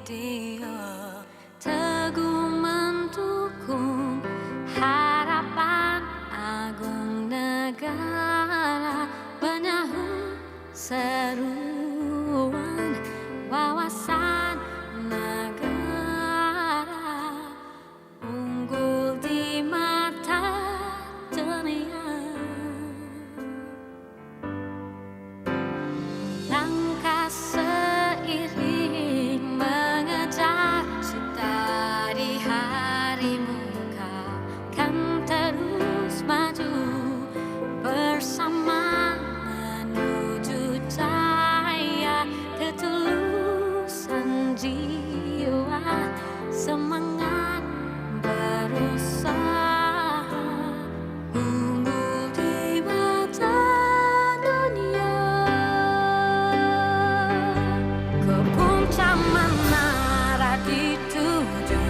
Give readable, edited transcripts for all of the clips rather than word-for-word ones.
Multimedia teguh mendukung harapan agung negara, menyahut seruan wawasan negara, unggul di mata dunia. Langkah seiring mengejar cita di hari muka, kan terus maju bersama menuju cahaya ketulusan jiwa, semangat berusaha, unggul di mata dunia. Ke puncak menara dituju,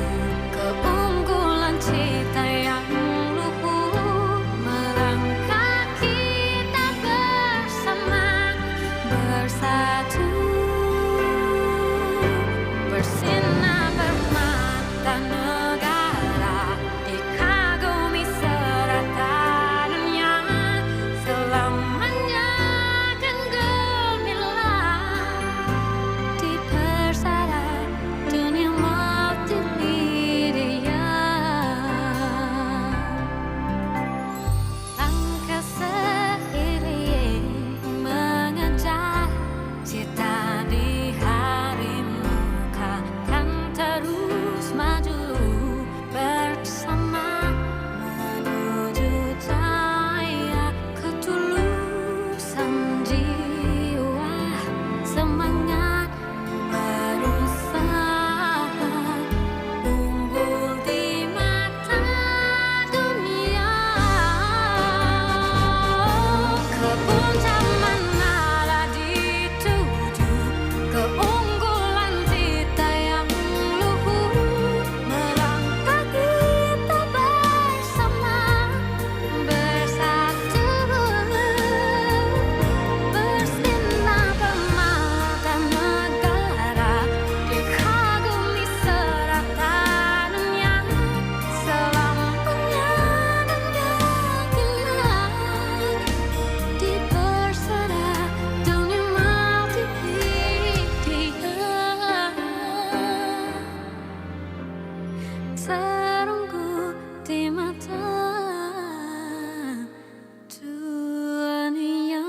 keunggulan cita yang luhur, melangkah kita bersama, bersatu, bersinar permata negara, dikagumi serata dunia, selamanya akan gemilang di persada dunia multimedia. Langkah seiring mengejar cita di hari muka, kan terus maju bersama menuju cahaya ketulusan jiwa, semangat berusaha, unggul di mata dunia. Ke puncak menara dituju, keunggulan cita yang luhur, melangkah kita bersama, bersatu, bersinar permata negara, dikagumi serata dunia, selamanya dan gemilang di persada dunia multimedia. Terunggu di mata dunia.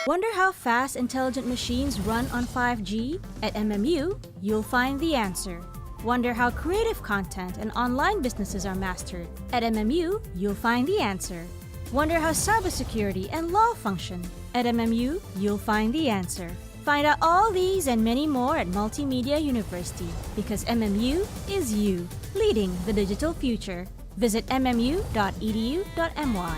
Wonder how fast intelligent machines run on 5G? At MMU, you'll find the answer. Wonder how creative content and online businesses are mastered? At MMU, you'll find the answer. Wonder how cybersecurity and law function? At MMU, you'll find the answer. Find out all these and many more at Multimedia University, because MMU is you, leading the digital future. Visit mmu.edu.my.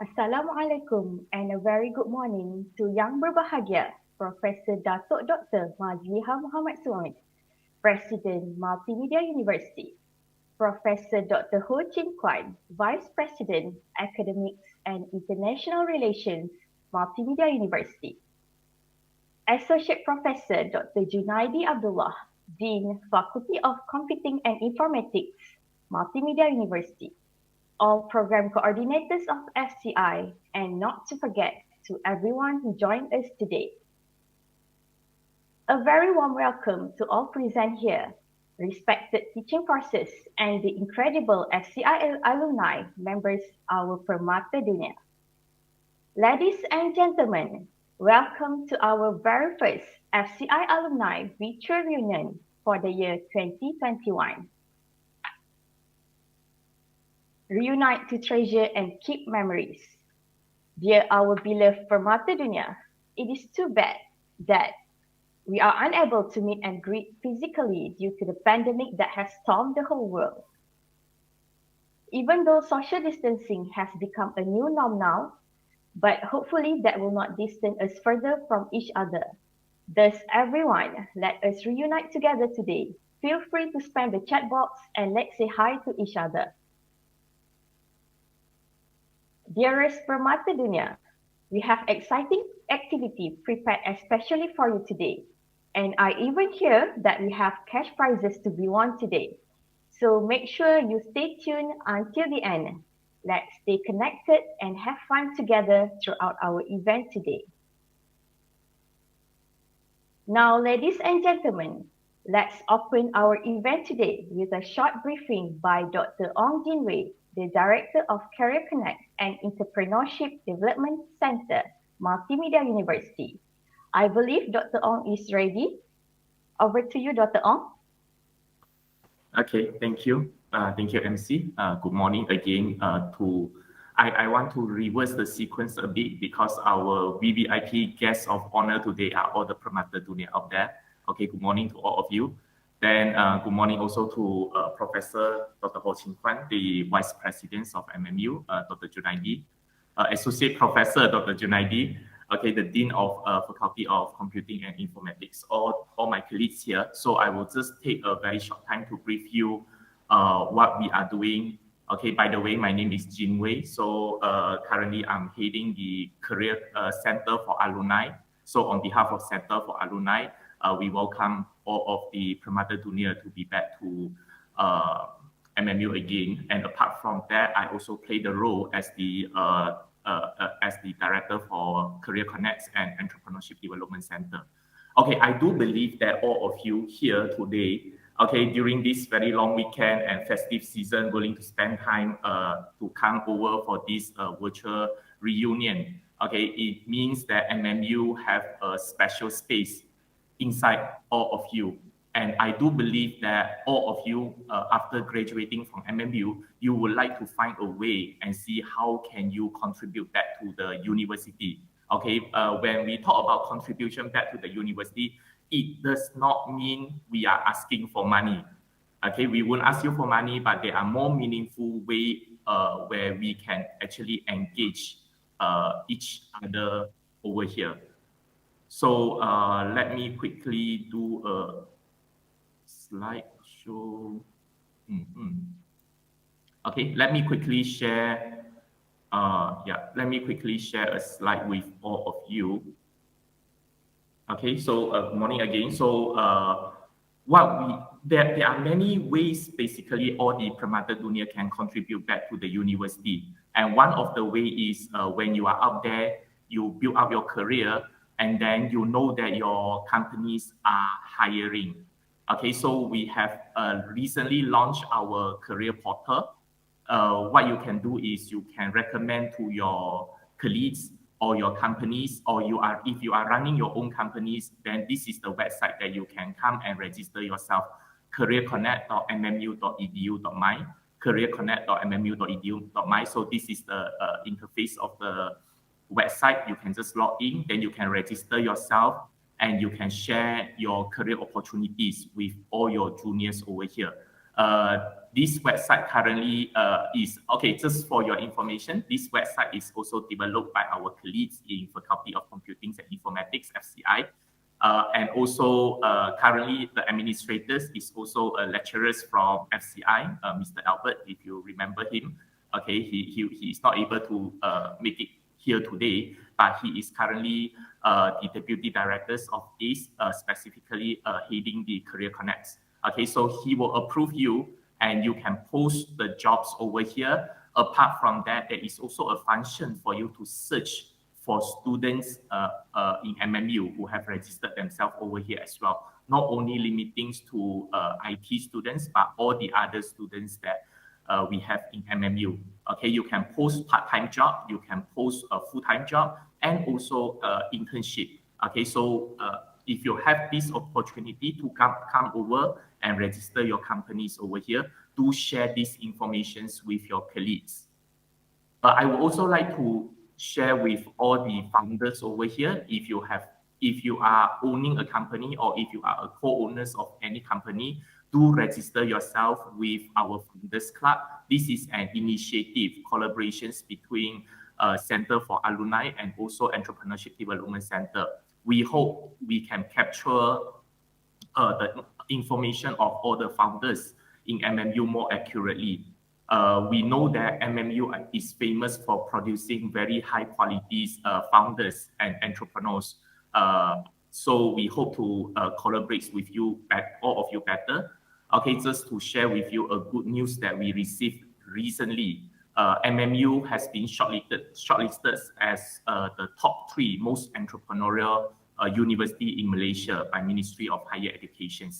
Assalamualaikum and a very good morning to Yang Berbahagia, Professor Datuk Dr. Mazliha Muhammad Suhaimi, President Multimedia University, Professor Dr. Ho Chin Kwan, Vice President, Academics and International Relations, Multimedia University, Associate Professor Dr. Junaidi Abdullah, Dean, Faculty of Computing and Informatics, Multimedia University, all program coordinators of FCI, and not to forget to everyone who joined us today. A very warm welcome to all present here, respected teaching courses, and the incredible FCI alumni members our Permata Dunia. Ladies and gentlemen, welcome to our very first FCI Alumni Virtual Reunion for the year 2021. Reunite to treasure and keep memories. Dear our beloved Permata Dunia, it is too bad that we are unable to meet and greet physically due to the pandemic that has stormed the whole world. Even though social distancing has become a new norm now, but hopefully that will not distance us further from each other. Thus, everyone, let us reunite together today. Feel free to spam the chat box and let's say hi to each other. Dearest Permata Dunia, we have exciting activity prepared especially for you today. And I even hear that we have cash prizes to be won today. So make sure you stay tuned until the end. Let's stay connected and have fun together throughout our event today. Now, ladies and gentlemen, let's open our event today with a short briefing by Dr. Ong Jin Wei, the Director of Career Connect and Entrepreneurship Development Center, Multimedia University. I believe Dr. Ong is ready. Over to you, Dr. Ong. Okay, thank you. Thank you, MC. Good morning again. I want to reverse the sequence a bit because our VVIP guests of honor today are all the Permata Dunia out there. Okay, good morning to all of you. Then good morning also to Professor Dr. Ho Chin Kwan, the Vice President of MMU, Dr. Junaidi, Associate Professor Dr. Junaidi, okay, the Dean of Faculty of Computing and Informatics, all my colleagues here. So I will just take a very short time to brief you what we are doing. Okay, by the way, my name is Jin Wei. So currently I'm heading the Career Center for Alumni. So on behalf of Center for Alumni, we welcome all of the Permata Dunia to be back to MMU again. And apart from that, I also play the role as the Director for Career Connects and Entrepreneurship Development Center. Okay, I do believe that all of you here today, okay, during this very long weekend and festive season, willing to spend time to come over for this virtual reunion. Okay, it means that MMU have a special space inside all of you. And I do believe that all of you, after graduating from MMU, you would like to find a way and see how can you contribute back to the university. Okay, when we talk about contribution back to the university, it does not mean we are asking for money. Okay, we won't ask you for money, but there are more meaningful ways where we can actually engage each other over here. So let me quickly do a slideshow. Okay, let me quickly share. Let me quickly share a slide with all of you. Okay, so good morning again. So there are many ways basically all the Permata Dunia can contribute back to the university. And one of the way is when you are out there, you build up your career, and then you know that your companies are hiring. Okay, so we have recently launched our career portal. What you can do is you can recommend to your colleagues or your companies, or if you are running your own companies, then this is the website that you can come and register yourself: careerconnect.mmu.edu.my, careerconnect.mmu.edu.my. So this is the interface of the website. You can just log in, then you can register yourself, and you can share your career opportunities with all your juniors over here. this website currently is, okay, just for your information, this website is also developed by our colleagues in Faculty of Computing and Informatics, FCI. And also currently the administrators is also lecturers from FCI, Mr. Albert, if you remember him. Okay, he is not able to make it here today, but he is currently the Deputy Directors of ACE, specifically heading the Career Connects. Okay, so he will approve you and you can post the jobs over here. Apart from that, there is also a function for you to search for students in MMU who have registered themselves over here as well. Not only limiting to IT students, but all the other students that we have in MMU. Okay, you can post part-time job, you can post a full-time job, and also internship. Okay, so if you have this opportunity to come over and register your companies over here, do share these informations with your colleagues. I would also like to share with all the founders over here, if you are owning a company or if you are a co-owners of any company, do register yourself with our Founders Club. This is an initiative, collaborations between Center for Alumni and also Entrepreneurship Development Center. We hope we can capture the information of all the founders in MMU more accurately. We know that MMU is famous for producing very high quality founders and entrepreneurs. So we hope to collaborate with you, all of you better. Okay, just to share with you a good news that we received recently. MMU has been shortlisted as the top 3 most entrepreneurial university in Malaysia by Ministry of Higher Education.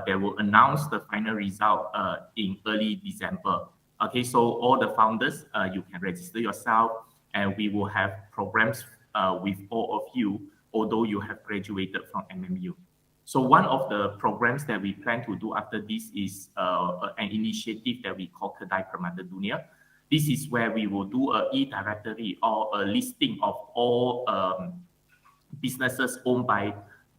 They will announce the final result in early December. Okay, so all the founders, you can register yourself and we will have programs with all of you, although you have graduated from MMU. So one of the programs that we plan to do after this is an initiative that we call Kedai Permata Dunia. This is where we will do an e-directory or a listing of all businesses owned by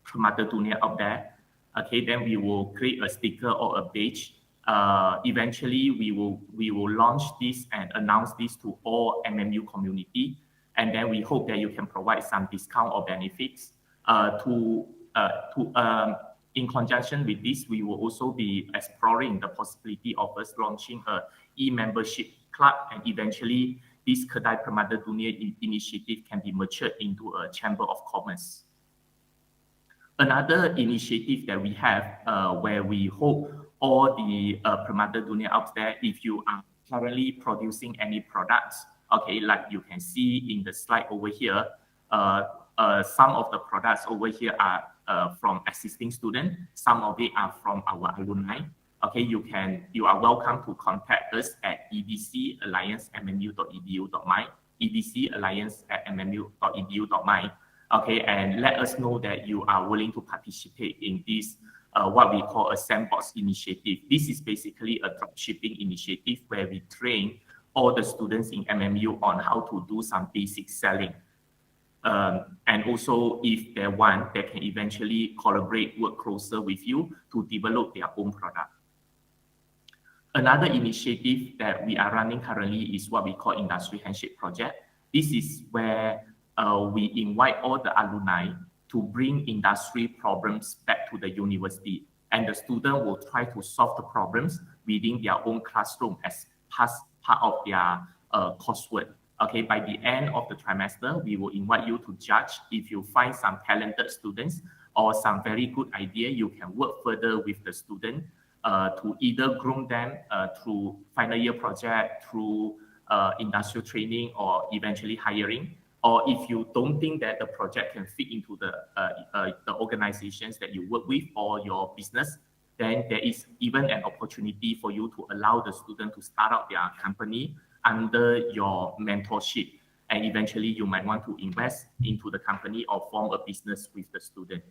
Permata Dunia out there. Okay, then we will create a sticker or a badge. Eventually, we will launch this and announce this to all MMU community. And then we hope that you can provide some discount or benefits. In conjunction with this, we will also be exploring the possibility of us launching a e-membership club, and eventually this Kedai Permata Dunia initiative can be matured into a chamber of commerce. Another initiative that we have where we hope all the Permata Dunia out there, if you are currently producing any products, okay, like you can see in the slide over here, some of the products over here are from existing students, some of it are from our alumni. Okay, you are welcome to contact us at edcalliance@mmu.edu.my, edcalliance@mmu.edu.my. Okay, and let us know that you are willing to participate in this what we call a sandbox initiative. This is basically a dropshipping initiative where we train all the students in MMU on how to do some basic selling. And also, if they want, they can eventually collaborate, work closer with you to develop their own product. Another initiative that we are running currently is what we call Industry Handshake Project. This is where we invite all the alumni to bring industry problems back to the university, and the student will try to solve the problems within their own classroom as part of their coursework. Okay, by the end of the trimester, we will invite you to judge. If you find some talented students or some very good idea, you can work further with the student to either groom them through final year project, through industrial training, or eventually hiring. Or if you don't think that the project can fit into the organizations that you work with or your business, then there is even an opportunity for you to allow the student to start out their company under your mentorship. And eventually you might want to invest into the company or form a business with the student.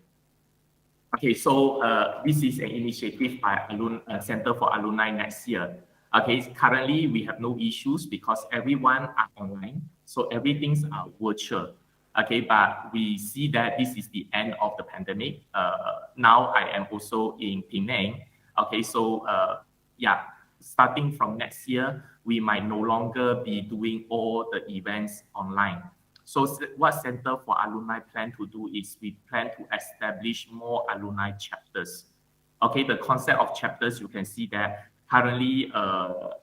Okay, so this is an initiative by Center for Alumni next year. Okay, currently we have no issues because everyone are online, so everything's virtual. Okay, but we see that this is the end of the pandemic. Now I am also in Penang. Okay, so yeah, starting from next year, we might no longer be doing all the events online. So what Center for Alumni plan to do is we plan to establish more alumni chapters. Okay, the concept of chapters, you can see that currently,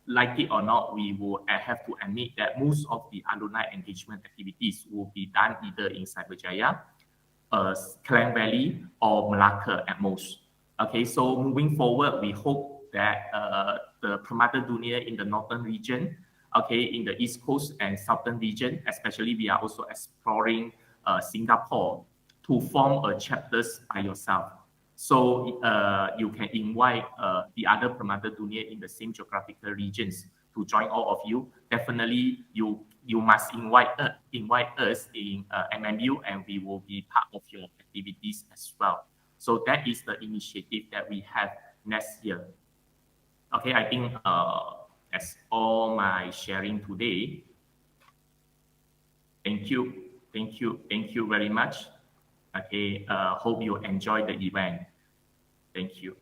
like it or not, we will have to admit that most of the alumni engagement activities will be done either in Cyberjaya, Klang Valley, or Malacca at most. Okay, so moving forward, we hope that the Permata Dunia in the northern region, okay, in the East Coast and Southern region, especially we are also exploring Singapore to form a chapters by yourself. So you can invite the other Permata Dunia in the same geographical regions to join all of you. Definitely, you must invite us in MMU, and we will be part of your activities as well. So that is the initiative that we have next year. Okay, I think that's all my sharing today. Thank you very much. Okay, hope you enjoy the event. Thank you.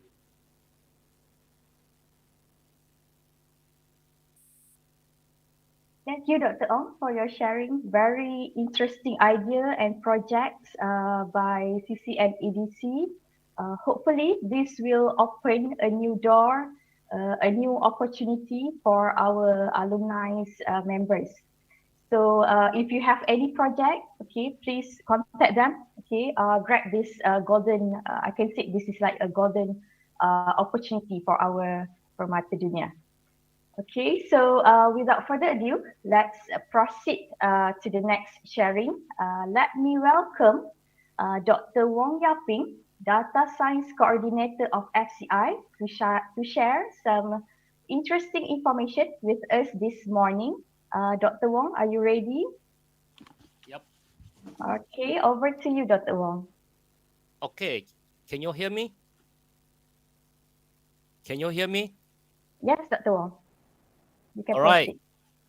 Thank you, Dr. Ong, for your sharing. Very interesting idea and projects by CC and EDC. Hopefully, this will open a new door, a new opportunity for our alumni members. So if you have any project, okay, please contact them. Okay, grab this golden. I can say this is like a golden opportunity for our Permata Dunia. Okay, so without further ado, let's proceed to the next sharing. Let me welcome Dr. Wong Yaping, Data Science Coordinator of FCI, to share some interesting information with us this morning. Dr. Wong, are you ready? Yep. Okay, over to you, Dr. Wong. Okay, can you hear me? Can you hear me? Yes, Dr. Wong. You can All right. proceed.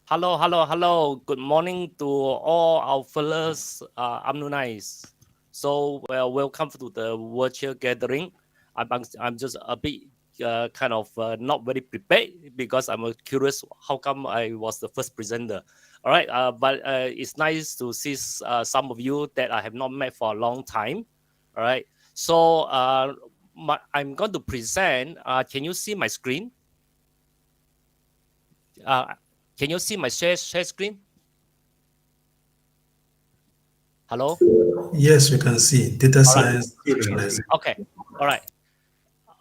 Hello. Good morning to all our fellows alumni. So, welcome to the virtual gathering. I'm just a bit kind of not very prepared because I'm curious how come I was the first presenter. All right, but it's nice to see some of you that I have not met for a long time. All right, so I'm going to present. Can you see my screen? Can you see my share screen? Hello? Yes, we can see data science. Okay. All right.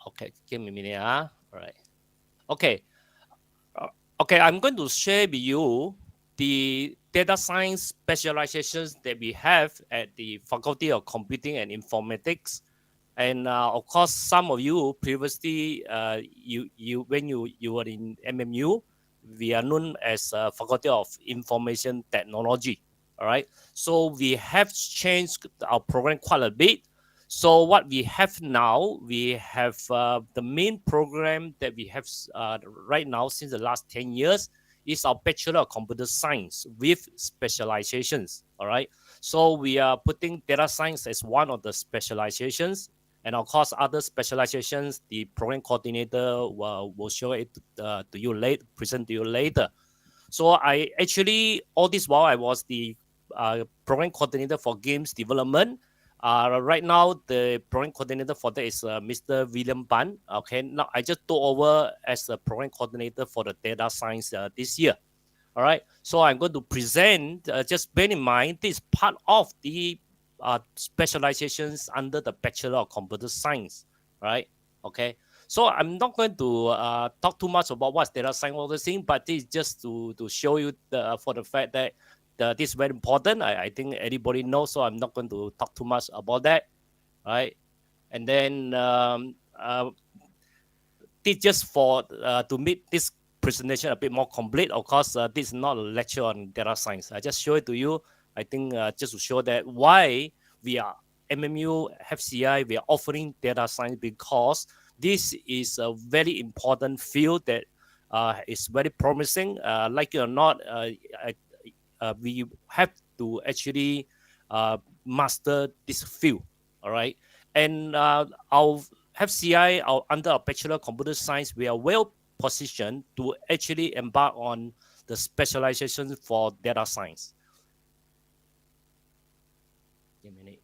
Okay. Give me a minute. All right. Okay. Okay. I'm going to share with you the data science specializations that we have at the Faculty of Computing and Informatics. And of course, some of you previously, when you were in MMU, we are known as Faculty of Information Technology. All right. So we have changed our program quite a bit. So what we have now, we have the main program that we have right now since the last 10 years is our Bachelor of Computer Science with specializations. All right. So we are putting data science as one of the specializations. And of course, other specializations, the program coordinator will show it to you later, present to you later. So I actually, all this while I was the program coordinator for games development. Right now, the program coordinator for that is Mr. William Ban. Okay, now I just took over as the program coordinator for the data science this year. All right, so I'm going to present, just bear in mind, this is part of the specializations under the Bachelor of Computer Science, right? Okay, so I'm not going to talk too much about what's data science, all the thing, but this is just to show you for the fact that this is very important. I think everybody knows, so I'm not going to talk too much about that, right? And then this just for to make this presentation a bit more complete. Of course, this is not a lecture on data science. I just show it to you. I think just to show that why we are MMU FCI, we are offering data science because this is a very important field that is very promising. Like it or not, we have to actually master this field. All right, and our FCI, under our Bachelor of Computer Science, we are well position to actually embark on the specialization for data science? Give me a minute.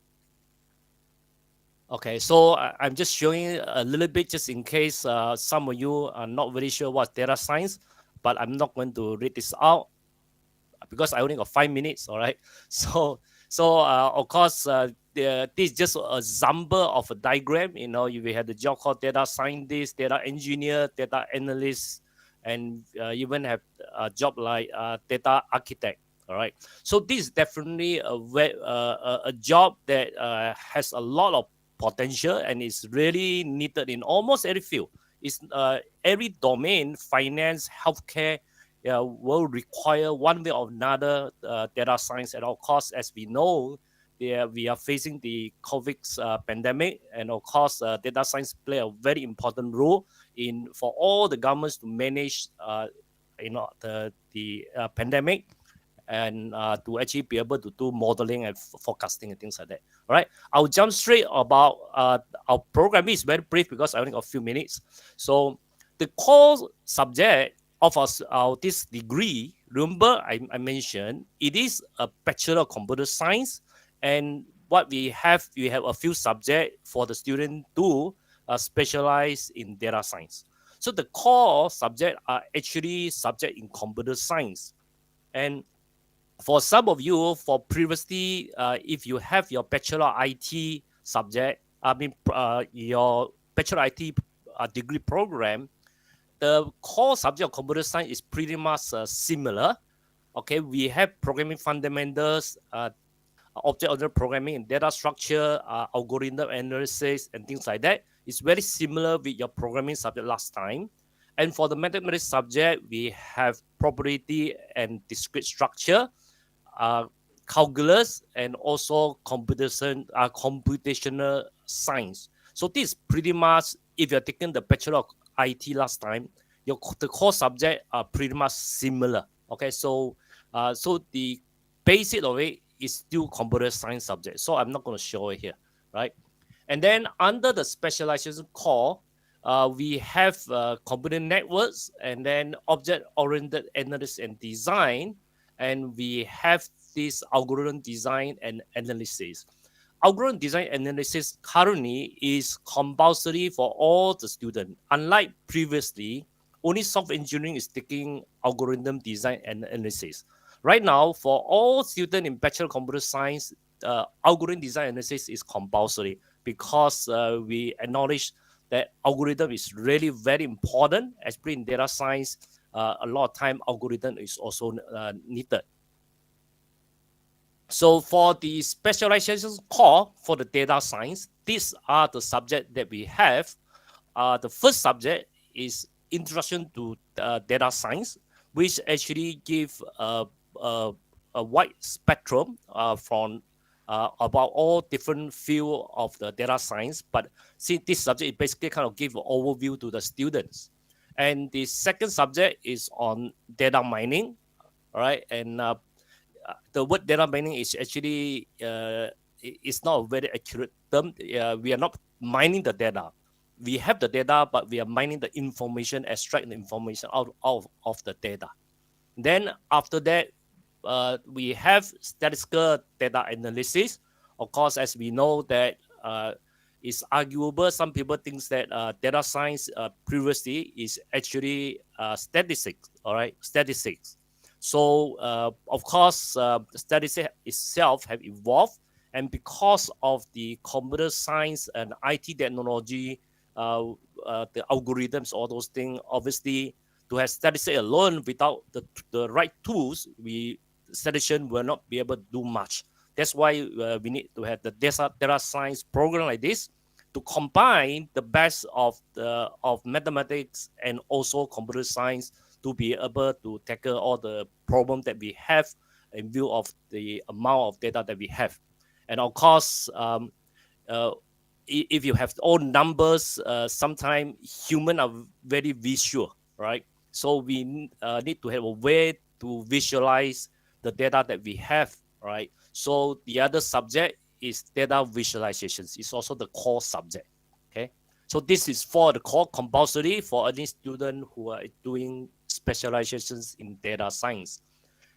Okay, so I'm just showing a little bit just in case some of you are not very sure what data science, but I'm not going to read this out because I only got 5 minutes. All right. So of course, this is just an example of a diagram. You know, we have the job called data scientist, data engineer, data analyst, and even have a job like data architect. All right. So this is definitely a job that has a lot of potential and is really needed in almost every field. It's every domain, finance, healthcare, will require one way or another data science. And of course, as we know, we are facing the COVID pandemic, and of course, data science play a very important role in for all the governments to manage, the pandemic, and to actually be able to do modeling and forecasting and things like that. All right, I'll jump straight about our program. Is very brief because I only got a few minutes. So the core subject of our this degree, remember I mentioned it is a Bachelor of Computer Science, and what we have a few subjects for the student to specialize in data science. So the core subject are actually subject in computer science. And for some of you, for previously, if you have your Bachelor IT subject, your Bachelor IT degree program, the core subject of computer science is pretty much similar. Okay, we have programming fundamentals, object-oriented programming, and data structure, algorithm analysis, and things like that. It's very similar with your programming subject last time. And for the mathematics subject, we have probability and discrete structure, calculus, and also computational science. So this is pretty much, if you're taking the Bachelor of IT last time, the core subject are pretty much similar. Okay, so the basic of it is still computer science subject. So I'm not going to show it here, right? And then under the specialization core, we have computer networks, and then object-oriented analysis and design, and we have this algorithm design and analysis. Algorithm design analysis currently is compulsory for all the students. Unlike previously, only software engineering is taking algorithm design and analysis. Right now, for all students in Bachelor of Computer Science, algorithm design analysis is compulsory because we acknowledge that algorithm is really very important, especially in data science. A lot of time, algorithm is also needed. So for the specialization core for the data science, these are the subjects that we have. The first subject is Introduction to Data Science, which actually give a wide spectrum from about all different field of the data science. But see, this subject basically kind of give an overview to the students. And the second subject is on data mining, all right? And the word data mining is actually it's not a very accurate term. We are not mining the data. We have the data, but we are mining the information, extract the information out of the data. Then after that, we have statistical data analysis. Of course, as we know that it's arguable. Some people think that data science previously is actually statistics. All right, statistics. So of course, statistics itself have evolved, and because of the computer science and IT technology, the algorithms, all those things, obviously, to have statistics alone without the right tools, statistician will not be able to do much. That's why we need to have the data science program like this to combine the best of mathematics and also computer science to be able to tackle all the problems that we have in view of the amount of data that we have. And of course, if you have all numbers, sometimes humans are very visual, right? So we need to have a way to visualize the data that we have, right? So the other subject is data visualizations. It's also the core subject, okay? So this is for the core compulsory for any student who are doing specializations in data science.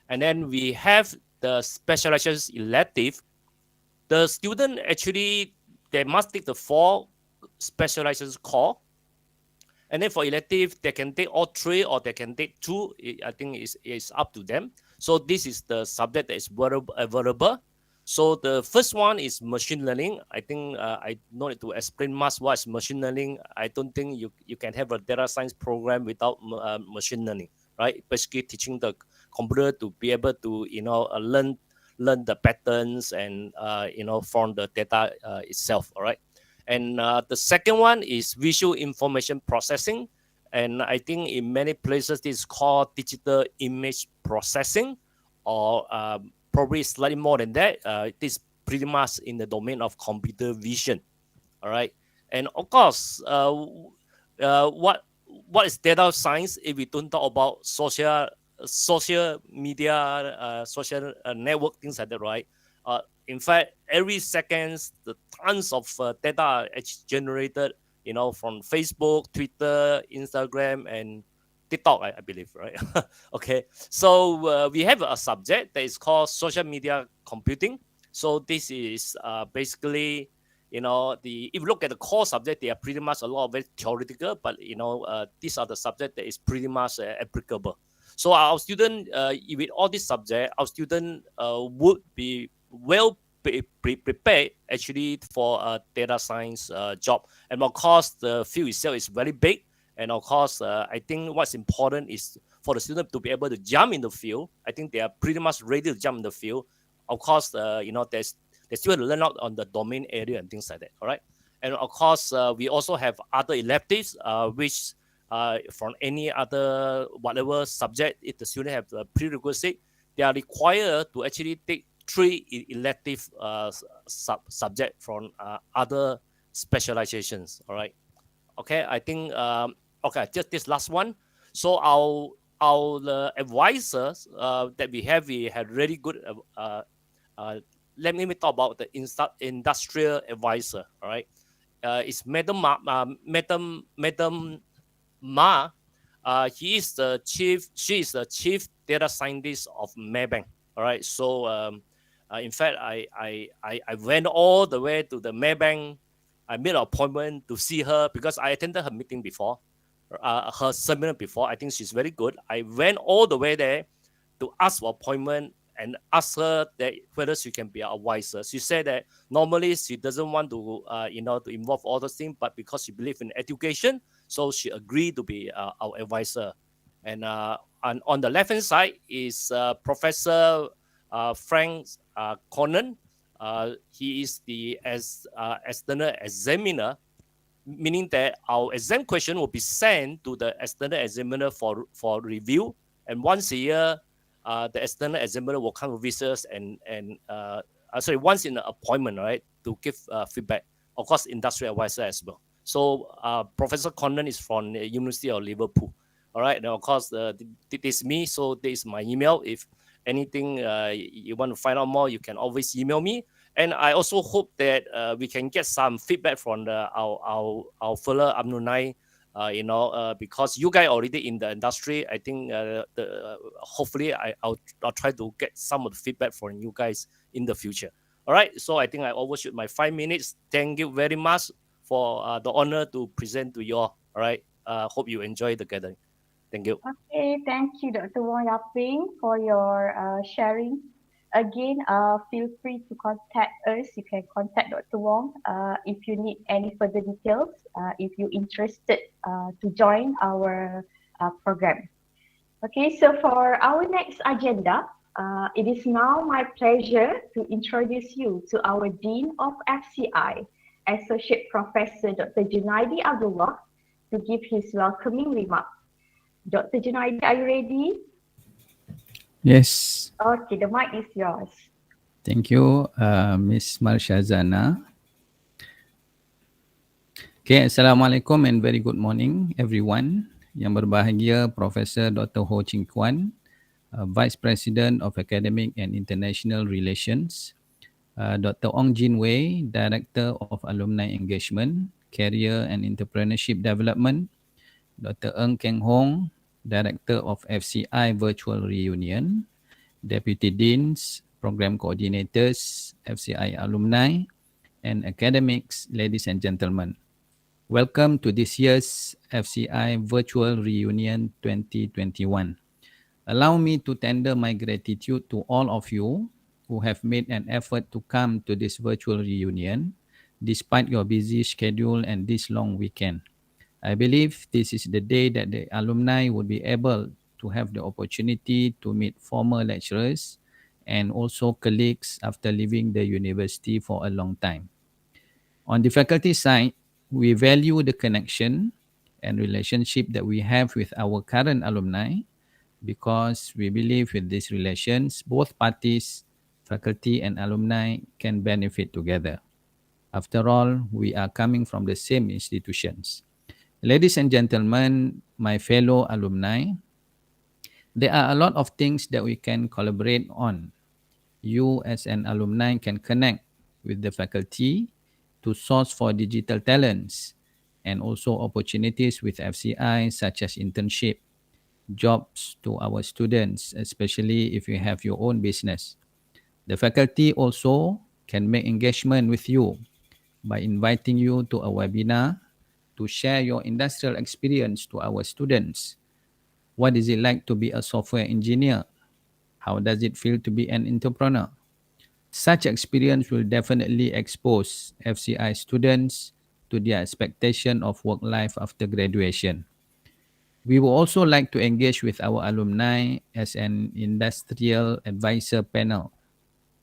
And then we have the specializations elective. The student actually, they must take the 4 specializations core. And then for elective, they can take all 3 or they can take 2. I think it's up to them. So this is the subject that is available. So the first one is machine learning. I think I don't need to explain much what is machine learning. I don't think you can have a data science program without machine learning, right? Basically teaching the computer to be able to, learn the patterns and, from the data itself, all right? And the second one is visual information processing. And I think in many places this is called digital image processing, or probably slightly more than that. This is pretty much in the domain of computer vision. All right. And of course, what is data science if we don't talk about social media, social network, things like that, right? In fact, every second, the tons of data are generated, from Facebook, Twitter, Instagram, and TikTok, I believe, right? Okay, so we have a subject that is called social media computing. So this is basically, if you look at the core subject, they are pretty much a lot of very theoretical, but these are the subject that is pretty much applicable. So our student, with all these subjects, our student would be well prepared actually for a data science job. And of course, the field itself is very big. And of course, I think what's important is for the student to be able to jump in the field. I think they are pretty much ready to jump in the field. Of course, they still have to learn out on the domain area and things like that. All right. And of course, we also have other electives, which from any other whatever subject, if the student have the prerequisite, they are required to actually take 3 elective subject from other specializations. All right. Okay, I think okay, just this last one. So our advisors that we have really good. Let me talk about the industrial advisor. All right, it's Madam Ma. She is the chief data scientist of Maybank. All right, so in fact, I went all the way to the Maybank. I made an appointment to see her because I attended her meeting before, her seminar before. I think she's very good. I went all the way there to ask for appointment and ask her that whether she can be our advisor. She said that normally she doesn't want to, to involve all those things, but because she believes in education, so she agreed to be our advisor. And on the left-hand side is Professor Frank Conan. He is the external examiner, meaning that our exam question will be sent to the external examiner for review. And once a year, the external examiner will come to visit us and once in an appointment, right, to give feedback. Of course, industrial advisor as well. So Professor Conan is from the University of Liverpool. All right, and of course, this is me, so this is my email. If anything you want to find out more, you can always email me. And I also hope that we can get some feedback from our fellow alumni, because you guys already in the industry. I think hopefully I'll try to get some of the feedback from you guys in the future. All right, so I think I overshoot my 5 minutes. Thank you very much for the honor to present to you all. All right, hope you enjoy the gathering. Thank you. Okay, thank you, Dr. Wong Yaping, for your sharing. Again, feel free to contact us. You can contact Dr. Wong if you need any further details, if you're interested to join our program. Okay, so for our next agenda, it is now my pleasure to introduce you to our Dean of FCI, Associate Professor Dr. Junaidi Abdullah, to give his welcoming remarks. Dr. Junaidi, are you ready? Yes. Okay, the mic is yours. Thank you, Miss Marshazana. Okay, Assalamualaikum and very good morning, everyone. Yang berbahagia, Professor Dr. Ho Ching Kuan, Vice President of Academic and International Relations, Dr. Ong Jin Wei, Director of Alumni Engagement, Career and Entrepreneurship Development, Dr. Ng Keng Hong, Director of FCI Virtual Reunion, Deputy Deans, Program Coordinators, FCI Alumni, and Academics, ladies and gentlemen. Welcome to this year's FCI Virtual Reunion 2021. Allow me to tender my gratitude to all of you who have made an effort to come to this virtual reunion despite your busy schedule and this long weekend. I believe this is the day that the alumni would be able to have the opportunity to meet former lecturers and also colleagues after leaving the university for a long time. On the faculty side, we value the connection and relationship that we have with our current alumni because we believe with these relations, both parties, faculty and alumni, can benefit together. After all, we are coming from the same institutions. Ladies and gentlemen, my fellow alumni, there are a lot of things that we can collaborate on. You as an alumni can connect with the faculty to source for digital talents and also opportunities with FCI such as internship, jobs to our students, especially if you have your own business. The faculty also can make engagement with you by inviting you to a webinar to share your industrial experience to our students. What is it like to be a software engineer? How does it feel to be an entrepreneur? Such experience will definitely expose FCI students to their expectation of work life after graduation. We would also like to engage with our alumni as an industrial advisor panel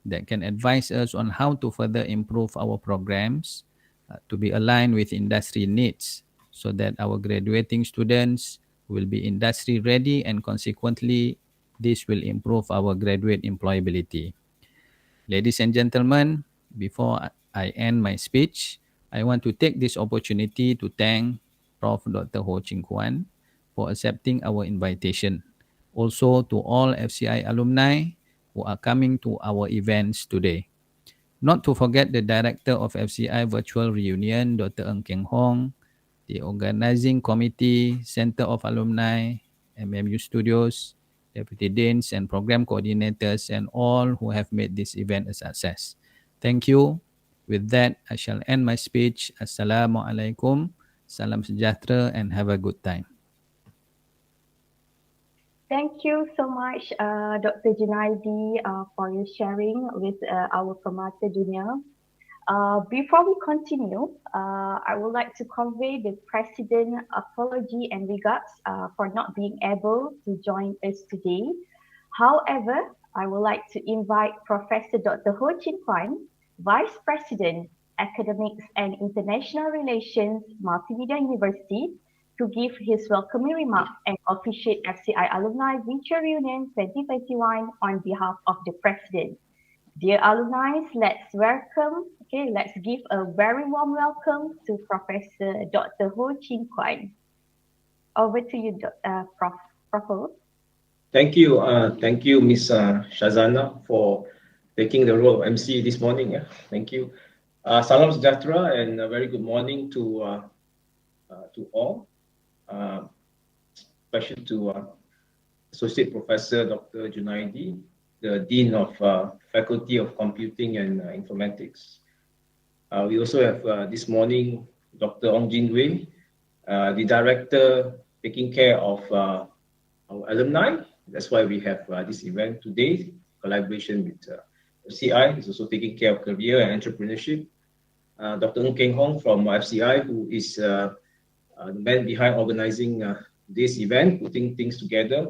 that can advise us on how to further improve our programs to be aligned with industry needs so that our graduating students will be industry ready and consequently this will improve our graduate employability. Ladies and gentlemen, before I end my speech, I want to take this opportunity to thank Prof. Dr. Ho Ching Kuan for accepting our invitation. Also to all FCI alumni who are coming to our events today. Not to forget the Director of FCI Virtual Reunion, Dr. Ng Keng Hong, the Organizing Committee, Center of Alumni, MMU Studios, Deputy Deans and Program Coordinators, and all who have made this event a success. Thank you. With that, I shall end my speech. Assalamualaikum, salam sejahtera, and have a good time. Thank you so much, Dr. Junaidi, for your sharing with our Permata Dunia. Before we continue, I would like to convey the President's apology and regards for not being able to join us today. However, I would like to invite Professor Dr. Ho Chin Kuan, Vice President, Academics and International Relations, Multimedia University, to give his welcoming remarks and officiate FCI Alumni Virtual Reunion 2021 on behalf of the President. Dear alumni, let's give a very warm welcome to Professor Dr. Ho Chin Kuan. Over to you, Prof. Ho. Thank you, Ms. Shazana, for taking the role of MC this morning. Thank you. Salam sejahtera and a very good morning to all. Especially to Associate Professor Dr. Junaidi, the Dean of Faculty of Computing and Informatics. We also have this morning Dr. Ong Jin Wei, the Director taking care of our alumni. That's why we have this event today, collaboration with FCI. He's also taking care of career and entrepreneurship. Dr. Ng Keng Hong from FCI, who is the man behind organizing this event, putting things together.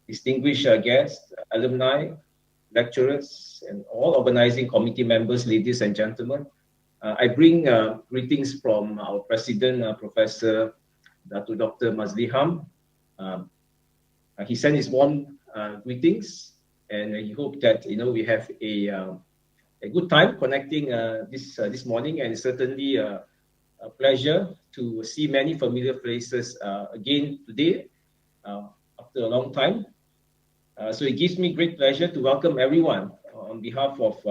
Distinguished guests, alumni, lecturers, and all organizing committee members, ladies and gentlemen. I bring greetings from our President, Professor Dr. Mazliham. He sent his warm greetings, and he hoped that we have a good time connecting this morning, and certainly a pleasure to see many familiar faces again today after a long time. So it gives me great pleasure to welcome everyone on behalf of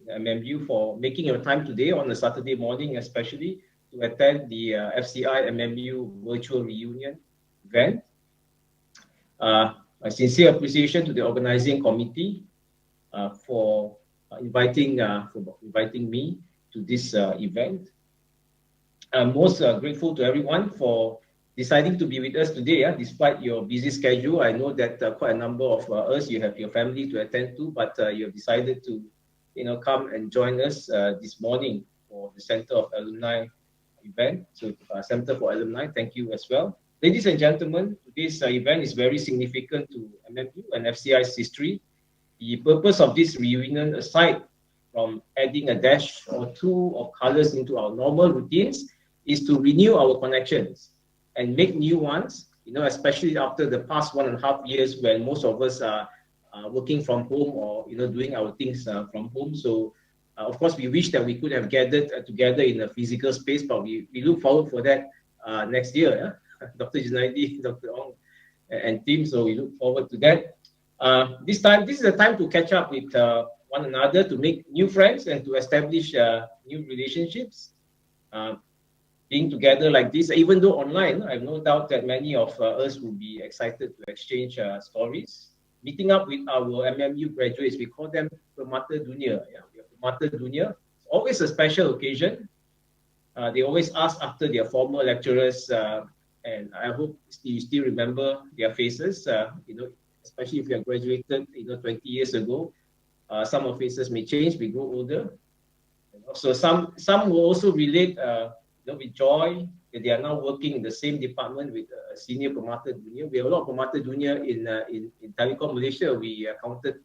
MMU for making your time today on a Saturday morning, especially to attend the FCI MMU Virtual Reunion event. A sincere appreciation to the organizing committee for inviting me to this event. I'm most grateful to everyone for deciding to be with us today, despite your busy schedule. I know that quite a number of us, you have your family to attend to, but you have decided to, come and join us this morning for the Center of Alumni event. So, Center for Alumni, thank you as well. Ladies and gentlemen, today's event is very significant to MMU and FCI's history. The purpose of this reunion, aside from adding a dash or two of colors into our normal routines, is to renew our connections and make new ones, especially after the past 1.5 years when most of us are working from home or, doing our things from home. So, of course, we wish that we could have gathered together in a physical space, but we look forward for that next year. Dr. Junaidi, Dr. Ong, and team, so we look forward to that. This is a time to catch up with one another, to make new friends and to establish new relationships. Being together like this, even though online, I have no doubt that many of us will be excited to exchange stories. Meeting up with our MMU graduates, we call them Permata Dunia. Permata Dunia. It's always a special occasion. They always ask after their former lecturers, and I hope you still remember their faces. Especially if you have graduated, 20 years ago. Some of faces may change. We grow older. So some will also relate. With joy that they are now working in the same department with senior Permata Dunia. We have a lot of Permata Dunia in Telecom Malaysia. We counted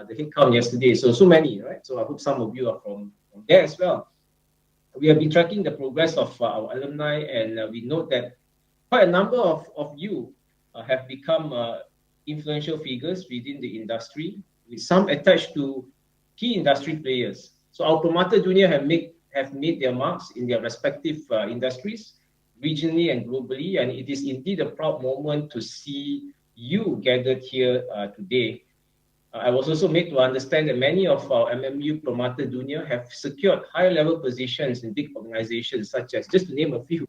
the headcount yesterday. So many, right? So I hope some of you are from there as well. We have been tracking the progress of our alumni, and we note that quite a number of you have become influential figures within the industry, with some attached to key industry players. So our Permata Dunia have made their marks in their respective industries, regionally and globally, and it is indeed a proud moment to see you gathered here today. I was also made to understand that many of our MMU Permata Dunia have secured high-level positions in big organizations, such as, just to name a few,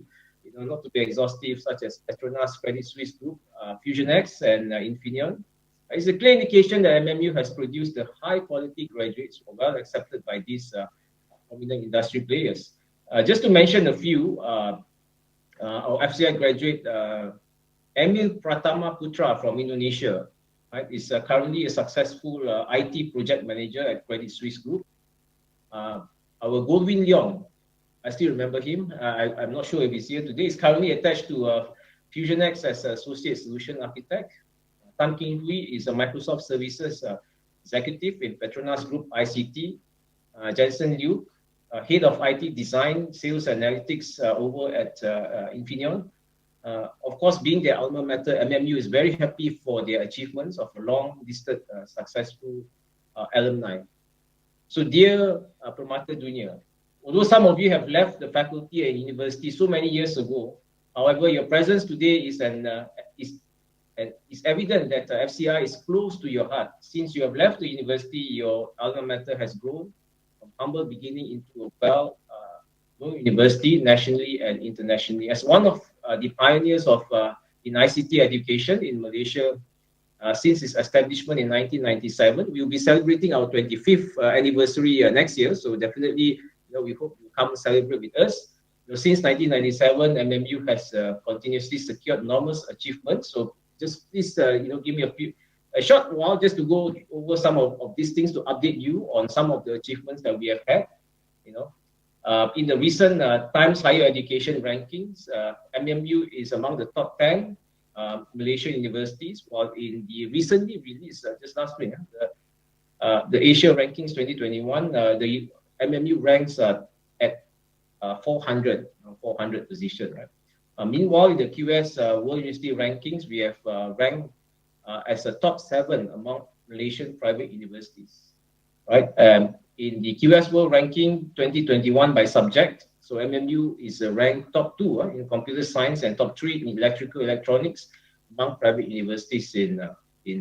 not to be exhaustive, such as Petronas Credit Suisse Group, FusionX, and Infineon. It's a clear indication that MMU has produced the high-quality graduates well accepted by these prominent industry players. Just to mention a few, our FCI graduate, Emil Pratama Putra from Indonesia, right, is currently a successful IT project manager at Credit Suisse Group. Our Goldwin Leong, I still remember him. I'm not sure if he's here today. He's currently attached to FusionX as Associate Solution Architect. Tan King Hui is a Microsoft Services Executive in Petronas Group ICT. Jensen Liu, Head of IT Design, Sales Analytics over at Infineon. Of course, being their alma mater, MMU is very happy for their achievements of a long-listed successful alumni. So dear Permata Dunia, although some of you have left the faculty and university so many years ago, however, your presence today is evident that FCI is close to your heart. Since you have left the university, your alma mater has grown from humble beginning into a well-known university nationally and internationally. As one of the pioneers of in ICT education in Malaysia since its establishment in 1997, we will be celebrating our 25th anniversary next year. So definitely, we hope you come celebrate with us. Since 1997, MMU has continuously secured enormous achievements. So just please, give me a short while just to go over some of these things to update you on some of the achievements that we have had. In the recent Times Higher Education rankings, MMU is among the top 10 Malaysian universities, while in the recently released just last spring, the Asia Rankings 2021, the MMU ranks at 400 position. Right? Meanwhile, in the QS World University Rankings, we have ranked as a top 7 among Malaysian private universities. Right? In the QS World Ranking 2021 by subject, so MMU is ranked top 2 in computer science and top 3 in electrical electronics among private universities in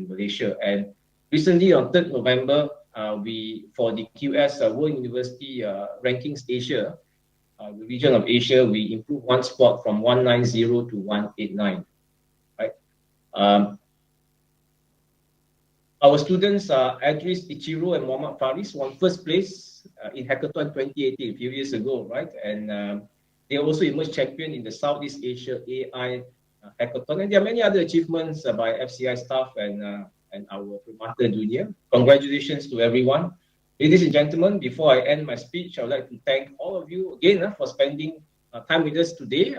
Malaysia. And recently, on 3rd November, for the QS World University Rankings Asia, the region of Asia, we improved one spot from 190 to 189. Right. Our students, Adris Ichiro and Muhammad Faris, won first place in Hackathon 2018, a few years ago, right? And they also emerged champion in the Southeast Asia AI Hackathon. And there are many other achievements by FCI staff and our Permata Dunia. Congratulations to everyone. Ladies and gentlemen, before I end my speech, I would like to thank all of you again for spending time with us today.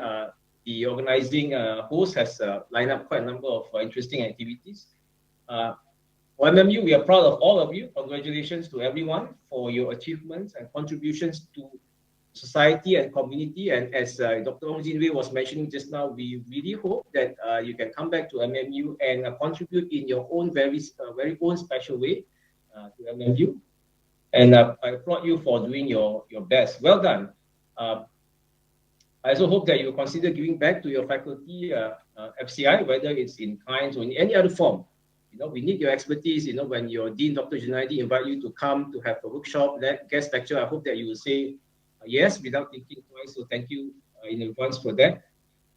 The organizing host has lined up quite a number of interesting activities. For MMU, we are proud of all of you. Congratulations to everyone for your achievements and contributions to society and community. And as Dr. Ong Jinwei was mentioning just now, we really hope that you can come back to MMU and contribute in your own very own special way to MMU. And I applaud you for doing your best. Well done. I also hope that you will consider giving back to your faculty, FCI, whether it's in kind or in any other form. You know, we need your expertise. You know, when your Dean, Dr. Junaidi, invite you to come to have a workshop, guest lecture, I hope that you will say yes without thinking twice. So thank you in advance for that.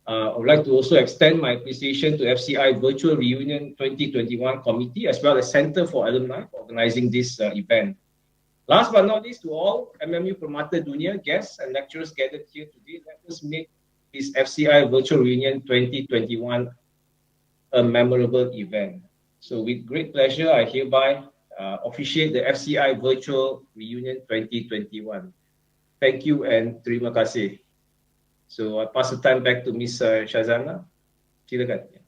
I would like to also extend my appreciation to FCI Virtual Reunion 2021 Committee, as well as Center for Alumni for organizing this event. Last but not least, to all MMU Permata Dunia guests and lecturers gathered here today, let us make this FCI Virtual Reunion 2021 a memorable event. So with great pleasure, I hereby officiate the FCI Virtual Reunion 2021. Thank you and terima kasih. So I pass the time back to Ms. Shazana. Silakan.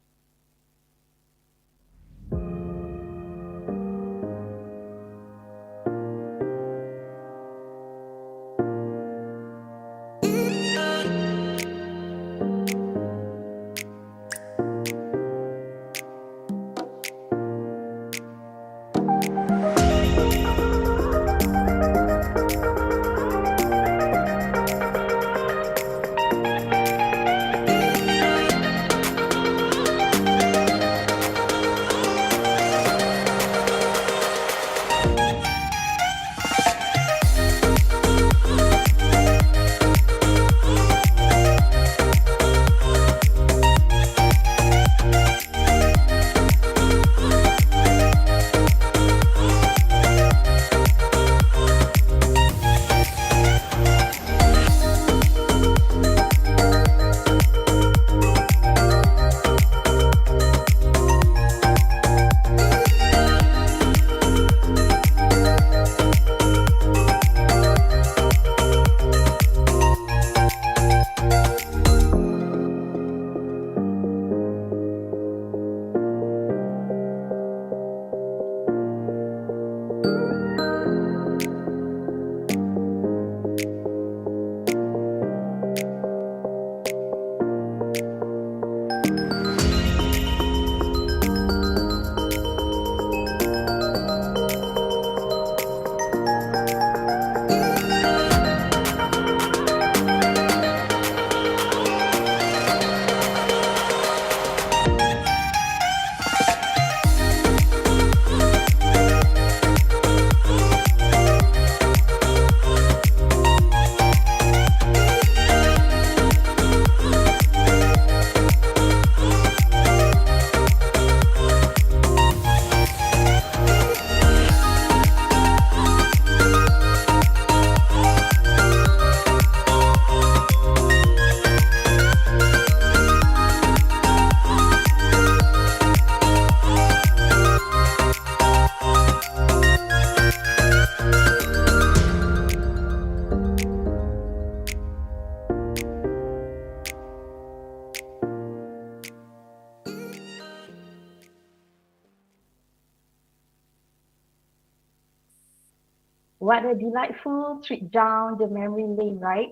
What a delightful trip down the memory lane, right?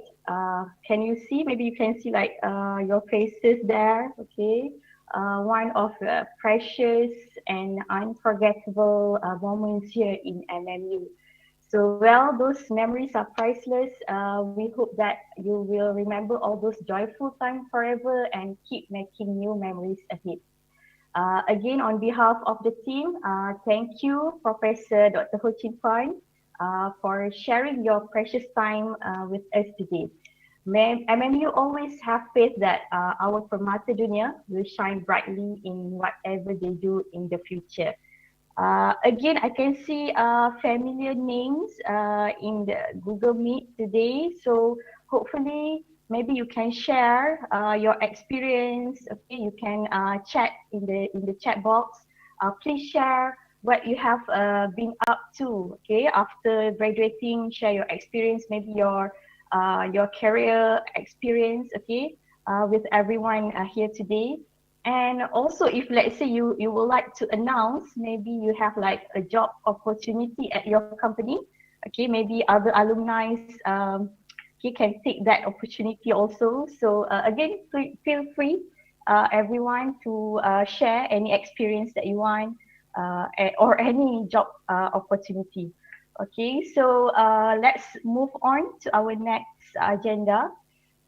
Can you see? Maybe you can see like your faces there, okay? One of the precious and unforgettable moments here in MMU. So, well, those memories are priceless. We hope that you will remember all those joyful times forever and keep making new memories ahead. Again, on behalf of the team, thank you, Professor Dr. Ho Chin Kwan, for sharing your precious time with us today. MMU always have faith that our Permata Dunia will shine brightly in whatever they do in the future. Again, I can see familiar names in the Google Meet today. So hopefully, maybe you can share your experience. Okay, you can chat in the chat box. Please share what you have been up to. Okay, after graduating, share your experience. Maybe your career experience. Okay, with everyone here today. And also, if let's say you would like to announce, maybe you have like a job opportunity at your company. Okay, maybe other alumni can take that opportunity also. So again, feel free, everyone, to share any experience that you want or any job opportunity. Okay, so let's move on to our next agenda.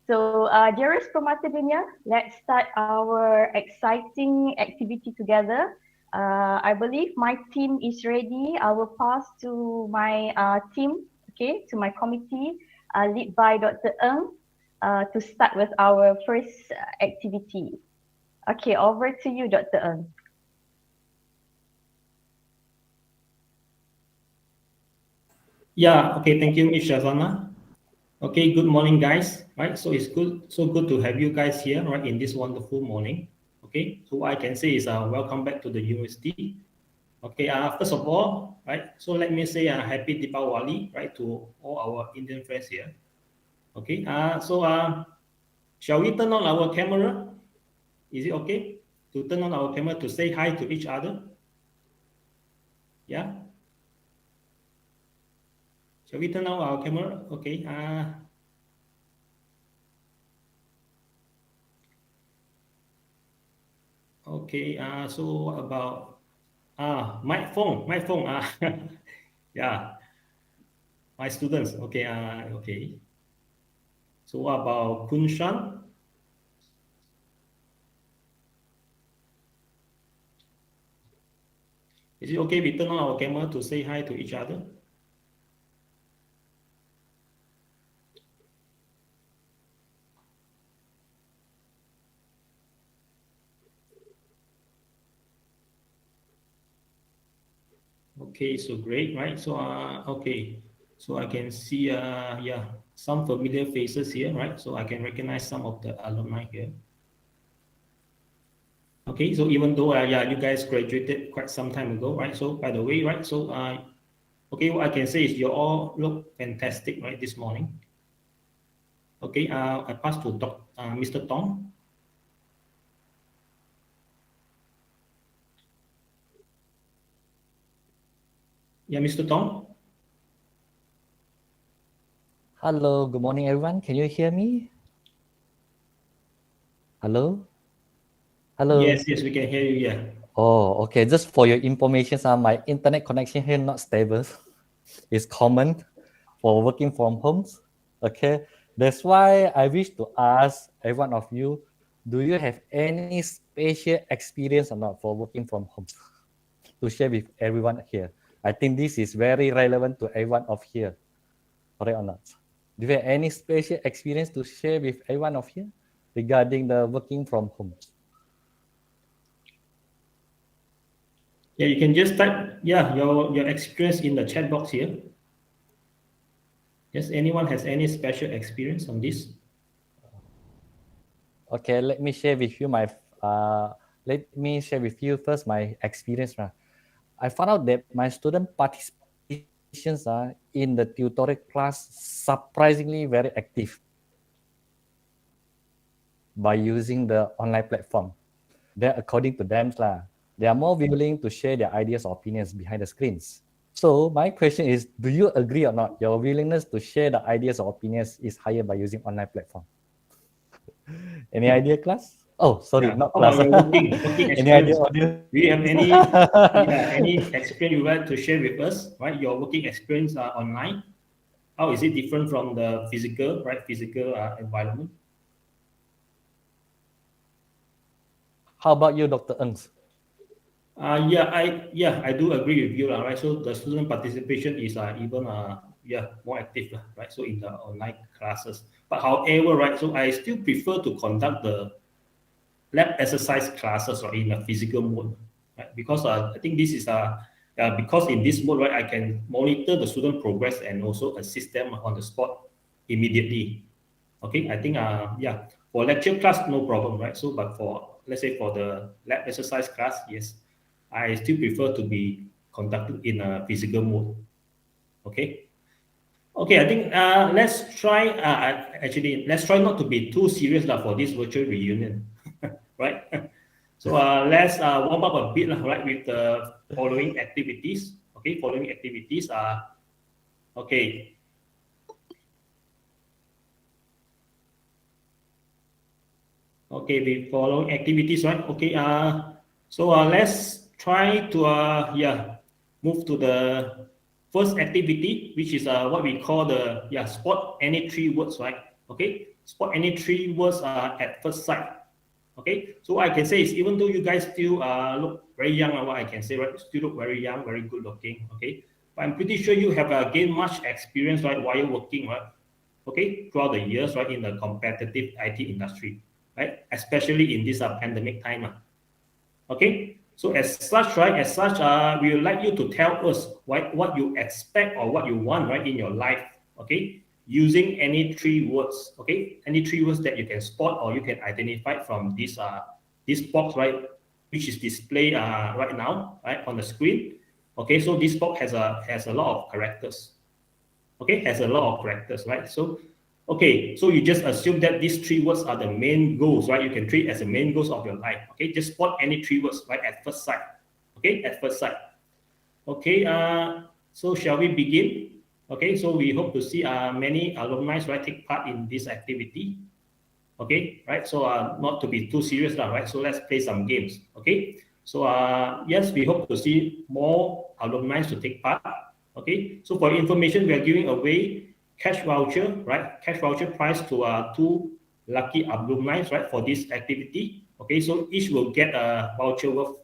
So, dearest Permata Dunia, let's start our exciting activity together. I believe my team is ready. I will pass to my team, okay, to my committee, led by Dr. Ng, to start with our first activity. Okay, over to you, Dr. Ng. Yeah, okay, thank you, Ms. Shazana. Okay, good morning, guys. Right, so it's good to have you guys here, right, in this wonderful morning. Okay, so what I can say is welcome back to the university. Okay, first of all, right, so let me say happy Deepawali, right, to all our Indian friends here. Okay, shall we turn on our camera? Is it okay to turn on our camera to say hi to each other? Yeah. Shall we turn on our camera? Okay. Okay. So what about my phone? Yeah. My students. Okay. Okay. So what about Kunshan? Is it okay we turn on our camera to say hi to each other? Okay, so great, right? So okay, so I can see yeah, some familiar faces here, right? So I can recognize some of the alumni here. Okay, so even though yeah, you guys graduated quite some time ago, right? So by the way, right? So okay, what I can say is you all look fantastic, right, this morning. Okay, I pass to Mr. Tong. Yeah, Mr. Tong. Hello, good morning, everyone. Can you hear me? Hello? Hello? Yes, we can hear you, yeah. Oh, okay. Just for your information, my internet connection here not stable. It's common for working from homes. Okay. That's why I wish to ask every one of you, do you have any special experience or not for working from home to share with everyone here? I think this is very relevant to everyone of here. Correct or not? Do you have any special experience to share with everyone of here regarding the working from home? Yeah, you can just type your experience in the chat box here. Yes, anyone has any special experience on this? Okay, let me share with you first my experience. I found out that my student participations in the tutorial class surprisingly very active by using the online platform. Then according to them, they are more willing to share their ideas or opinions behind the screens. So my question is, do you agree or not? Your willingness to share the ideas or opinions is higher by using online platform. Any idea, class? Oh, sorry, Yeah. not How class. about your working Any idea, experience? audience? Do you have any experience you want to share with us? Right, your working experience online. How is it different from the physical environment? How about you, Dr. Ernst? I do agree with you, right? So the student participation is even more active, right? So in the online classes. But however, right, so I still prefer to conduct the lab exercise classes or in a physical mode, right? Because I think this is because in this mode, right, I can monitor the student progress and also assist them on the spot immediately. Okay, I think for lecture class no problem, right? So but for, let's say, for the lab exercise class, yes, I still prefer to be conducted in a physical mode. Okay. Okay, I think let's try let's try not to be too serious for this virtual reunion, right? So let's warm up a bit, right, with the following activities. Okay, following activities are okay. Okay, the following activities, right? Okay, so let's try to move to the first activity, which is what we call the spot any three words, right? Okay, spot any three words at first sight. Okay, so I can say is, even though you guys still look very young, what I can say, right? Still look very young, very good looking. Okay, but I'm pretty sure you have gained much experience, right, while working, right? Okay, throughout the years, right, in the competitive IT industry, right? Especially in this pandemic time. Okay, so as such, right, we would like you to tell us what you expect or what you want, right, in your life. Okay, using any three words. Okay, any three words that you can spot or you can identify from this box, right, which is displayed right now, right, on the screen. Okay, so this box has a lot of characters. Okay, has a lot of characters, right? So, okay, so you just assume that these three words are the main goals, right? You can treat as the main goals of your life. Okay, just spot any three words, right, at first sight. Okay, at first sight. Okay, so shall we begin? Okay, so we hope to see many alumni, right, take part in this activity. Okay, right, so not to be too serious now, right? So let's play some games. Okay, so yes, we hope to see more alumni to take part. Okay, so for information, we are giving away cash voucher, right? Cash voucher prize to 2 lucky alumni, right, for this activity. Okay, so each will get a voucher worth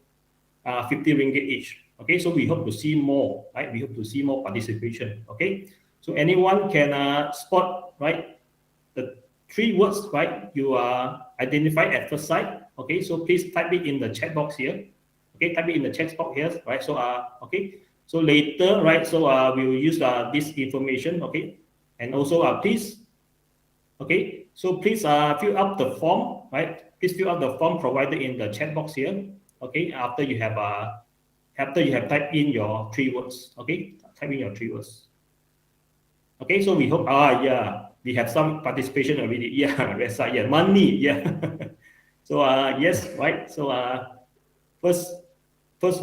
50 ringgit each. Okay, so we hope to see more, right? We hope to see more participation. Okay, so anyone can spot, right, the three words, right, you identified at first sight. Okay, so please type it in the chat box here. Okay, type it in the chat box here, right? So okay. So later, right, so we will use this information, okay? And also please, okay, so please fill up the form, right? Please fill up the form provided in the chat box here, okay? After you have typed in your three words, okay? Type in your three words. Okay, so we hope, we have some participation already. Yeah, website, yeah, money, yeah. So yes, right, so first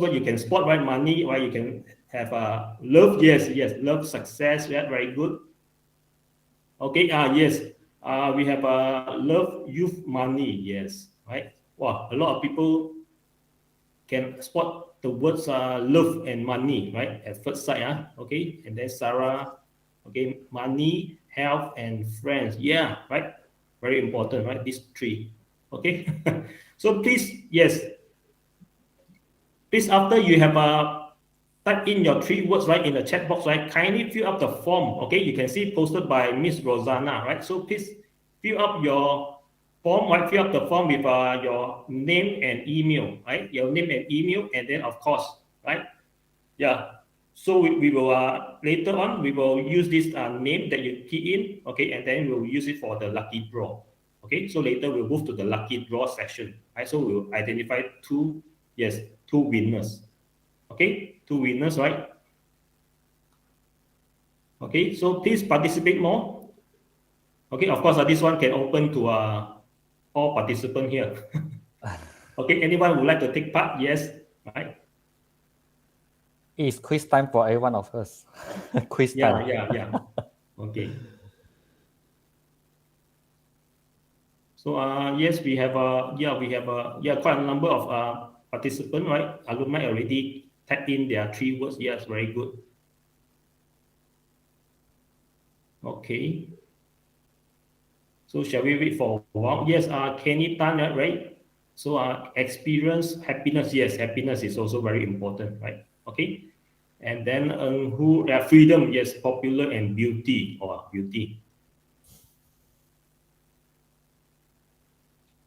word you can spot, right, money, right, you can have love, yes, love, success, yeah, very good. Okay, yes, we have love, youth, money, yes, right. Wow, a lot of people can spot the words love and money, right, at first sight. Okay, and then Sarah, okay, money, health, and friends, yeah, right, very important, right, these three. Okay, so please, yes, please, after you have type in your three words, right, in the chat box, right, kindly fill up the form. Okay, you can see posted by Miss Rosanna, right? So please fill up your form, right? Fill up the form with your name and email, right? Your name and email, and then of course, right? Yeah. So we will later on we will use this name that you key in, okay, and then we'll use it for the lucky draw. Okay, so later we'll move to the lucky draw session, right? So we'll identify two winners. Okay, 2 winners, right? Okay, so please participate more. Okay, of course, this one can open to all participants here. Okay, anyone would like to take part? Yes, right? It's quiz time for every one of us. Quiz time. Yeah. Okay. So yes, we have quite a number of participants, right? Alumni already typed in their three words. Yes, very good. Okay. So shall we wait for a while? Yes, Kenny Tan, right? So experience, happiness. Yes, happiness is also very important, right? Okay. And then who freedom, yes, popular and beauty or beauty.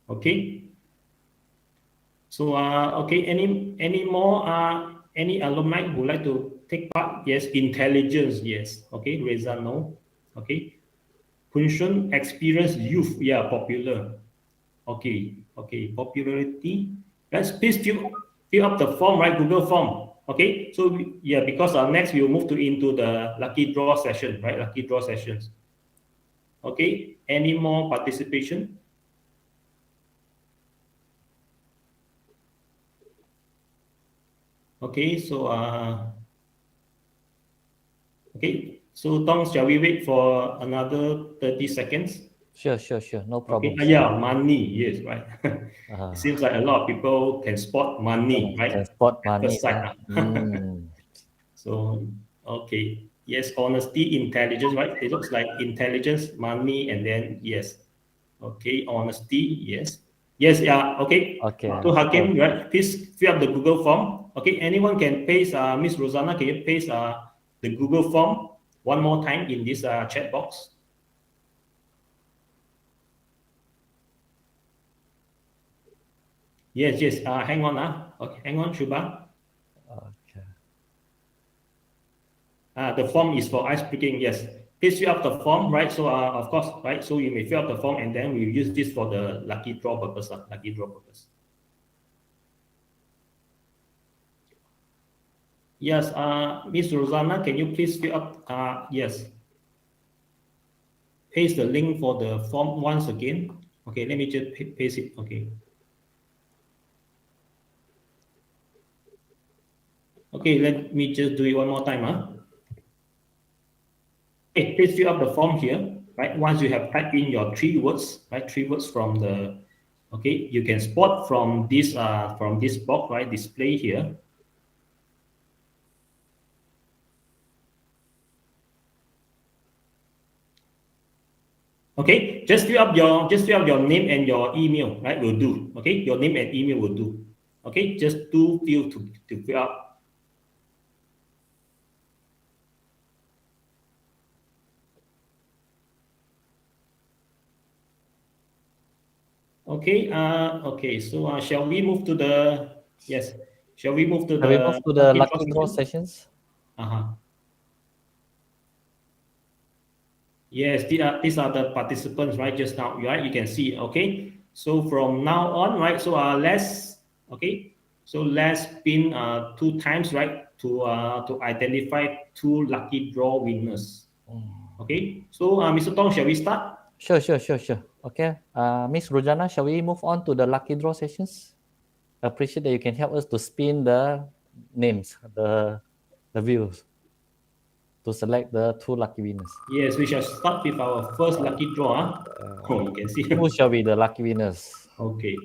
Okay. So okay, any more any alumni who like to take part? Yes, intelligence, yes. Okay, Reza, no. Okay. Kunshun, experience, youth, yeah, popular. Okay, okay, popularity. Let's please fill up the form, right? Google form. Okay, so yeah, because next we'll move into the lucky draw session, right? Lucky draw sessions. Okay, any more participation? Okay, so okay, so Tom, shall we wait for another 30 seconds? Sure, no problem. Okay, yeah, money, yes, right. It seems like a lot of people can spot money, right? Can spot At money. first sight. So, okay, yes, honesty, intelligence, right? It looks like intelligence, money, and then yes. Okay, honesty, yes. Yes, yeah, okay. Okay. To Hakim, right? Please fill up the Google form. Okay, anyone can paste, Miss Rosanna, can you paste the Google form one more time in this chat box? Yes, yes. Hang on. Okay, hang on, Shuba. Okay. The form is for ice breaking. Yes. Please fill up the form, right? So, of course, right? So you may fill up the form, and then we use this for the lucky draw purpose. Lucky draw purpose. Yes. Miss Rosanna, can you please fill up? Yes. Paste the link for the form once again. Okay. Let me just paste it. Okay. Okay, let me just do it one more time. Okay, please fill up the form here, right? Once you have typed in your 3 words, right? 3 words from the, okay, you can spot from this box, right? Display here. Okay, just fill up your name and your email, right? Will do. Okay, your name and email will do. Okay, just do fill to fill up. Okay, okay, so shall we move to the, yes, shall we move to the lucky draw sessions? Yes, these are the participants, right? Just now, right? You can see, okay? So from now on, right? So let's, okay? So let's spin 2 times, right? To identify 2 lucky draw winners. Okay, so Mr. Tong, shall we start? Sure. Okay, Miss Rojana, shall we move on to the lucky draw sessions? I appreciate that you can help us to spin the names, the views, to select the 2 lucky winners. Yes, we shall start with our first lucky draw. Oh, you can see. Who shall be the lucky winners? Okay.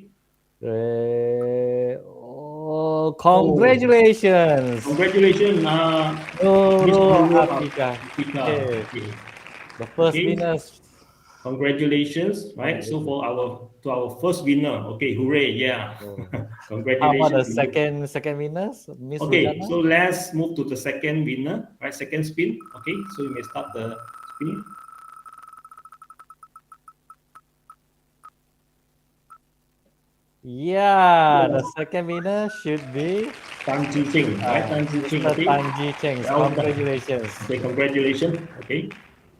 Oh, congratulations! Congratulations, Africa. Okay. The first winners. Congratulations, right? So for our first winner, okay, hooray, yeah. Congratulations. How about the second winners, Miss Okay, Rojana? so let's move to the second winner, right? Second spin. Okay, so you may start the spinning. Yeah, the second winner should be Tan Ji Cheng, right? Tan Ji Cheng. Mr. Tan Ji Cheng. Congratulations. Okay, congratulations. Okay.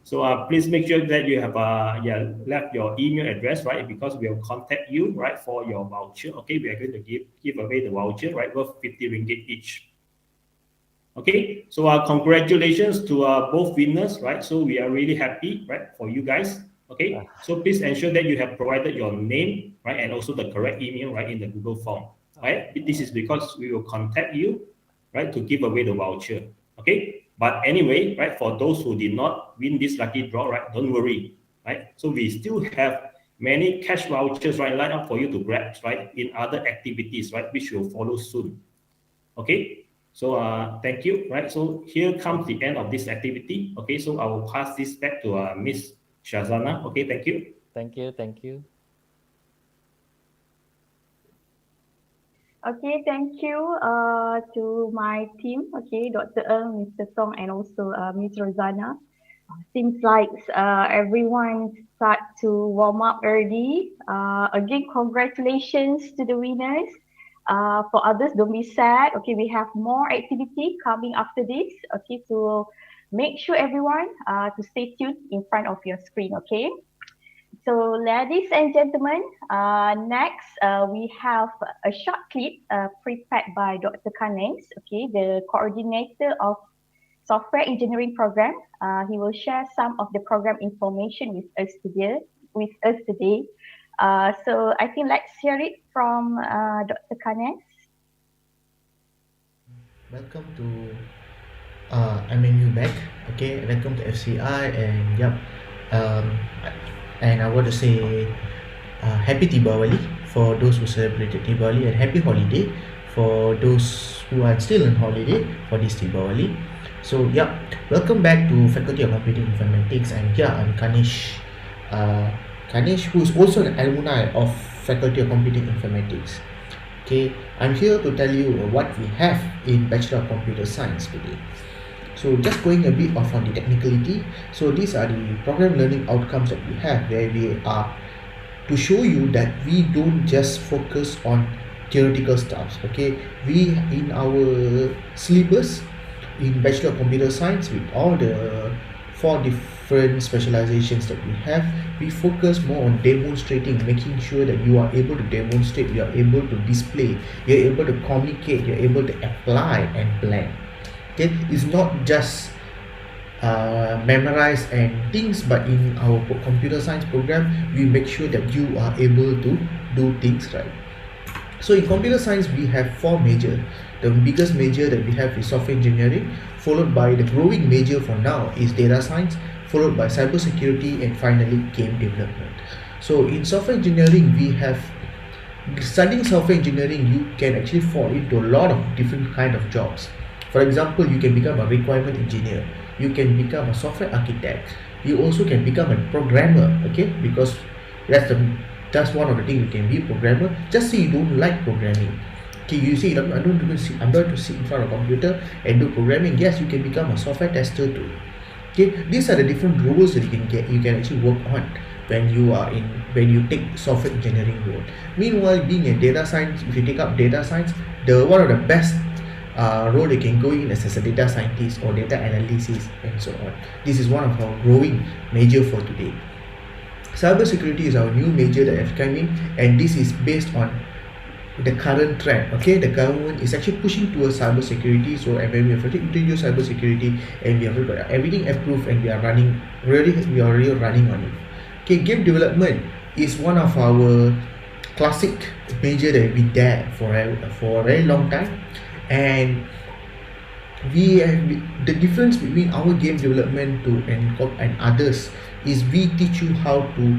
So please make sure that you have left your email address, right? Because we'll contact you, right, for your voucher. Okay, we are going to give away the voucher, right, worth 50 ringgit each. Okay, so congratulations to both winners, right? So we are really happy, right, for you guys. Okay, so please ensure that you have provided your name, right, and also the correct email, right, in the Google form, right? This is because we will contact you, right, to give away the voucher. Okay, but anyway, right, for those who did not win this lucky draw, right, don't worry, right? So we still have many cash vouchers, right, lined up for you to grab, right, in other activities, right, which will follow soon. Okay. So thank you, right? So here comes the end of this activity. Okay, so I will pass this back to Miss Shazana. Okay, thank you. Thank you. Okay, thank you to my team, okay, Dr. Ng, Mr. Tong, and also Ms. Rosanna. Seems like everyone start to warm up early. Again, congratulations to the winners. For others, don't be sad. Okay, we have more activity coming after this. Okay, so make sure everyone to stay tuned in front of your screen. Okay. So, ladies and gentlemen, next we have a short clip prepared by Dr. Kanens, okay, the coordinator of software engineering program. He will share some of the program information with us today. So, I think let's hear it from Dr. Kanens. Welcome to MMU back. Okay, welcome to FCI, and yep. And I want to say happy Diwali for those who celebrated Diwali, and happy holiday for those who are still on holiday for this Diwali. So yeah, welcome back to Faculty of Computing Informatics, and yeah, I'm Kanish. Kanish, who is also an alumni of Faculty of Computing Informatics. Okay, I'm here to tell you what we have in Bachelor of Computer Science today. So just going a bit off on the technicality. So these are the program learning outcomes that we have, where we are to show you that we don't just focus on theoretical stuff. Okay, we in our syllabus in Bachelor of Computer Science, with all the 4 different specializations that we have, we focus more on demonstrating, making sure that you are able to demonstrate, you are able to display, you're able to communicate, you're able to apply and plan. Okay, it's not just memorize and things, but in our computer science program, we make sure that you are able to do things right. So in computer science, we have 4 major. The biggest major that we have is software engineering, followed by the growing major for now is data science, followed by cybersecurity, and finally game development. So in software engineering, we have studying software engineering, you can actually fall into a lot of different kind of jobs. For example, you can become a requirement engineer, you can become a software architect, you also can become a programmer, okay, because that's one of the things. You can be a programmer. Just say you don't like programming, okay, you say I'm going to sit in front of a computer and do programming. Yes, you can become a software tester too. Okay, these are the different roles that you can actually work on when you take software engineering role. Meanwhile, being a data science, if you take up data science, one of the best role you can go in as a data scientist or data analysis and so on. This is one of our growing major for today. Cybersecurity is our new major that has come in, and this is based on the current trend. Okay, the government is actually pushing towards cybersecurity, so we have to introduce cybersecurity, and we have got everything approved, and we are really running on it. Okay, game development is one of our classic major that we there for a very long time. And the difference between our game development and others is we teach you how to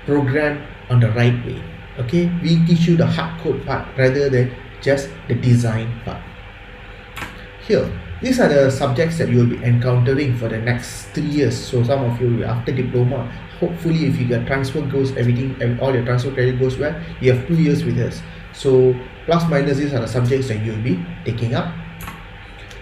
program on the right way. Okay, we teach you the hard code part rather than just the design part. Here, these are the subjects that you will be encountering for the next 3 years. So some of you after diploma, hopefully if you get transfer goes, all your transfer credit goes well, you have 2 years with us. So plus minus, these are the subjects that you'll be taking up.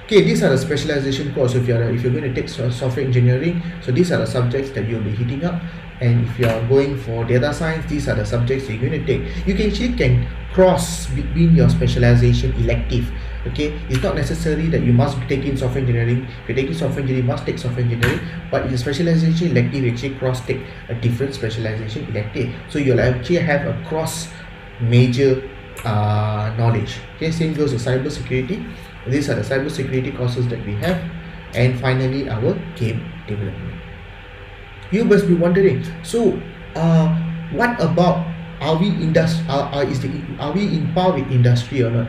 Okay, these are the specialization course. If you're going to take software engineering, so these are the subjects that you'll be hitting up. And if you are going for data science, these are the subjects that you're going to take. You can cross between your specialization elective. Okay, it's not necessary that you must take in software engineering. If you're taking software engineering, you must take software engineering. But in specialization elective, you actually cross take a different specialization elective. So you'll actually have a cross major knowledge. Okay, same goes to cybersecurity. These are the cybersecurity courses that we have. And finally, our game development. You must be wondering, so what about, are we in par with industry or not?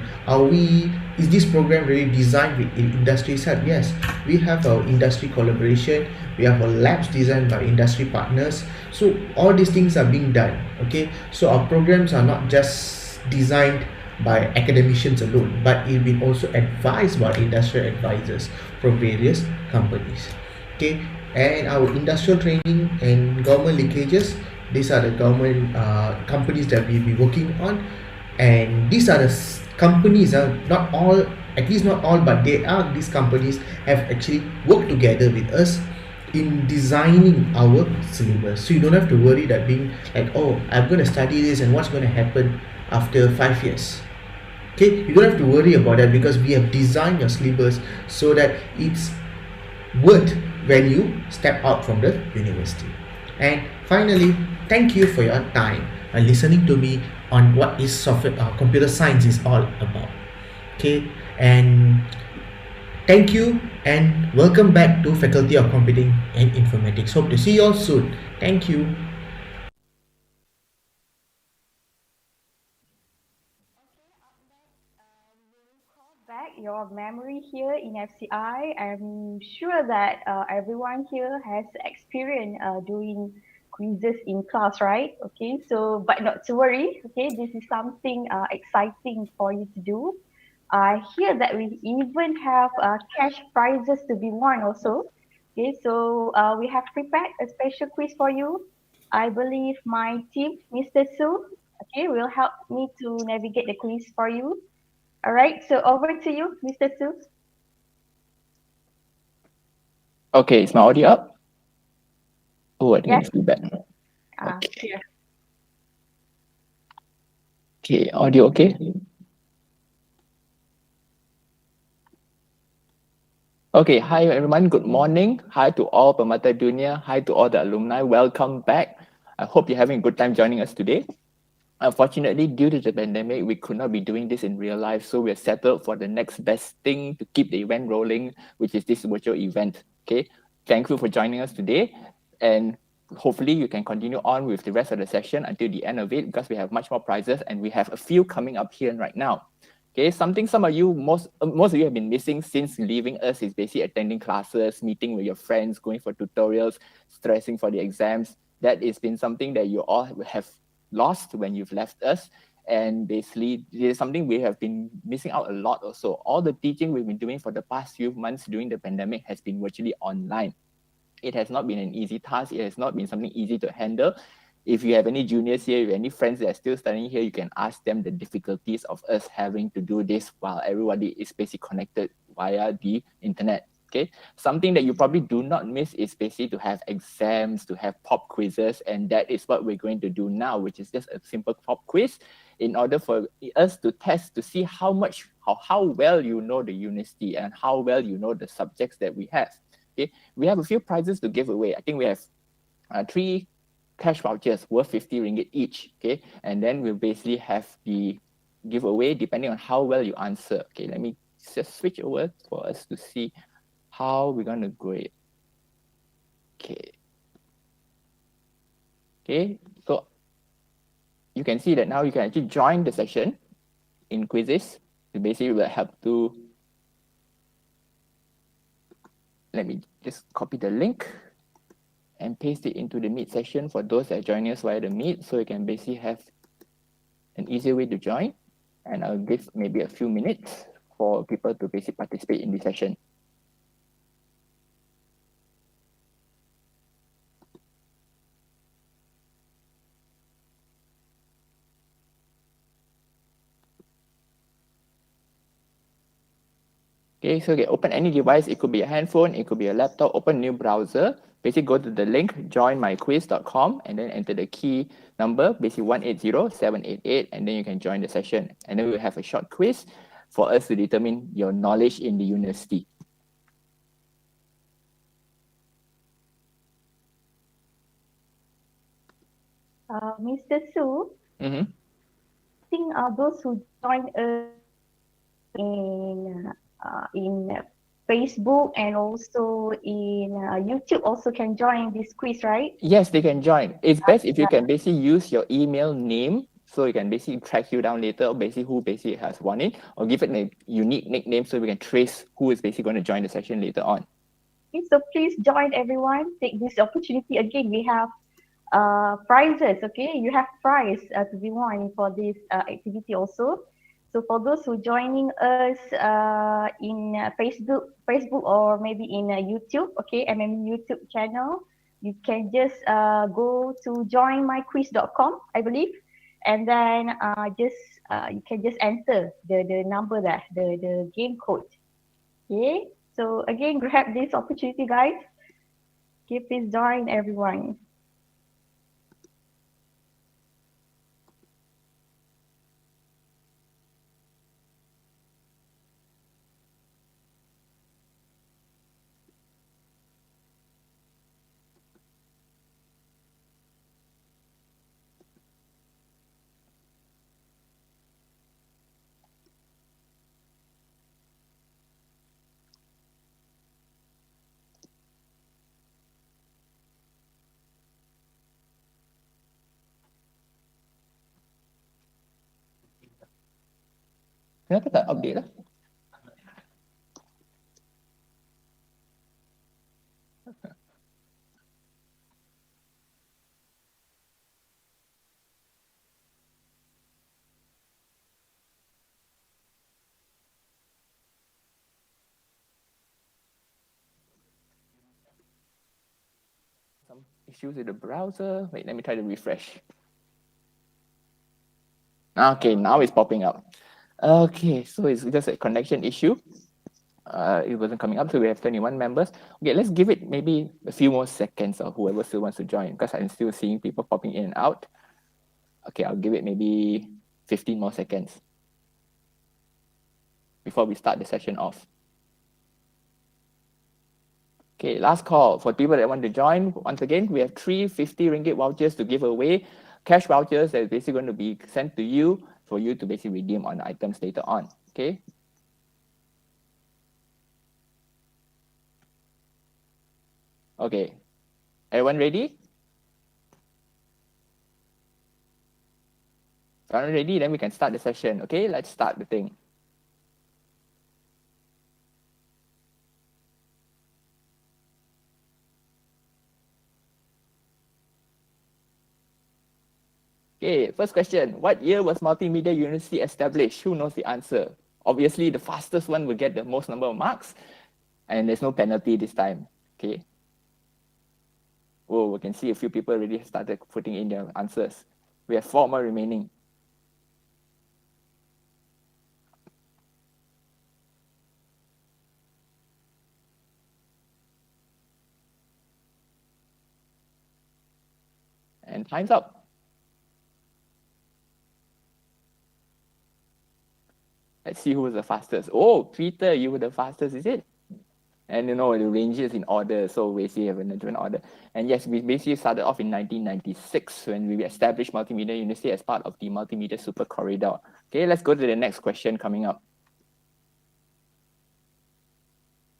Is this program really designed with industry side? Yes, we have our industry collaboration, we have our labs designed by industry partners. So all these things are being done. Okay, so our programs are not just designed by academicians alone, but it's been also advised by industrial advisors from various companies. Okay, and our industrial training and government linkages, these are the government companies that we'll be working on. and these are the companies, not all, at least not all, but they are, these companies have actually worked together with us in designing our syllabus. So you don't have to worry that being like, oh, I'm going to study this and what's going to happen after 5 years. Okay, you don't have to worry about that because we have designed your syllabus so that it's worth when you step out from the university. And finally, thank you for your time and listening to me on what is software computer science is all about. Okay, and thank you and welcome back to Faculty of Computing and Informatics. Hope to see you all soon. Thank you. Back your memory here in FCI. I'm sure that everyone here has experience doing quizzes in class, right? Okay, so but not to worry. Okay, this is something exciting for you to do. I hear that we even have cash prizes to be won also. Okay, so we have prepared a special quiz for you. I believe my team, Mr. Su, okay, will help me to navigate the quiz for you. All right, so over to you, Mr. Su. Okay, is my audio up? Oh, I think Yes. it's feedback. Okay. Okay. Okay, audio okay? Okay, hi everyone, good morning. Hi to all Permata Dunia. Hi to all the alumni. Welcome back. I hope you're having a good time joining us today. Unfortunately, due to the pandemic, we could not be doing this in real life, so we're settled for the next best thing to keep the event rolling, which is this virtual event. Okay, thankful for joining us today, and hopefully you can continue on with the rest of the session until the end of it, because we have much more prizes and we have a few coming up here right now. Okay, something some of you, most of you have been missing since leaving us is basically attending classes, meeting with your friends, going for tutorials, stressing for the exams. That has been something that you all have lost when you've left us, and basically it is something we have been missing out a lot also. All the teaching we've been doing for the past few months during the pandemic has been virtually online. It has not been an easy task. It has not been something easy to handle. If you have any juniors here, if you have any friends that are still studying here, you can ask them the difficulties of us having to do this while everybody is basically connected via the internet. Okay, something that you probably do not miss is basically to have exams, to have pop quizzes, and that is what we're going to do now, which is just a simple pop quiz in order for us to test to see how well you know the university and how well you know the subjects that we have. Okay, we have a few prizes to give away. I think we have 3 cash vouchers worth 50 ringgit each. Okay, and then we'll basically have the giveaway depending on how well you answer. Okay, let me just switch over for us to see how we're going to grade. Okay. Okay, so you can see that now you can actually join the session in quizzes. So basically will help to, let me just copy the link and paste it into the Meet session for those that are joining us via the Meet, so you can basically have an easier way to join. And I'll give maybe a few minutes for people to basically participate in the session. Okay, so you can open any device. It could be a handphone, it could be a laptop, open new browser. Basically go to the link, joinmyquiz.com, and then enter the key number, basically 180-788, and then you can join the session. And then we'll have a short quiz for us to determine your knowledge in the university. Mr. Su, I think those who joined in Facebook and also in YouTube also can join this quiz, right? Yes, they can join. It's best if you can basically use your email name, so you can basically track you down later, or basically who basically has won it, or give it a unique nickname so we can trace who is basically going to join the session later on. Okay, so please join everyone. Take this opportunity again. We have prizes. Okay, you have prize to be won for this activity also. So for those who joining us in Facebook or maybe in YouTube, okay, MMU YouTube channel, you can just go to joinmyquiz.com, I believe, and then just you can just enter the number there, the game code. Okay, so again, grab this opportunity, guys. Okay, please join everyone. Kenapa tak update lah? Some issues with the browser. Wait, let me try to refresh. Okay, now it's popping up. Okay, so it's just a connection issue. It wasn't coming up, so we have 21 members. Okay, let's give it maybe a few more seconds or whoever still wants to join, because I'm still seeing people popping in and out. Okay, I'll give it maybe 15 more seconds before we start the session off. Okay, last call for people that want to join. Once again, we have 3 50 ringgit vouchers to give away. Cash vouchers that is basically going to be sent to you for you to basically redeem on items later on. Okay. Okay. Everyone ready? If everyone ready, then we can start the session. Okay, let's start the thing. Okay, first question. What year was Multimedia University established? Who knows the answer? Obviously, the fastest one will get the most number of marks, and there's no penalty this time. Okay. Oh, we can see a few people already started putting in their answers. We have 4 more remaining. And time's up. Let's see who was the fastest. Oh, Peter, you were the fastest, is it? And you know, the ranges in order, so basically have a different order. And yes, we basically started off in 1996 when we established Multimedia University as part of the Multimedia Super Corridor. Okay, let's go to the next question coming up.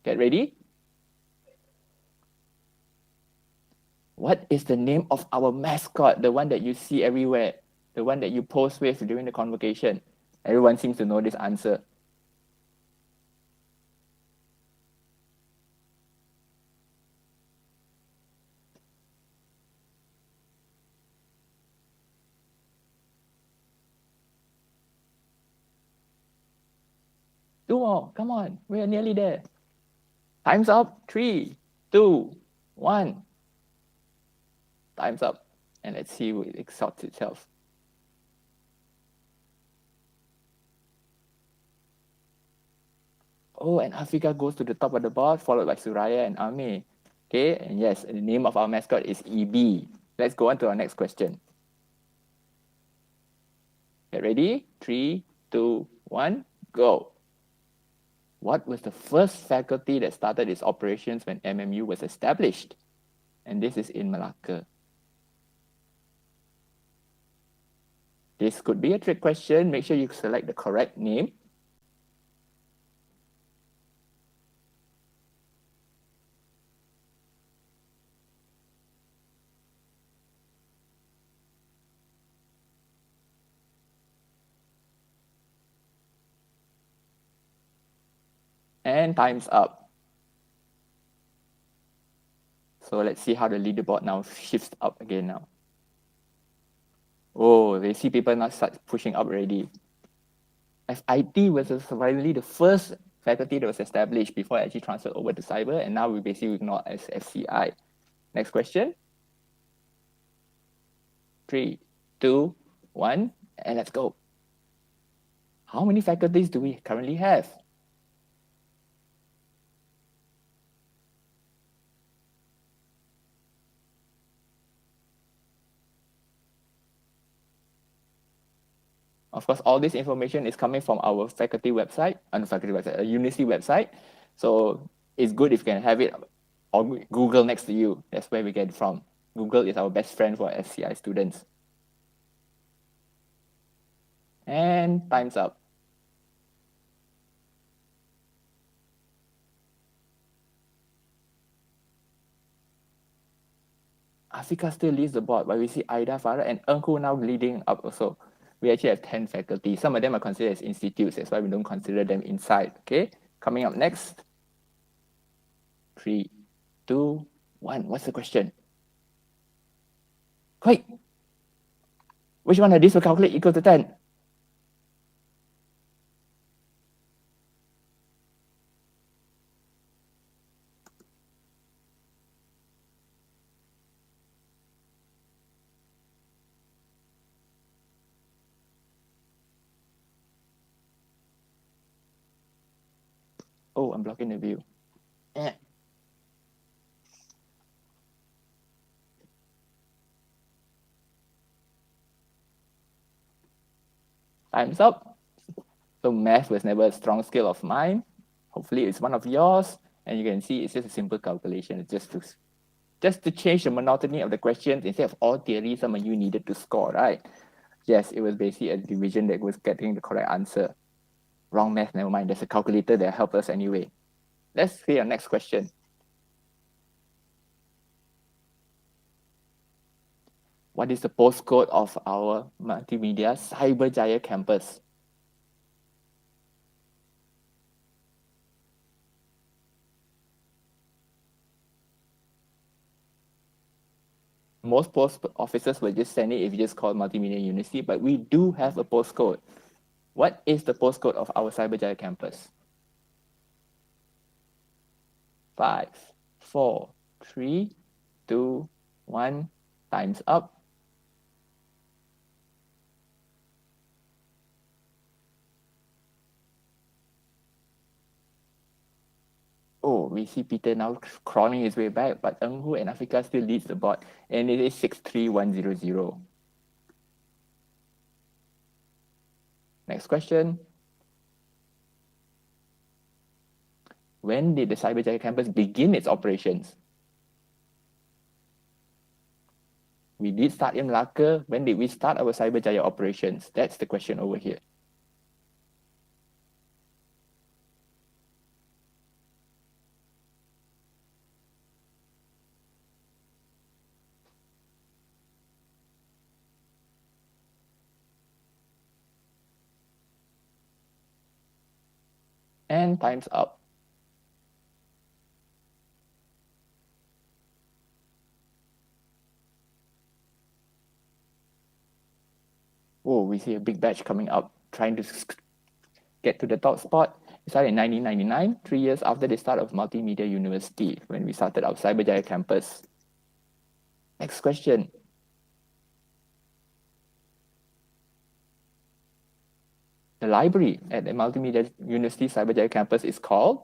Get ready? What is the name of our mascot, the one that you see everywhere, the one that you post with during the convocation? Everyone seems to know this answer. Two more, come on, we are nearly there. Time's up. 3, 2, 1. Time's up. And let's see what it sorts itself. Oh, and Africa goes to the top of the board, followed by Suraya and Ame. Okay, and yes, the name of our mascot is EB. Let's go on to our next question. Get ready? 3, 2, 1, go. What was the first faculty that started its operations when MMU was established? And this is in Malacca. This could be a trick question. Make sure you select the correct name. And time's up. So let's see how the leaderboard now shifts up again now. Oh, they see people now start pushing up already. FIT was surprisingly the first faculty that was established before it actually transferred over to cyber, and now we basically ignore as FCI. Next question. 3, 2, 1, and let's go. How many faculties do we currently have? Of course, all this information is coming from our faculty website, university website. So it's good if you can have it on Google next to you. That's where we get it from. Google is our best friend for FCI students. And time's up. Afika still leads the board, but we see Aida, Farah, and Engku now leading up also. We actually have 10 faculty. Some of them are considered as institutes. That's why we don't consider them inside. Okay, coming up next. 3, 2, 1. What's the question? Quick. Which one of these will calculate equal to 10? Oh, I'm blocking the view. Time's up. So math was never a strong skill of mine. Hopefully it's one of yours. And you can see it's just a simple calculation. It's just to change the monotony of the questions. Instead of all theory, some of you needed to score, right? Yes, it was basically a division that was getting the correct answer. Wrong math, never mind. There's a calculator that helps us anyway. Let's see our next question. What is the postcode of our Multimedia Cyberjaya campus? Most post offices will just send it if you just call Multimedia University, but we do have a postcode. What is the postcode of our Cyberjaya campus? 5, 4, 3, 2, 1. Time's up. Oh, we see Peter now crawling his way back, but Enghu and Afrika still leads the board, and it is 63100. Next question. When did the Cyberjaya campus begin its operations? We did start in Malacca. When did we start our Cyberjaya operations? That's the question over here. And time's up. Oh, we see a big batch coming up, trying to get to the top spot. It started in 1999, 3 years after the start of Multimedia University, when we started our Cyberjaya campus. Next question. The library at the Multimedia University Cyberjaya campus is called?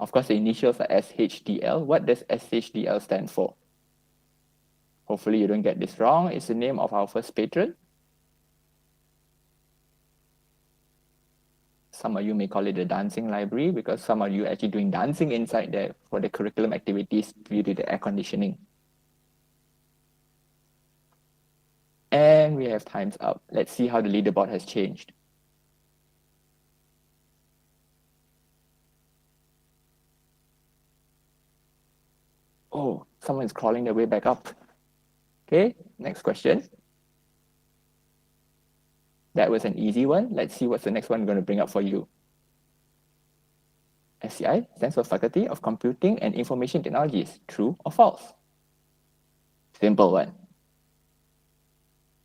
Of course, the initials are SHDL. What does SHDL stand for? Hopefully you don't get this wrong. It's the name of our first patron. Some of you may call it the dancing library because some of you are actually doing dancing inside there for the curriculum activities due to the air conditioning. And we have times up. Let's see how the leaderboard has changed. Oh, someone's crawling their way back up. Okay, next question. That was an easy one. Let's see what's the next one I'm going to bring up for you. FCI stands for Faculty of Computing and Information Technologies. True or false? Simple one.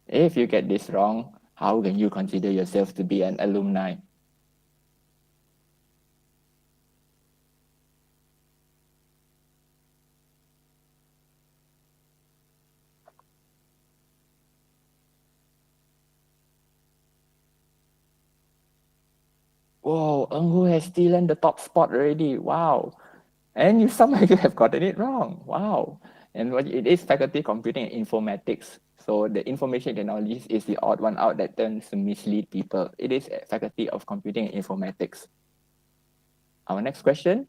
If you get this wrong, how can you consider yourself to be an alumni? Whoa, Enghu has stolen the top spot already. Wow. And you some of you have gotten it wrong. Wow. And what it is faculty computing and informatics. So the information technologies is the odd one out that tends to mislead people. It is a faculty of computing and informatics. Our next question.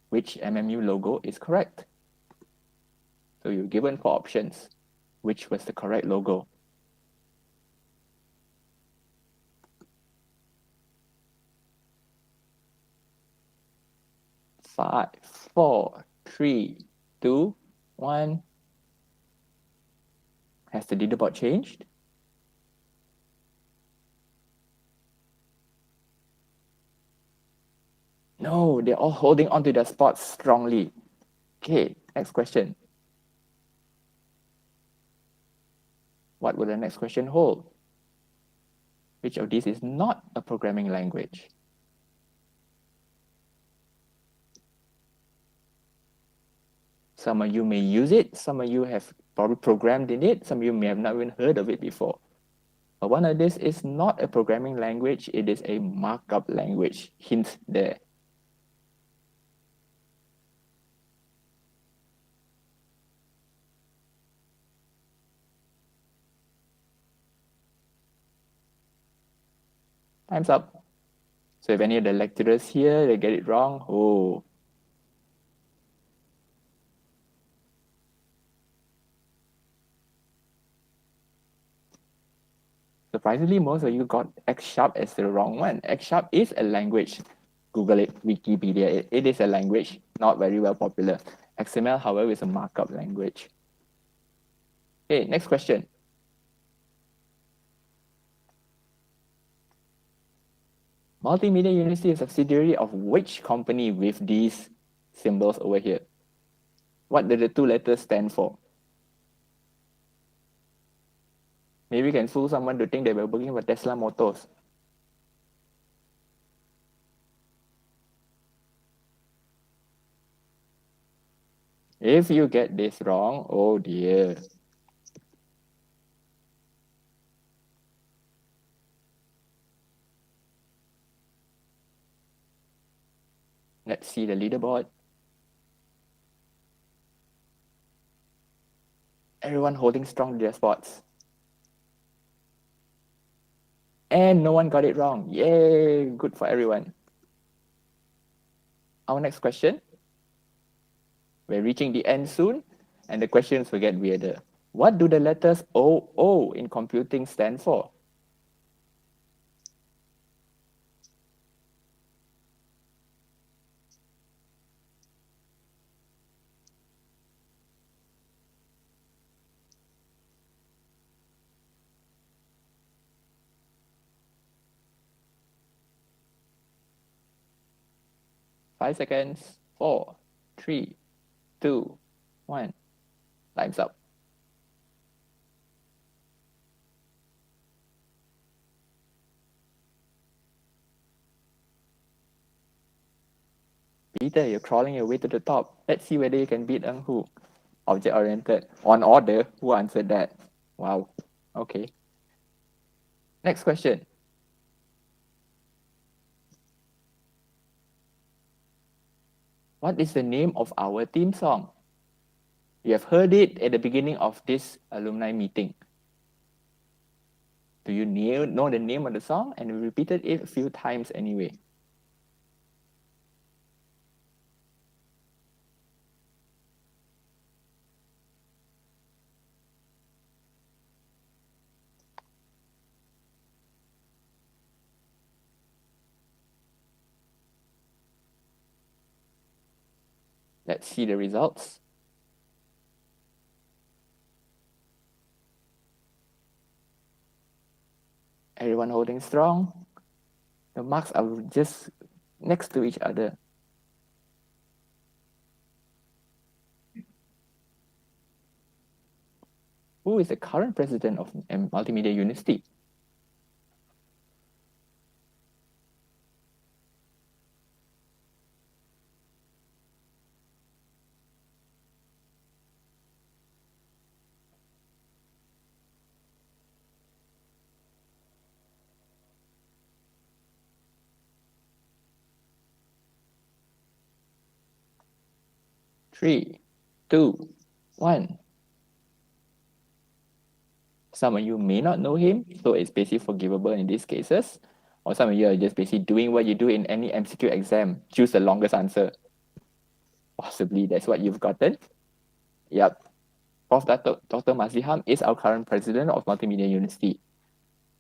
Which MMU logo is correct? So you're given 4 options. Which was the correct logo? Five, 4, 3, 2, 1. Has the leaderboard changed? No, they're all holding onto their spots strongly. Okay, next question. What will the next question hold? Which of these is not a programming language? Some of you may use it, some of you have probably programmed in it, some of you may have not even heard of it before. But one of these is not a programming language, it is a markup language. Hint there. Time's up. So if any of the lecturers here, they get it wrong, oh. Surprisingly, most of you got X# as the wrong one. X# is a language. Google it, Wikipedia. It is a language, not very well popular. XML, however, is a markup language. Okay, next question. Multimedia University is a subsidiary of which company with these symbols over here? What do the 2 letters stand for? Maybe we can fool someone to think they were working for Tesla Motors. If you get this wrong, oh dear. Let's see the leaderboard. Everyone holding strong to their spots. And no one got it wrong. Yay, good for everyone. Our next question. We're reaching the end soon, and the questions will get weirder. What do the letters OO in computing stand for? Five seconds. 4, 3, 2, 1. Time's up. Peter, you're crawling your way to the top. Let's see whether you can beat Enghu. Object-oriented. On order. Who answered that? Wow. Okay. Next question. What is the name of our theme song? You have heard it at the beginning of this alumni meeting. Do you know the name of the song? And we repeated it a few times anyway. Let's see the results. Everyone holding strong. The marks are just next to each other. Who is the current president of Multimedia University? 3, 2, 1. Some of you may not know him, so it's basically forgivable in these cases. Or some of you are just basically doing what you do in any MCQ exam. Choose the longest answer. Possibly that's what you've gotten. Yep. Prof. Dr. Maziham is our current president of Multimedia University.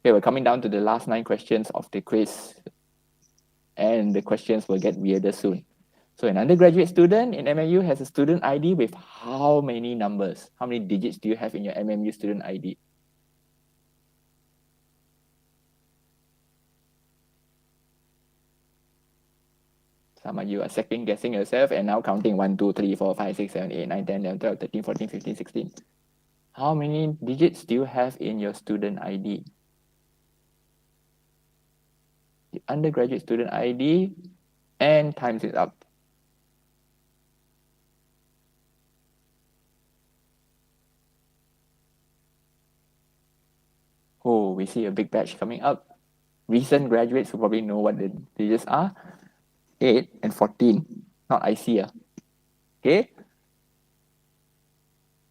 Okay, we're coming down to the last 9 questions of the quiz. And the questions will get weirder soon. So an undergraduate student in MMU has a student ID with how many numbers? How many digits do you have in your MMU student ID? Some of you are second guessing yourself and now counting 1, 2, 3, 4, 5, 6, 7, 8, 9, 10, 11, 12, 13, 14, 15, 16. How many digits do you have in your student ID? The undergraduate student ID, and times it up. Oh, we see a big batch coming up. Recent graduates who probably know what the digits are. 8 and 14, not IC. Okay.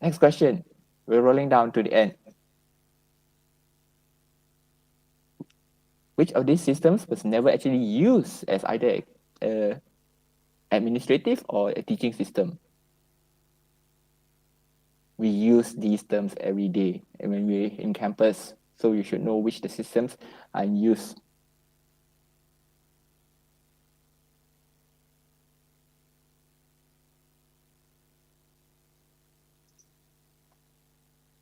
Next question. We're rolling down to the end. Which of these systems was never actually used as either administrative or a teaching system? We use these terms every day when we're in campus, so you should know which the systems are in use.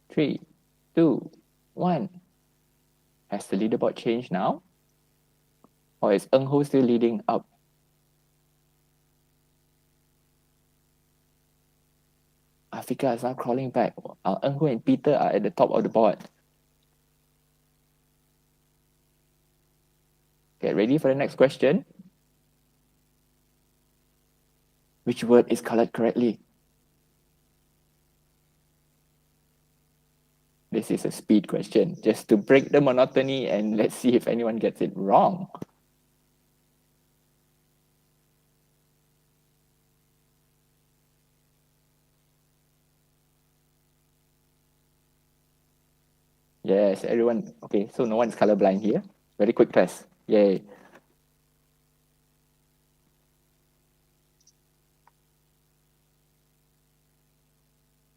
Three, 2, 1. Has the leaderboard changed now? Or is Eng Ho still leading up? Afika is now crawling back. Eng Ho and Peter are at the top of the board. Get ready for the next question. Which word is colored correctly? This is a speed question, just to break the monotony, and let's see if anyone gets it wrong. Yes, everyone. Okay, so no one's colorblind here. Very quick test. Yay.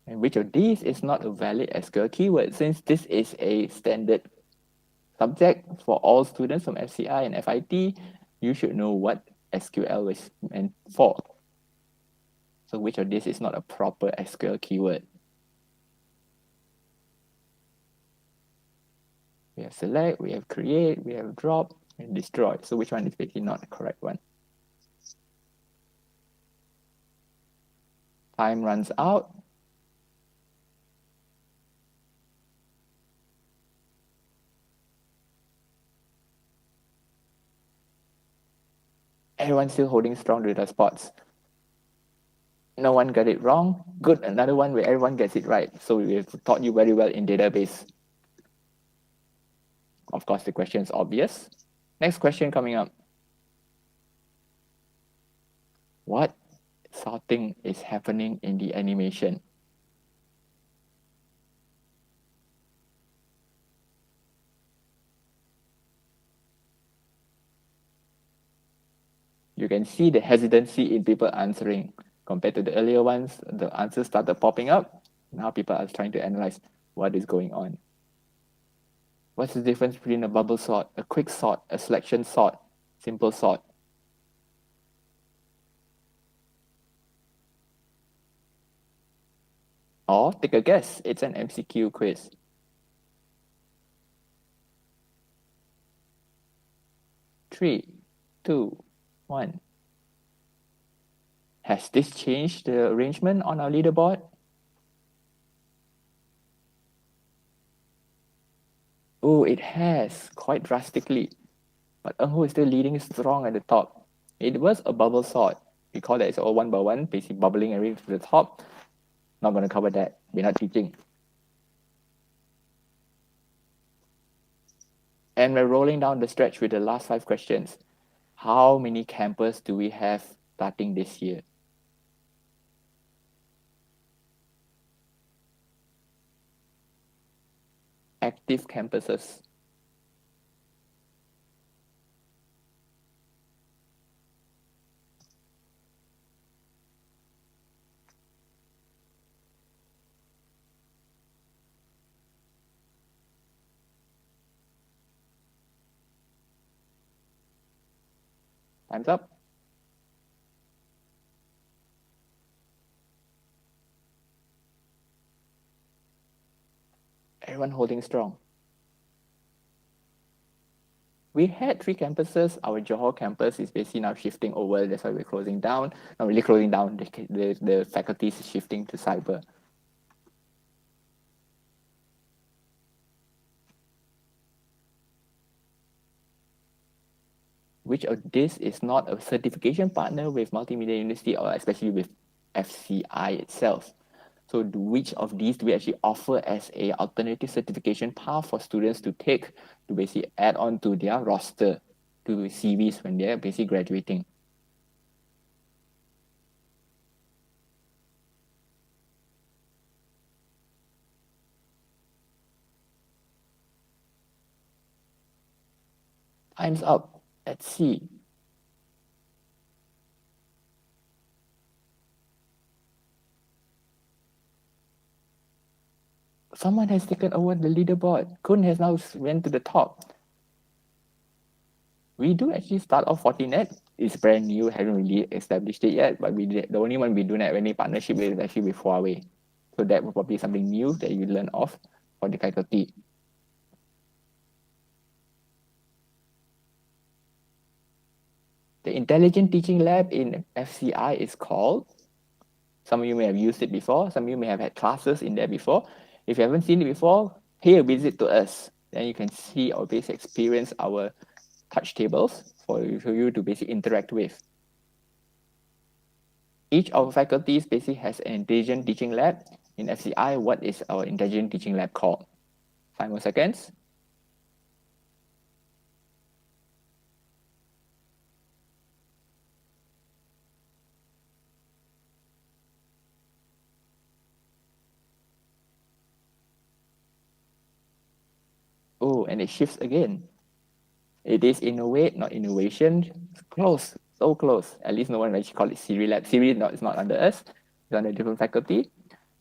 And which of these is not a valid SQL keyword? Since this is a standard subject for all students from FCI and FIT, you should know what SQL is meant for. So which of these is not a proper SQL keyword? We have select, we have create, we have drop, and destroy. So which one is basically not the correct one? Time runs out. Everyone's still holding strong to the spots. No one got it wrong. Good, another one where everyone gets it right. So we have taught you very well in database. Of course, the question is obvious. Next question coming up. What sorting is happening in the animation? You can see the hesitancy in people answering. Compared to the earlier ones, the answers started popping up. Now people are trying to analyze what is going on. What's the difference between a bubble sort, a quick sort, a selection sort, simple sort? Or take a guess, it's an MCQ quiz. Three, 2, 1. Has this changed the arrangement on our leaderboard? Oh, it has, quite drastically. But Eng Ho is still leading strong at the top. It was a bubble sort. We call that it's all 1 by 1, basically bubbling everything to the top. Not going to cover that. We're not teaching. And we're rolling down the stretch with the last 5 questions. How many campus do we have starting this year? active campuses. Time's up. Everyone holding strong. We had 3 campuses. Our Johor campus is basically now shifting over. That's why we're closing down. Not really closing down. The faculty is shifting to cyber. Which of this is not a certification partner with Multimedia University, or especially with FCI itself? So which of these do we actually offer as a alternative certification path for students to take to basically add on to their roster, to CVs when they're basically graduating? Time's up. Let's see. Someone has taken over the leaderboard. Kun has now went to the top. We do actually start off Fortinet. It's brand new, haven't really established it yet, but the only one we don't have any partnership with is actually with Huawei. So that will probably be something new that you learn of for the faculty. The Intelligent Teaching Lab in FCI is called. Some of you may have used it before. Some of you may have had classes in there before. If you haven't seen it before, pay a visit to us. Then you can see or basically experience our touch tables for you to basically interact with. Each of our faculties basically has an Intelligent Teaching Lab. In FCI, what is our Intelligent Teaching Lab called? 5 more seconds. Oh, and it shifts again. It is Innovate, not Innovation. Close, so close. At least no one actually call it Siri Lab. Siri is not under us. It's under a different faculty.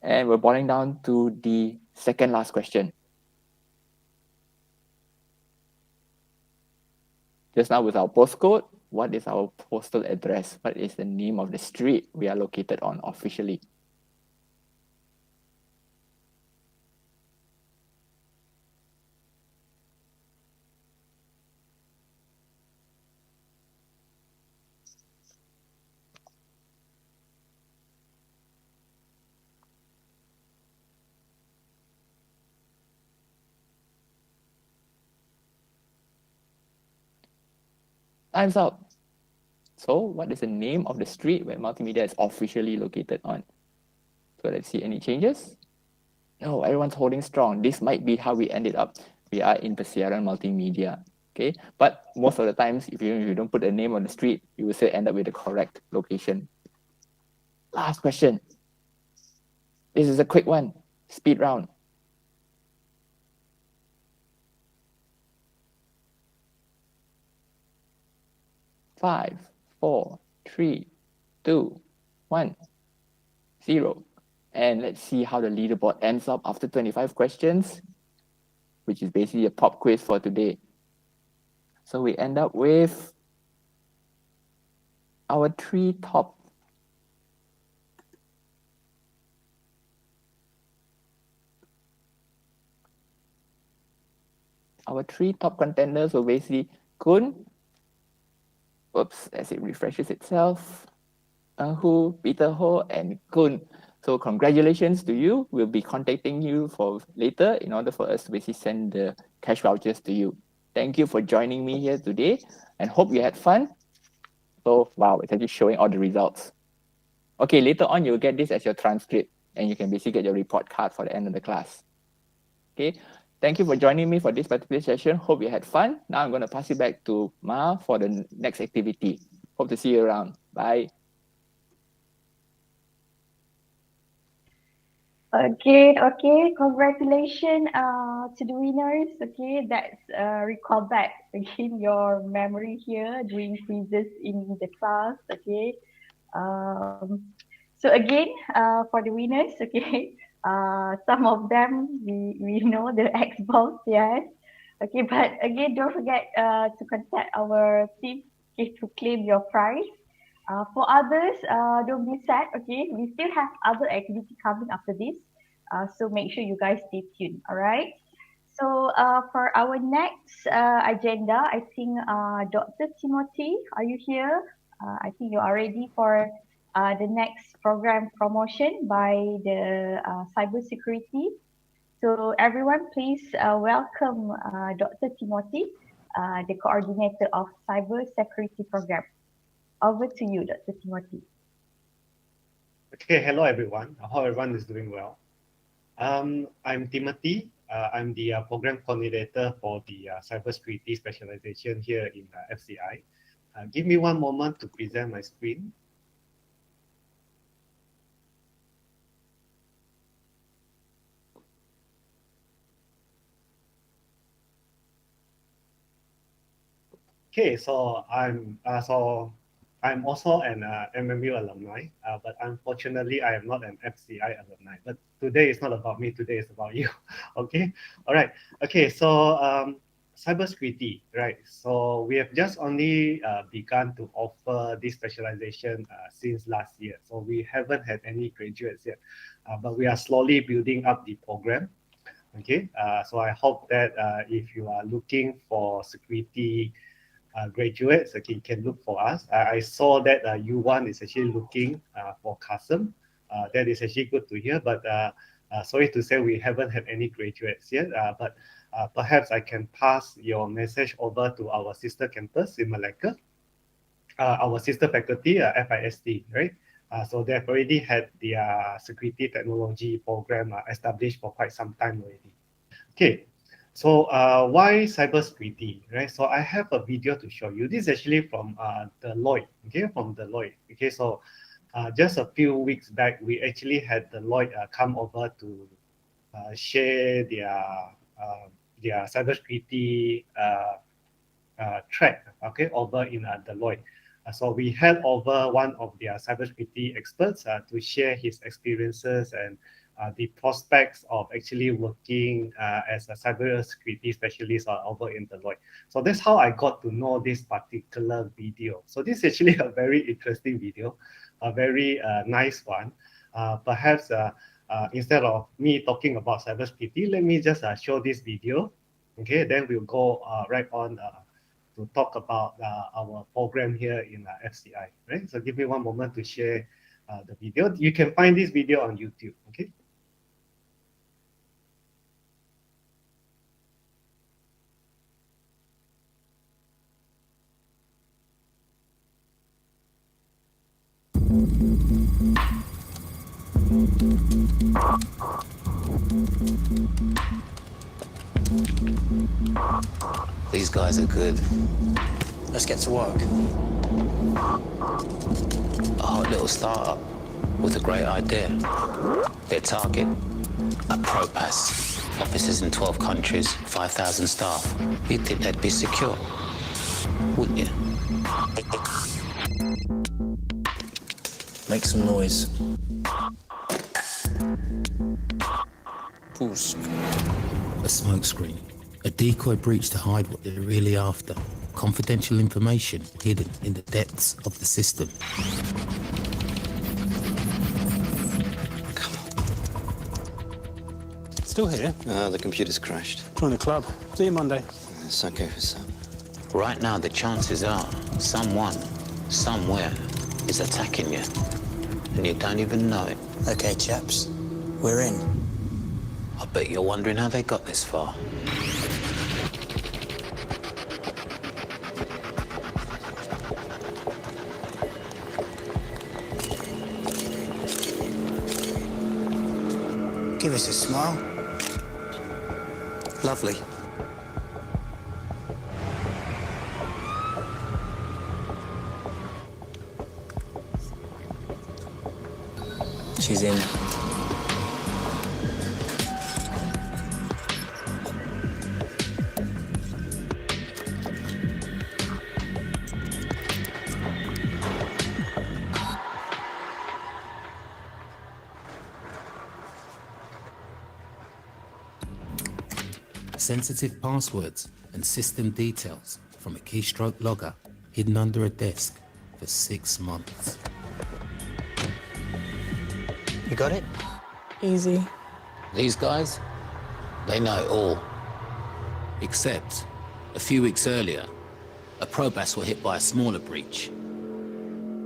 And we're boiling down to the second last question. Just now with our postcode, what is our postal address? What is the name of the street we are located on officially? Time's up. So what is the name of the street where Multimedia is officially located on? So let's see any changes. No, everyone's holding strong. This might be how we ended up. We are in Persiaran Multimedia. Okay, but most of the times, if you don't put the name on the street, you will still end up with the correct location. Last question. This is a quick one. Speed round. 5, 4, 3, 2, 1, 0. And let's see how the leaderboard ends up after 25 questions, which is basically a pop quiz for today. So we end up with our three top contenders were basically Kun, oops, as it refreshes itself, Hu, Peter Ho, and Kun. So congratulations to you. We'll be contacting you for later in order for us to basically send the cash vouchers to you. Thank you for joining me here today and hope you had fun. So wow, it's actually showing all the results. Okay, later on you'll get this as your transcript and you can basically get your report card for the end of the class. Okay, thank you for joining me for this particular session. Hope you had fun. Now I'm going to pass it back to Ma for the next activity. Hope to see you around. Bye. Okay. Congratulations to the winners. Okay, that's recall back again your memory here doing quizzes in the class. Okay. So again, for the winners, okay, some of them we know the Xbox, yes. Okay, but again, don't forget to contact our team, okay, to claim your prize. For others, don't be sad. Okay, we still have other activity coming after this. So make sure you guys stay tuned. All right. So for our next agenda, I think Dr. Timothy, are you here? I think you are ready for the next program promotion by the cybersecurity. So everyone, please welcome Dr. Timothy, the coordinator of cybersecurity program. Over to you, Dr. Timothy. Okay, hello everyone. I hope everyone is doing well. I'm Timothy. I'm the program coordinator for the cybersecurity specialization here in FCI. Give me one moment to present my screen. Okay, so I'm also an MMU alumni, but unfortunately I am not an FCI alumni. But today is not about me. Today is about you. Okay, all right. Okay, so cybersecurity, right? So we have just only begun to offer this specialization since last year. So we haven't had any graduates yet, but we are slowly building up the program. Okay, so I hope that if you are looking for security graduates, okay, you can look for us. I saw that U1 is actually looking for custom. That is actually good to hear, but sorry to say we haven't had any graduates yet, but perhaps I can pass your message over to our sister campus in Malacca, our sister faculty, FIST, right? So they've already had their security technology program established for quite some time already. Okay, so why cybersecurity, right? So I have a video to show you. This is actually from Deloitte, okay, from Deloitte. Okay, so just a few weeks back, we actually had Deloitte come over to share their cybersecurity track, okay, over in Deloitte. So we had over one of their cybersecurity experts to share his experiences and the prospects of actually working as a cybersecurity specialist over in Deloitte. So that's how I got to know this particular video. So this is actually a very interesting video, a very nice one. Perhaps instead of me talking about cybersecurity, let me just show this video. Okay, then we'll go right on to talk about our program here in FCI. Right. So give me one moment to share the video. You can find this video on YouTube. Okay. These guys are good. Let's get to work. A hot little startup with a great idea. Their target, a ProPass. Offices in 12 countries, 5,000 staff. You'd think they'd be secure, wouldn't you? Make some noise. Pause. A smokescreen. A decoy breach to hide what they're really after. Confidential information hidden in the depths of the system. Still here? The computer's crashed. Join the club. See you Monday. It's okay for some. Right now, the chances are someone, somewhere, is attacking you. And you don't even know it. Okay, chaps. We're in. I bet you're wondering how they got this far. Give us a smile. Lovely. She's in. sensitive passwords and system details from a keystroke logger hidden under a desk for 6 months. You got it? Easy. These guys, they know it all. Except, a few weeks earlier, a Probas were hit by a smaller breach.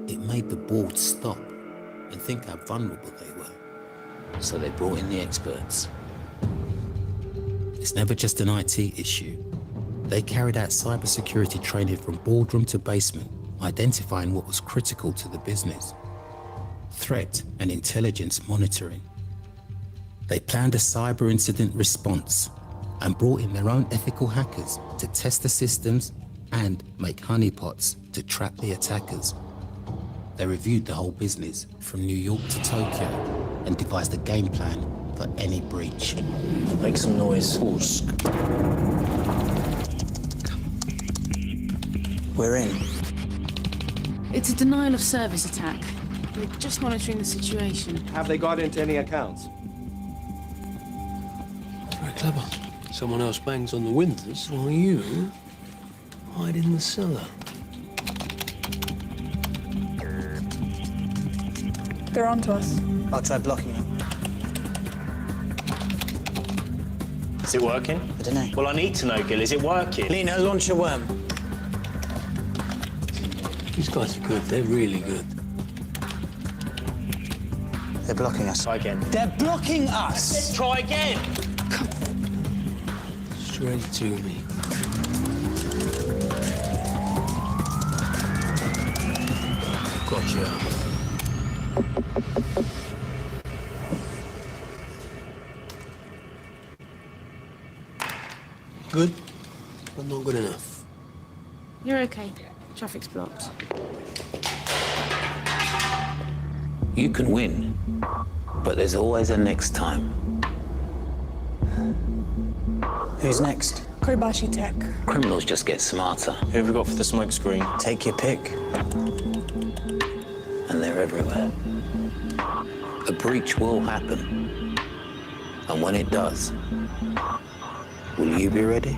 It made the board stop and think how vulnerable they were. So they brought in the experts. It's never just an IT issue. They carried out cybersecurity training from boardroom to basement, identifying what was critical to the business. Threat and intelligence monitoring. They planned a cyber incident response and brought in their own ethical hackers to test the systems and make honeypots to trap the attackers. They reviewed the whole business from New York to Tokyo and devised a game plan for any breach. Make some noise. We're in. It's a denial of service attack. We're just monitoring the situation. Have they got into any accounts? Very clever. Someone else bangs on the windows while you hide in the cellar. They're on to us. I'll try blocking them. Is it working? I don't know. Well, I need to know, Gil. Is it working? Lena, launch a worm. These guys are good. They're really good. They're blocking us. Try again. They're blocking us! Let's try again! Straight to me. Gotcha. Good, but not good enough. You're okay. Traffic's blocked. You can win, but there's always a next time. Who's next? Kobashi Tech. Criminals just get smarter. Who have we got for the smoke screen? Take your pick. And they're everywhere. A breach will happen. And when it does, will you be ready?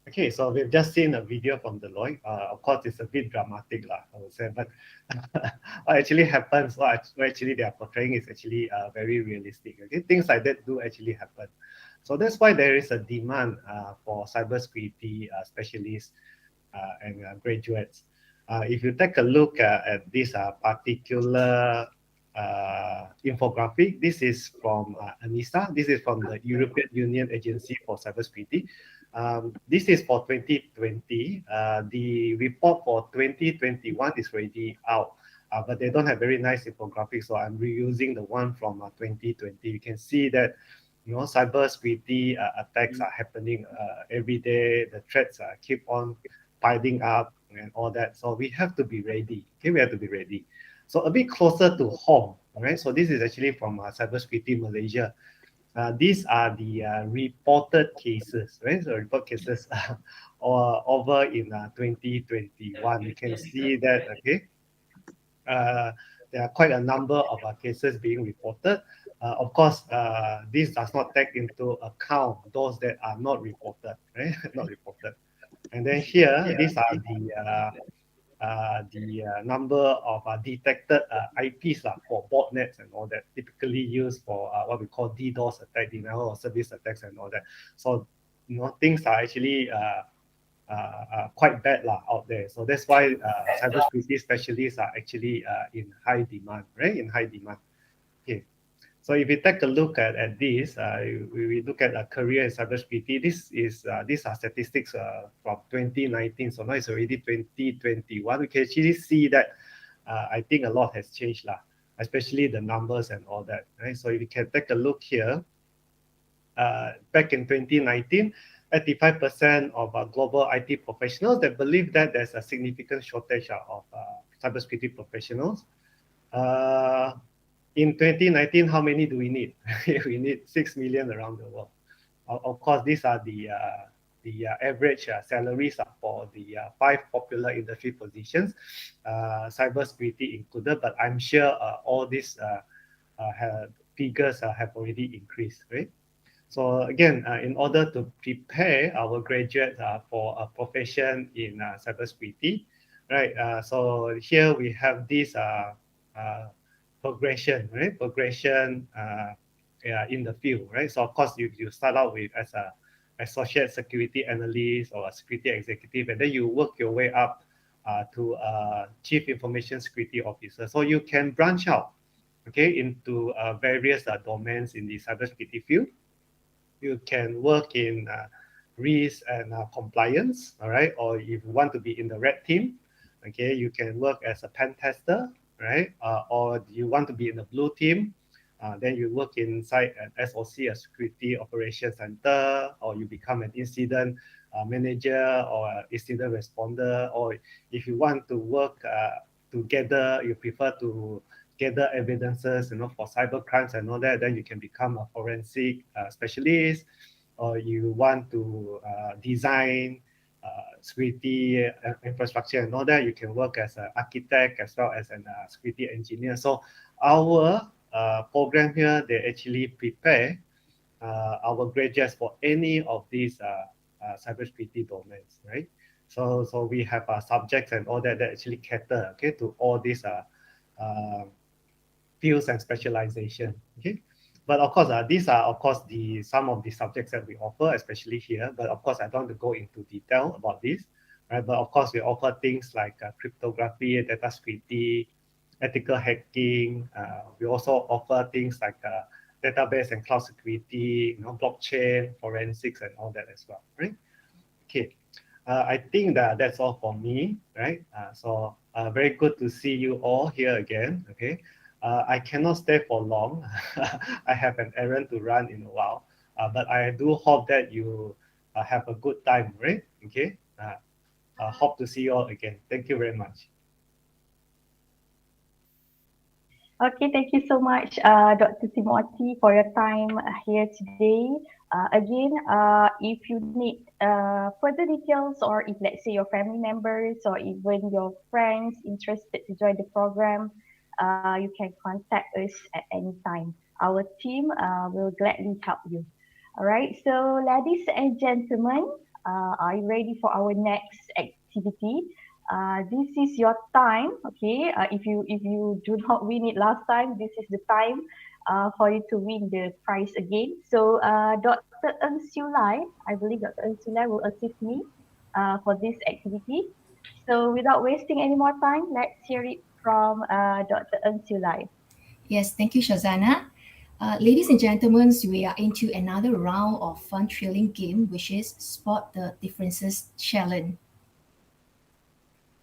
Okay, so we've just seen a video from Deloitte. Of course, it's a bit dramatic, I would say, but what actually happens, what actually they are portraying is actually very realistic. Okay, things like that do actually happen. So that's why there is a demand for cybersecurity specialists and graduates. If you take a look at this particular infographic, this is from ANISA. This is from the European Union Agency for Cybersecurity. This is for 2020. The report for 2021 is already out, but they don't have very nice infographics, so I'm reusing the one from 2020. You can see that, you know, cybersecurity attacks are happening every day. The threats keep on piling up and all that. So we have to be ready. Okay, we have to be ready. So a bit closer to home. All right. So this is actually from Cybersecurity Malaysia. These are the reported cases, right? So report cases over in 2021. You can see that, okay, there are quite a number of cases being reported. Of course, this does not take into account those that are not reported, right? Not reported. And then here, these are the number of detected IPs for botnets and all that, typically used for what we call DDoS attack, denial of service attacks and all that. So, you know, things are actually quite bad out there. So that's why cybersecurity specialists are actually in high demand, right? In high demand. Okay. So if you take a look at this, we look at a career in cybersecurity. These are statistics from 2019. So now it's already 2021. We can actually see that I think a lot has changed, especially the numbers and all that. Right? So if you can take a look here, back in 2019, 85% of global IT professionals that believe that there's a significant shortage of cybersecurity professionals. in 2019, how many do we need? We need 6 million around the world. Of course, these are the average salaries for the 5 popular industry positions, cybersecurity included. But I'm sure all these figures have already increased, right? So again, in order to prepare our graduates for a profession in cybersecurity, right? So here we have this progression, right? Progression in the field, right? So of course, you start out with as a associate security analyst or a security executive, and then you work your way up to chief information security officer. So you can branch out, okay, into various domains in the cybersecurity field. You can work in risk and compliance, all right? Or if you want to be in the red team, okay, you can work as a pen tester, right? Or you want to be in the blue team, then you work inside an SOC, a security operations center, or you become an incident manager or an incident responder. Or if you want to work together, you prefer to gather evidences, for cyber crimes and all that, then you can become a forensic specialist. Or you want to design security infrastructure and all that, you can work as an architect as well as a security engineer. So our program here, they actually prepare our graduates for any of these cybersecurity domains, right? So we have subjects and all that actually cater, okay, to all these fields and specialization, okay? But of course, these are of course some of the subjects that we offer, especially here. But of course, I don't want to go into detail about this, right? But of course, we offer things like cryptography, data security, ethical hacking. We also offer things like database and cloud security, blockchain, forensics, and all that as well, right? Okay, I think that's all for me, right? So very good to see you all here again, okay? I cannot stay for long. I have an errand to run in a while, but I do hope that you have a good time, right? Okay. Hope to see you all again. Thank you very much. Okay, thank you so much, Dr. Timothy, for your time here today. Again, if you need further details, or if let's say your family members or even your friends interested to join the program, you can contact us at any time. Our team will gladly help you. All right, so ladies and gentlemen, are you ready for our next activity? This is your time, okay? If you do not win it last time, this is the time for you to win the prize again. So Dr. Ng Siulai, I believe Dr. Ng Siulai will assist me for this activity. So without wasting any more time, let's hear it from Dr. Ng Siulai. Yes, thank you, Shazana. Ladies and gentlemen, we are into another round of fun, thrilling game, which is Spot the Differences Challenge.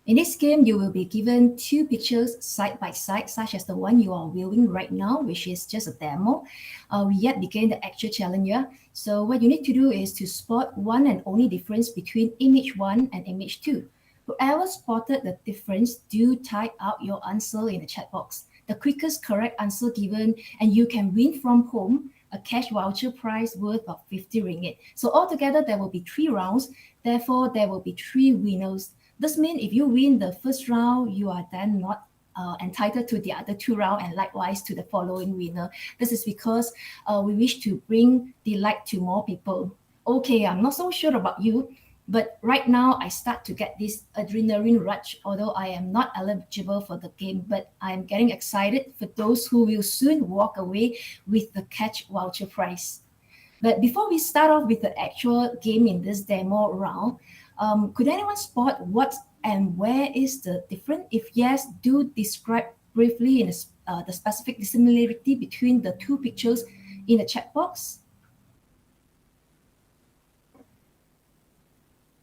In this game, you will be given 2 pictures side by side, such as the one you are viewing right now, which is just a demo. We yet begin the actual challenge here. So what you need to do is to spot one and only difference between image 1 and image 2. Whoever spotted the difference, do type out your answer in the chat box. The quickest correct answer given, and you can win from home a cash voucher prize worth of 50 ringgit. So altogether, there will be 3 rounds. Therefore, there will be 3 winners. This means if you win the first round, you are then not entitled to the other 2 rounds, and likewise to the following winner. This is because we wish to bring delight to more people. Okay, I'm not so sure about you, but right now I start to get this adrenaline rush, although I am not eligible for the game, but I'm getting excited for those who will soon walk away with the cash voucher prize. But before we start off with the actual game in this demo round, could anyone spot what and where is the difference? If yes, do describe briefly in the specific similarity between the 2 pictures in the chat box.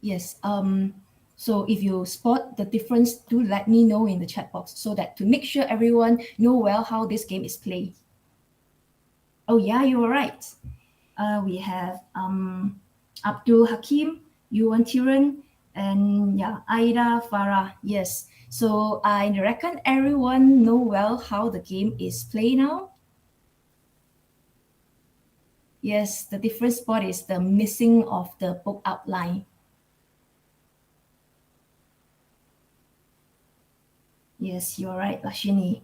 Yes, so if you spot the difference, do let me know in the chat box so that to make sure everyone know well how this game is played. Oh yeah, you were right. We have Abdul Hakim, Yuan Tiran, and yeah, Aida Farah. Yes. So I reckon everyone know well how the game is played now. Yes, the different spot is the missing of the book outline. Yes, you're right, Lashini.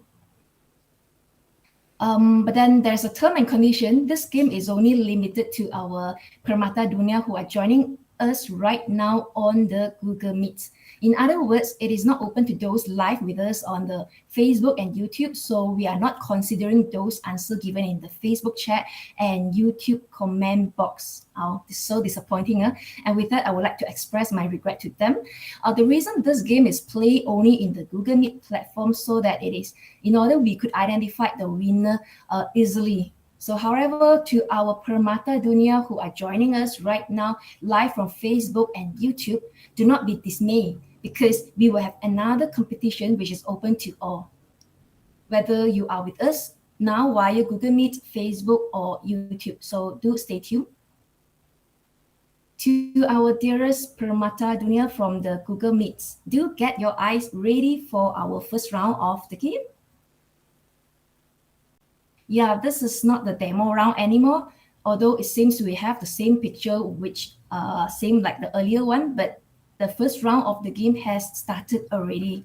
But then there's a term and condition. This game is only limited to our Permata Dunia who are joining us right now on the Google Meet. In other words, it is not open to those live with us on the Facebook and YouTube, so we are not considering those answers given in the Facebook chat and YouTube comment box. Oh, this is so disappointing. And with that, I would like to express my regret to them. The reason this game is played only in the Google Meet platform so that it is, in order we could identify the winner easily. So however, to our Permata Dunia who are joining us right now live from Facebook and YouTube, do not be dismayed because we will have another competition which is open to all. Whether you are with us now via Google Meet, Facebook or YouTube. So do stay tuned. To our dearest Permata Dunia from the Google Meets, do get your eyes ready for our first round of the game. Yeah, this is not the demo round anymore, although it seems we have the same picture which same like the earlier one, but the first round of the game has started already.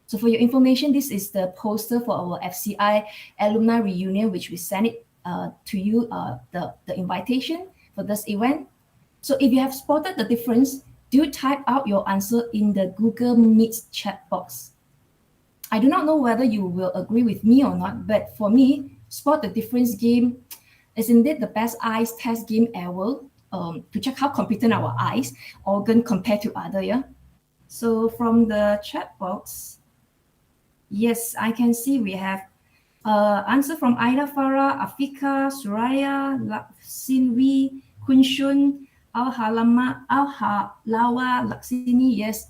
So for your information, this is the poster for our FCI alumni reunion, which we sent it to you, the invitation for this event. So if you have spotted the difference, do type out your answer in the Google Meet chat box. I do not know whether you will agree with me or not, but for me, Spot the Difference game is indeed the best eyes test game ever to check how competent our eyes organ compare to other. Yeah. So from the chat box, yes, I can see we have answer from Aida Farah, Afika, Suraya, Sinwi, Kunshun, Al-Halama, Al-Halawa, Laksini. Yes,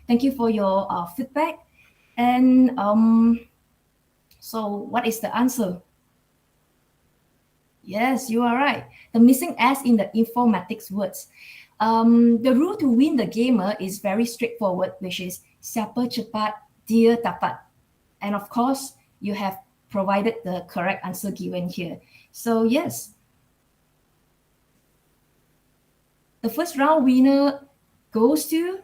thank you for your feedback. And so what is the answer? Yes, you are right. The missing S in the informatics words. The rule to win the gamer is very straightforward, which is siapa cepat, dia dapat. And of course, you have provided the correct answer given here. So yes, the first round winner goes to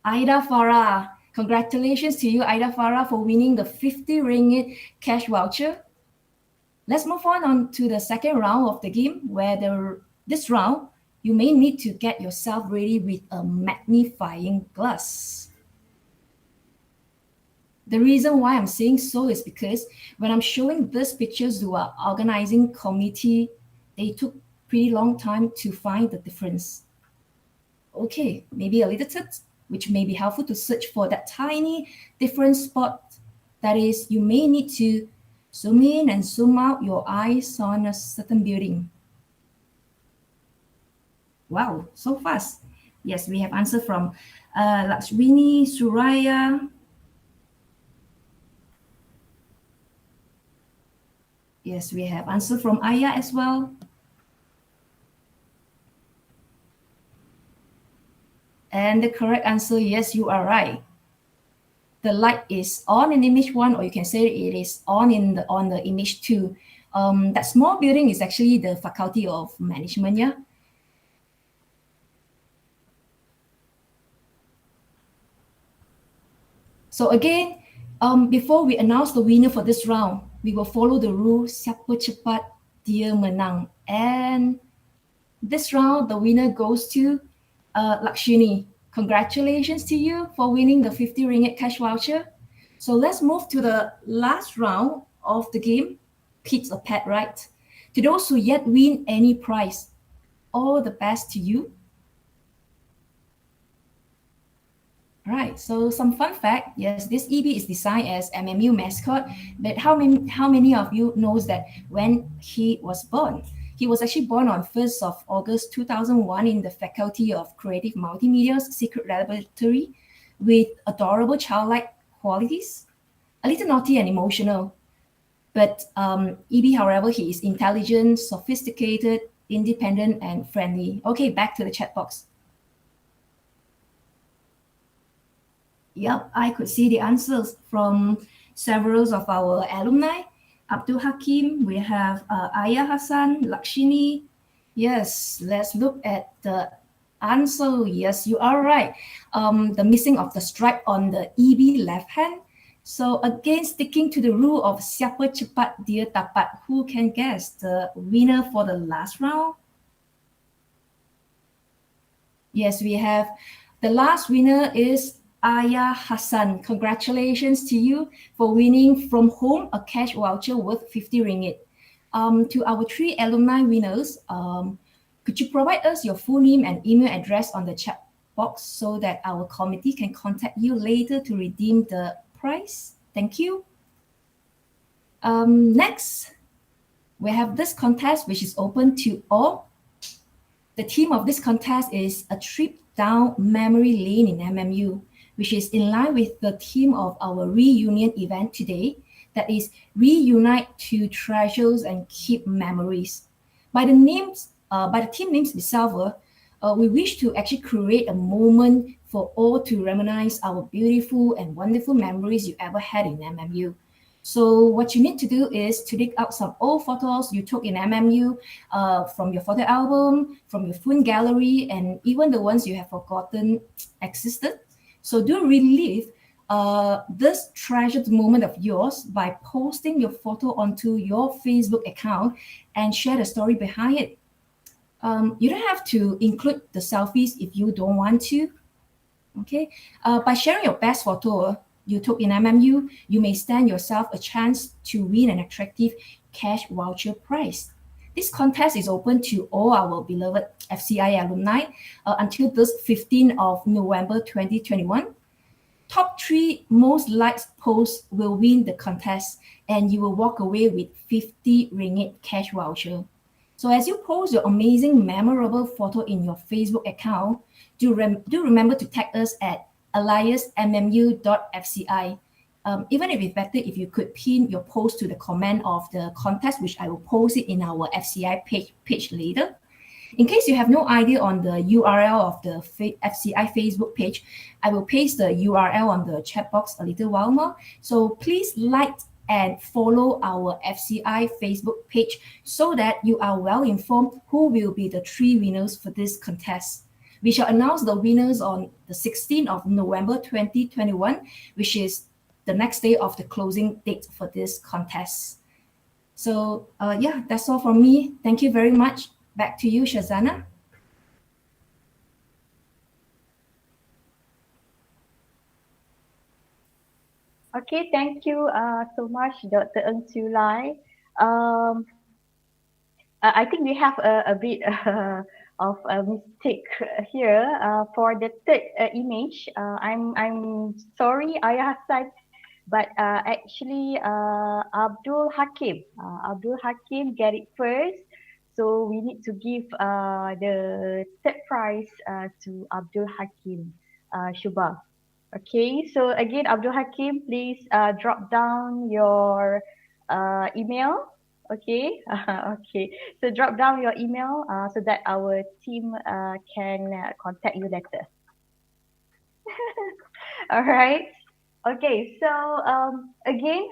Aida Farah. Congratulations to you, Aida Farah, for winning the 50 ringgit cash voucher. Let's move on to the second round of the game, where this round, you may need to get yourself ready with a magnifying glass. The reason why I'm saying so is because when I'm showing these pictures to our organizing committee, they took pretty long time to find the difference. Okay, maybe a little tip, which may be helpful to search for that tiny different spot. That is, you may need to zoom in and zoom out your eyes on a certain building. Wow, so fast. Yes, we have answer from Lakshmini, Suraya. Yes, we have answer from Aya as well. And the correct answer, yes, you are right. The light is on in image 1, or you can say it is on the image 2. That small building is actually the Faculty of Management. Yeah. So again, before we announce the winner for this round, we will follow the rule siapa cepat dia menang. And this round, the winner goes to Lakshini. Congratulations to you for winning the 50 ringgit cash voucher. So let's move to the last round of the game, Pits or Pet, right? To those who yet win any prize, all the best to you. Right, so some fun fact, yes, this EB is designed as MMU mascot, but how many of you knows that when he was born? He was actually born on 1st of August 2001 in the Faculty of Creative Multimedia's Secret Laboratory with adorable childlike qualities, a little naughty and emotional. But EB, however, he is intelligent, sophisticated, independent, and friendly. Okay, back to the chat box. Yep, I could see the answers from several of our alumni. Abdul Hakim, we have Ayah Hassan, Lakshini. Yes, let's look at the answer. Yes, you are right. The missing of the stripe on the EB left hand. So again, sticking to the rule of siapa cepat dia dapat, who can guess the winner for the last round? Yes, we have the last winner is Ayah Hassan. Congratulations to you for winning from home a cash voucher worth 50 ringgit. To our 3 alumni winners, could you provide us your full name and email address on the chat box so that our committee can contact you later to redeem the prize? Thank you. Next, we have this contest which is open to all. The theme of this contest is a trip down memory lane in MMU, which is in line with the theme of our reunion event today, that is Reunite to Treasures and Keep Memories. By the team names itself, we wish to actually create a moment for all to reminisce our beautiful and wonderful memories you ever had in MMU. So what you need to do is to dig out some old photos you took in MMU, from your photo album, from your phone gallery, and even the ones you have forgotten existed. So do relive this treasured moment of yours by posting your photo onto your Facebook account and share the story behind it. You don't have to include the selfies if you don't want to. Okay, by sharing your best photo you took in MMU, you may stand yourself a chance to win an attractive cash voucher prize. This contest is open to all our beloved FCI alumni until this 15th of November 2021. Top 3 most liked posts will win the contest, and you will walk away with 50 ringgit cash voucher. So as you post your amazing, memorable photo in your Facebook account, do remember to tag us at aliasmmu.fci. Even if it's better if you could pin your post to the comment of the contest, which I will post it in our FCI page later. In case you have no idea on the URL of the FCI Facebook page, I will paste the URL on the chat box a little while more. So please like and follow our FCI Facebook page so that you are well informed who will be the 3 winners for this contest. We shall announce the winners on the 16th of November 2021, which is the next day of the closing date for this contest. So yeah, that's all from me. Thank you very much. Back to you, Shazana. Okay, thank you so much, Dr. Ng Siu Lai. I think we have a bit of a mistake here for the third image. I'm sorry, Ayah Hassan, but actually Abdul Hakim get it first. So we need to give the third prize to Abdul Hakim Shubha. Okay, so again, Abdul Hakim, please drop down your email. Okay, okay. So drop down your email so that our team can contact you later. All right. Okay, so again,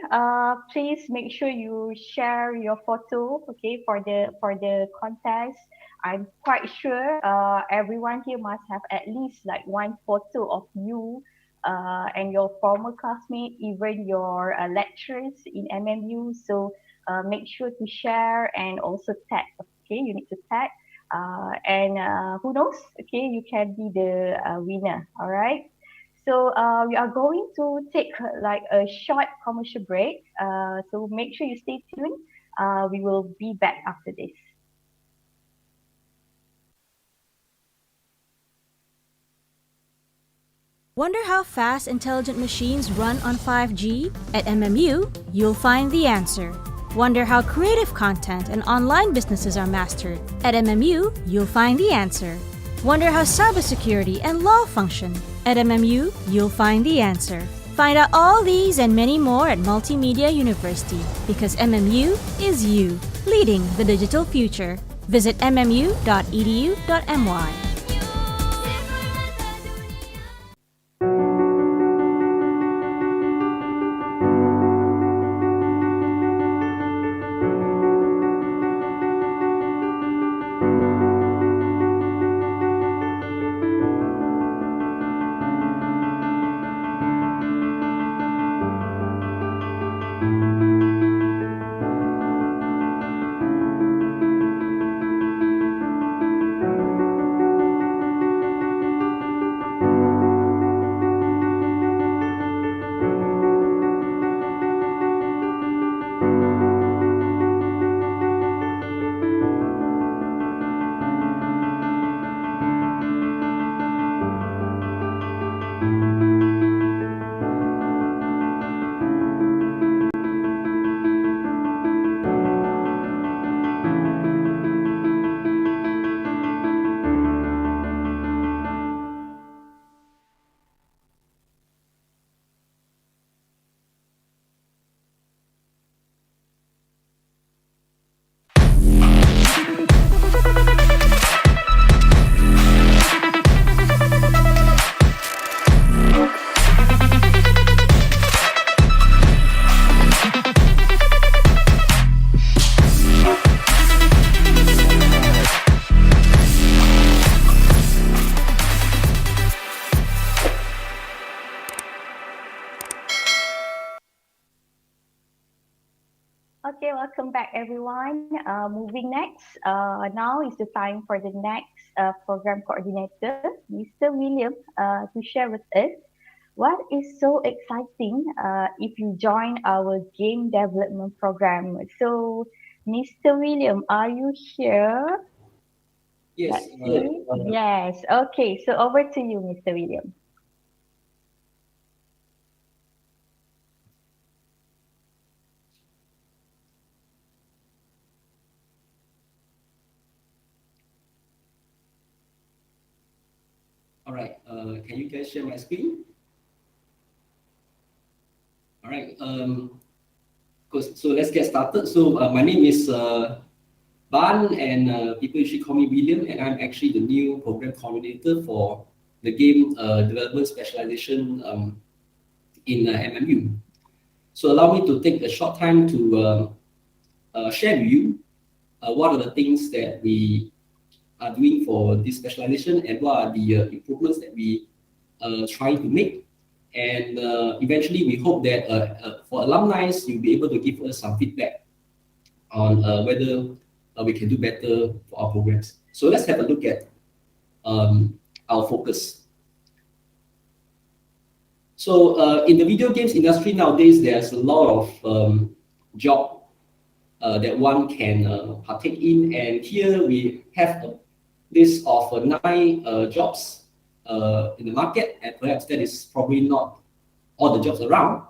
please make sure you share your photo. Okay, for the contest. I'm quite sure everyone here must have at least like 1 photo of you and your former classmate, even your lecturers in MMU. So make sure to share and also tag. Okay, you need to tag, and who knows? Okay, you can be the winner. All right. So we are going to take like a short commercial break. So make sure you stay tuned. We will be back after this. Wonder how fast intelligent machines run on 5G? At MMU, you'll find the answer. Wonder how creative content and online businesses are mastered? At MMU, you'll find the answer. Wonder how cybersecurity and law function? At MMU, you'll find the answer. Find out all these and many more at Multimedia University, because MMU is you, leading the digital future. Visit mmu.edu.my. Okay, welcome back everyone. Moving next, now is the time for the next program coordinator, Mr. William, to share with us what is so exciting if you join our game development program. So, Mr. William, are you here? Yes. Let's see. Yes. Okay, so over to you, Mr. William. All right. Can you guys share my screen? All right. So let's get started. So my name is Ban, and people usually call me William, and I'm actually the new program coordinator for the game development specialization in MMU. So allow me to take a short time to share with you what are the things that we are doing for this specialization and what are the improvements that we trying to make. And eventually, we hope that for alumni, you'll be able to give us some feedback on whether we can do better for our programs. So let's have a look at our focus. So in the video games industry nowadays, there's a lot of job that one can partake in. And here we have a list of 9 jobs in the market, and perhaps that is probably not all the jobs around.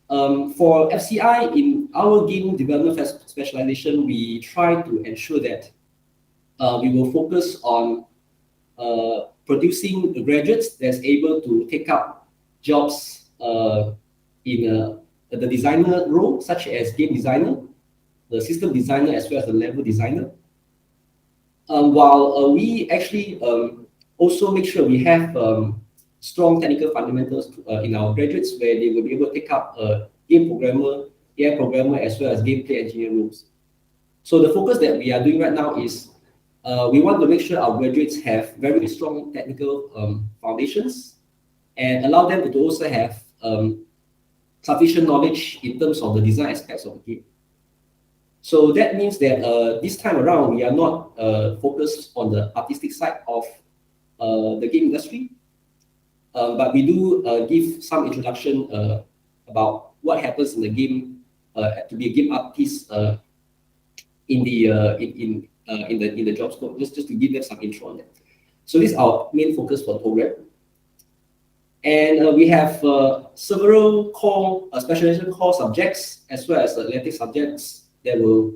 For FCI, in our game development specialization, we try to ensure that we will focus on producing graduates that's able to take up jobs in the designer role, such as game designer, the system designer, as well as the level designer. While we actually also make sure we have strong technical fundamentals in our graduates, where they will be able to take up game programmer, AI programmer, as well as gameplay engineer roles. So the focus that we are doing right now is we want to make sure our graduates have very strong technical foundations and allow them to also have sufficient knowledge in terms of the design aspects of the game. So that means that this time around, we are not focused on the artistic side of the game industry, but we do give some introduction about what happens in the game to be a game artist in the job scope, just to give them some intro on that. So this is our main focus for the program. And we have several core specialization core subjects, as well as elective subjects that will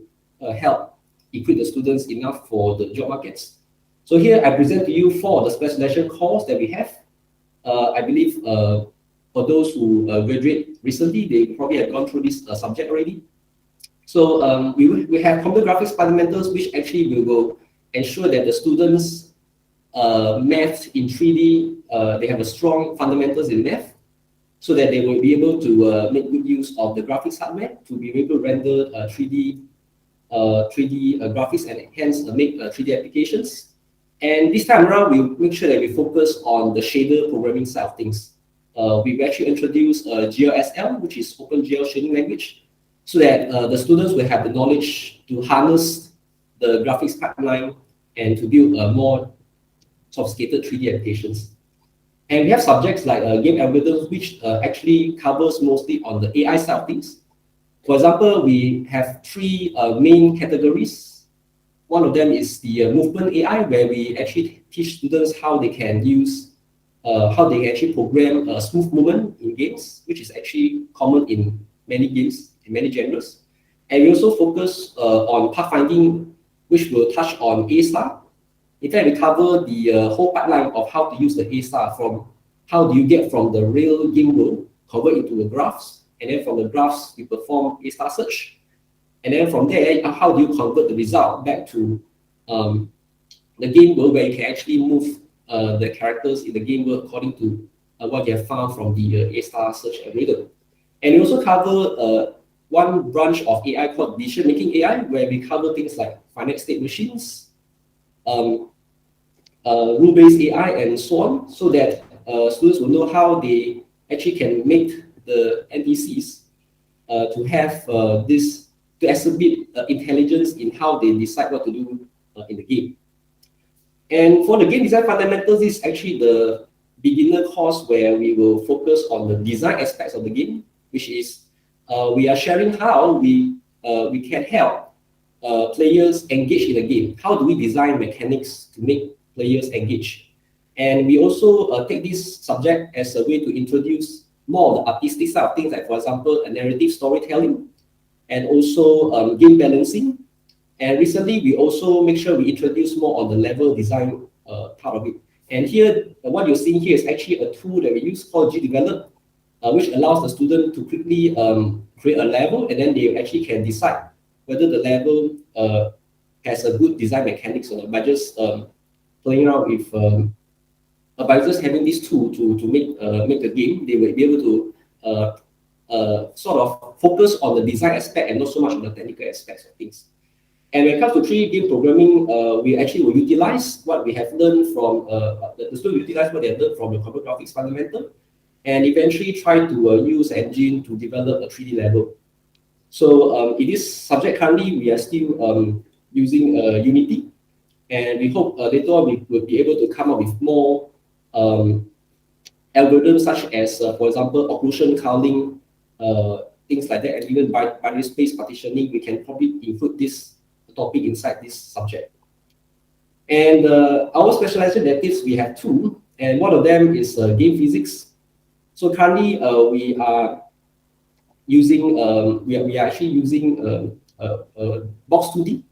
help equip the students enough for the job markets. So here I present to you 4 of the specialization courses that we have. I believe for those who graduate recently, they probably have gone through this subject already. So we have computer graphics fundamentals, which actually will ensure that the students math in 3D, they have a strong fundamentals in math, so that they will be able to make good use of the graphics hardware to be able to render 3D graphics and hence make 3D applications. And this time around, we'll make sure that we focus on the shader programming side of things. We've actually introduced GLSL, which is OpenGL shading language, so that the students will have the knowledge to harness the graphics pipeline and to build more sophisticated 3D applications. And we have subjects like game algorithms, which actually covers mostly on the AI side of things. For example, we have 3 main categories. One of them is the movement AI, where we actually teach students how they can use, how they can actually program smooth movement in games, which is actually common in many games, in many genres. And we also focus on pathfinding, which will touch on A-star. In fact, we cover the whole pipeline of how to use the A-star, from how do you get from the real game world, convert into the graphs, and then from the graphs, you perform A-star search. And then from there, how do you convert the result back to the game world, where you can actually move the characters in the game world according to what you have found from the A-star search algorithm. And we also cover one branch of AI called decision-making AI, where we cover things like finite state machines, rule-based AI, and so on, so that students will know how they actually can make the NPCs to have this to exhibit intelligence in how they decide what to do in the game. And for the game design fundamentals, this is actually the beginner course where we will focus on the design aspects of the game, which is we are sharing how we can help players engage in the game. How do we design mechanics to make players engage? And we also take this subject as a way to introduce more of the artistic side of things, like for example, a narrative storytelling, and also game balancing. And recently, we also make sure we introduce more on the level design part of it. And here, what you're seeing here is actually a tool that we use called GDevelop, which allows the student to quickly create a level, and then they actually can decide whether the level has a good design mechanics or not by just playing around with, by just having this tool to make the game. They will be able to sort of focus on the design aspect and not so much on the technical aspects of things. And when it comes to 3D game programming, we actually will utilize what we have learned from, the students utilize what they have learned from the computer graphics fundamental, and eventually try to use engine to develop a 3D level. So in this subject currently, we are still using Unity, and we hope later on we will be able to come up with more algorithms such as, for example, occlusion culling, things like that, and even binary space partitioning. We can probably include this topic inside this subject. And our specialization electives, we have two, and one of them is game physics. So currently we are using, we are actually using Box2D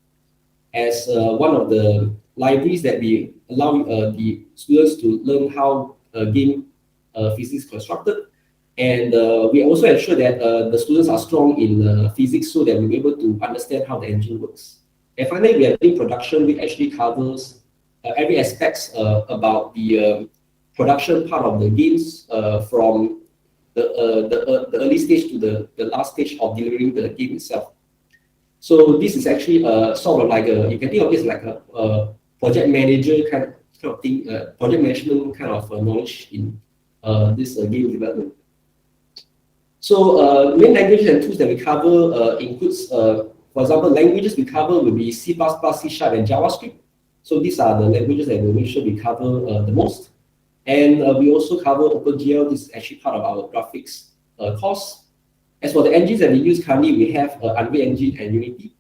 as one of the libraries that we allow the students to learn how game physics is constructed. And we also ensure that the students are strong in physics so that we'll be able to understand how the engine works. And finally, we have game production, which actually covers every aspect about the production part of the games from the early stage to the last stage of delivering the game itself. So this is actually sort of like you can think of this like a project manager kind of thing, project management kind of knowledge in this game development. So main languages and tools that we cover includes, for example, languages we cover will be C++, C#, and JavaScript. So these are the languages that we'll make sure we cover the most. And we also cover OpenGL. This is actually part of our graphics course. As for the engines that we use currently, we have Unreal Engine and Unity.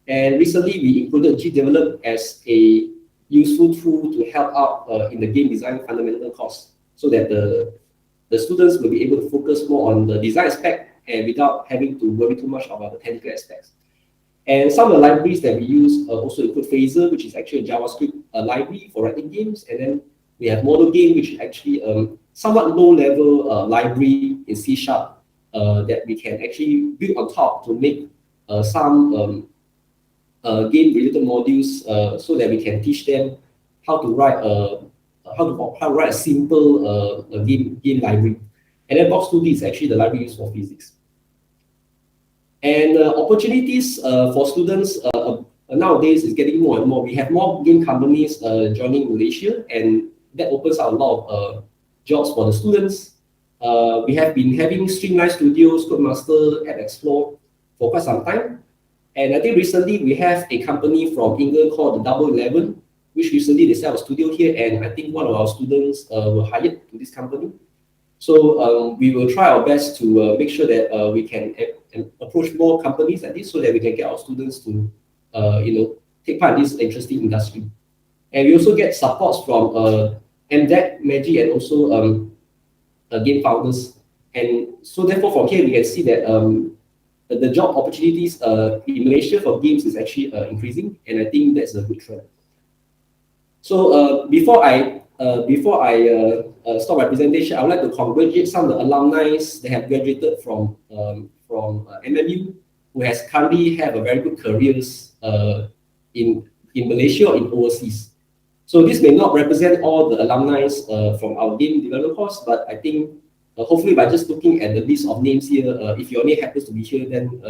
And recently, we included GDevelop as a useful tool to help out in the game design fundamental course, so that the students will be able to focus more on the design aspect and without having to worry too much about the technical aspects. And some of the libraries that we use also include Phaser, which is actually a JavaScript library for writing games. And then we have Model Game, which is actually somewhat low-level library in C# that we can actually build on top to make some game-related modules so that we can teach them how to write a simple game library. And then Box2D is actually the library used for physics. And opportunities for students nowadays is getting more and more. We have more game companies joining Malaysia, and that opens up a lot of jobs for the students. We have been having Streamline Studios, Codemaster, App Explore for quite some time. And I think recently we have a company from England called the Double 11, which recently they set up a studio here, and I think one of our students were hired to this company. So we will try our best to make sure that we can approach more companies like this so that we can get our students to take part in this interesting industry. And we also get supports from MDEC, Magi, and also game founders. And so therefore from here we can see that the job opportunities in Malaysia for games is actually increasing, and I think that's a good trend. So before I stop my presentation, I would like to congratulate some of the alumni that have graduated from MMU, who has currently have a very good careers in Malaysia or in overseas. So this may not represent all the alumni from our game development course, but I think hopefully by just looking at the list of names here, if your name happens to be here, then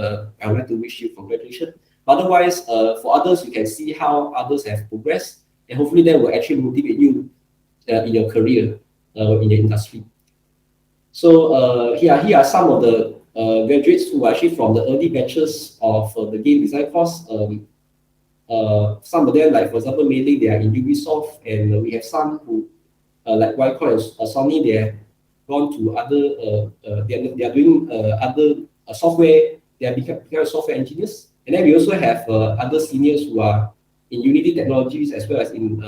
I would like to wish you congratulations. But otherwise, for others, you can see how others have progressed, and hopefully that will actually motivate you in your career in the industry. So here are some of the graduates who are actually from the early batches of the game design course. Some of them, like for example, mainly they are in Ubisoft, and we have some who, like Wycon and Sony, they have gone to other, they are doing other software, they are become software engineers. And then we also have other seniors who are in Unity Technologies as well as in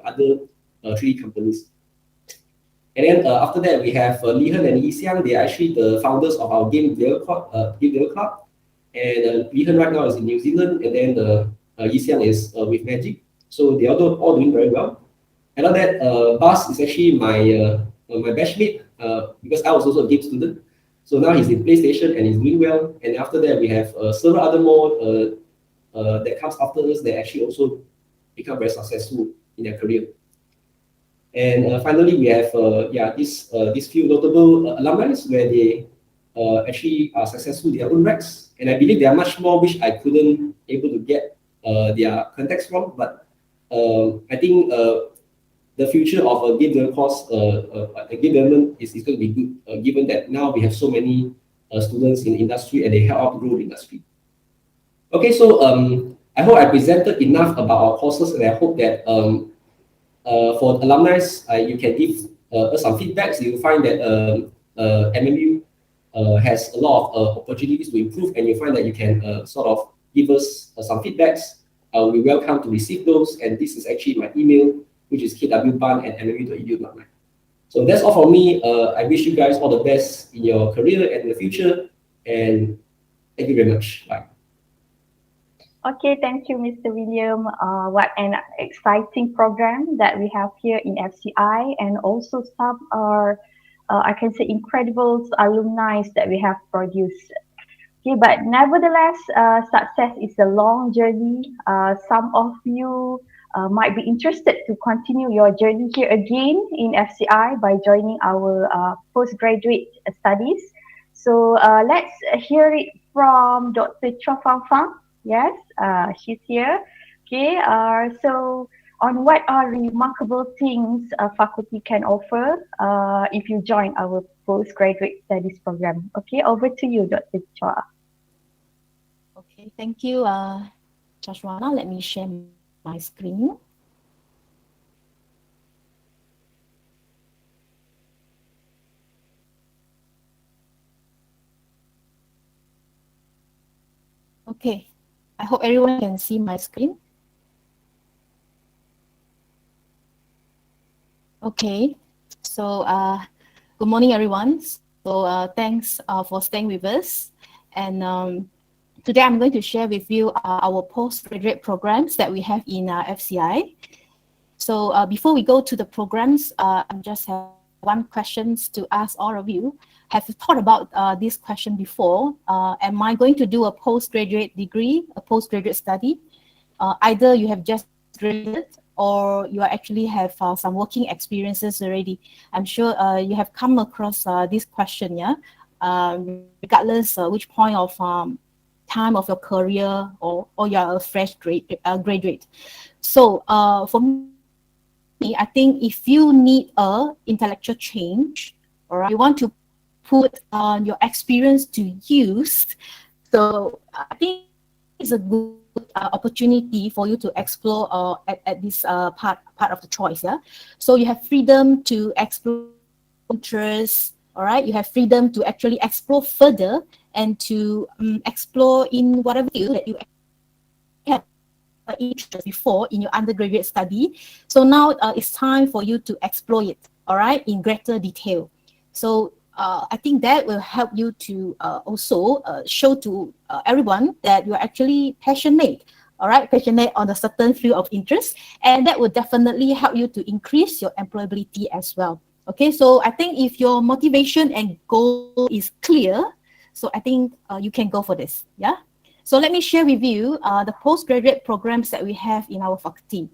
other 3D companies. And then after that, we have Lihan and Yixiang. They are actually the founders of our Game Developer Club. And Lihan right now is in New Zealand, and then Yixiang is with Magic. So they are all doing very well. And after that, Bas is actually my batchmate because I was also a game student. So now he's in PlayStation and he's doing well. And after that, we have several other more that comes after us that actually also become very successful in their career. And finally, we have these few notable alumni where they actually are successful in their own ranks. And I believe there are much more which I couldn't able to get their context from. But I think the future of a game development course, game development is going to be good, given that now we have so many students in the industry and they help out to grow the industry. Okay, so I hope I presented enough about our courses, and I hope that for alumni, you can give us some feedbacks. You'll find that MMU has a lot of opportunities to improve, and you find that you can sort of give us some feedbacks. We welcome to receive those, and this is actually my email, which is kwban@mmu.edu.my. So that's all from me. I wish you guys all the best in your career and in the future, and thank you very much. Bye. Okay, thank you, Mr. William. What an exciting program that we have here in FCI, and also some are, I can say, incredible alumni that we have produced. Okay, but nevertheless, success is a long journey. Some of you might be interested to continue your journey here again in FCI by joining our postgraduate studies. So let's hear it from Dr. Chua Fang Fang. Yes, she's here. Okay, so on what are remarkable things a faculty can offer if you join our postgraduate studies program. Okay, over to you, Dr. Chua. Okay, thank you, Joshua. Let me share my screen. Okay, I hope everyone can see my screen. Okay, so good morning, everyone. So thanks for staying with us. And today I'm going to share with you our postgraduate programs that we have in FCI. So before we go to the programs, I just have one question to ask all of you. Have you thought about this question before? Am I going to do a postgraduate degree, a postgraduate study? Either you have just graduated or you actually have some working experiences already. I'm sure you have come across this question, yeah? Regardless which point of time of your career or you're a fresh graduate. So for me, I think if you need a intellectual change, all right, you want to put your experience to use. So I think it's a good opportunity for you to explore at this part of the choice. Yeah, so you have freedom to explore interests. All right, you have freedom to actually explore further and to explore in whatever field that you have interest before in your undergraduate study. So now it's time for you to explore it, all right, in greater detail. So I think that will help you to also show to everyone that you're actually passionate, all right, passionate on a certain field of interest, and that will definitely help you to increase your employability as well. Okay, so I think if your motivation and goal is clear, so I think you can go for this, yeah? So let me share with you the postgraduate programs that we have in our faculty.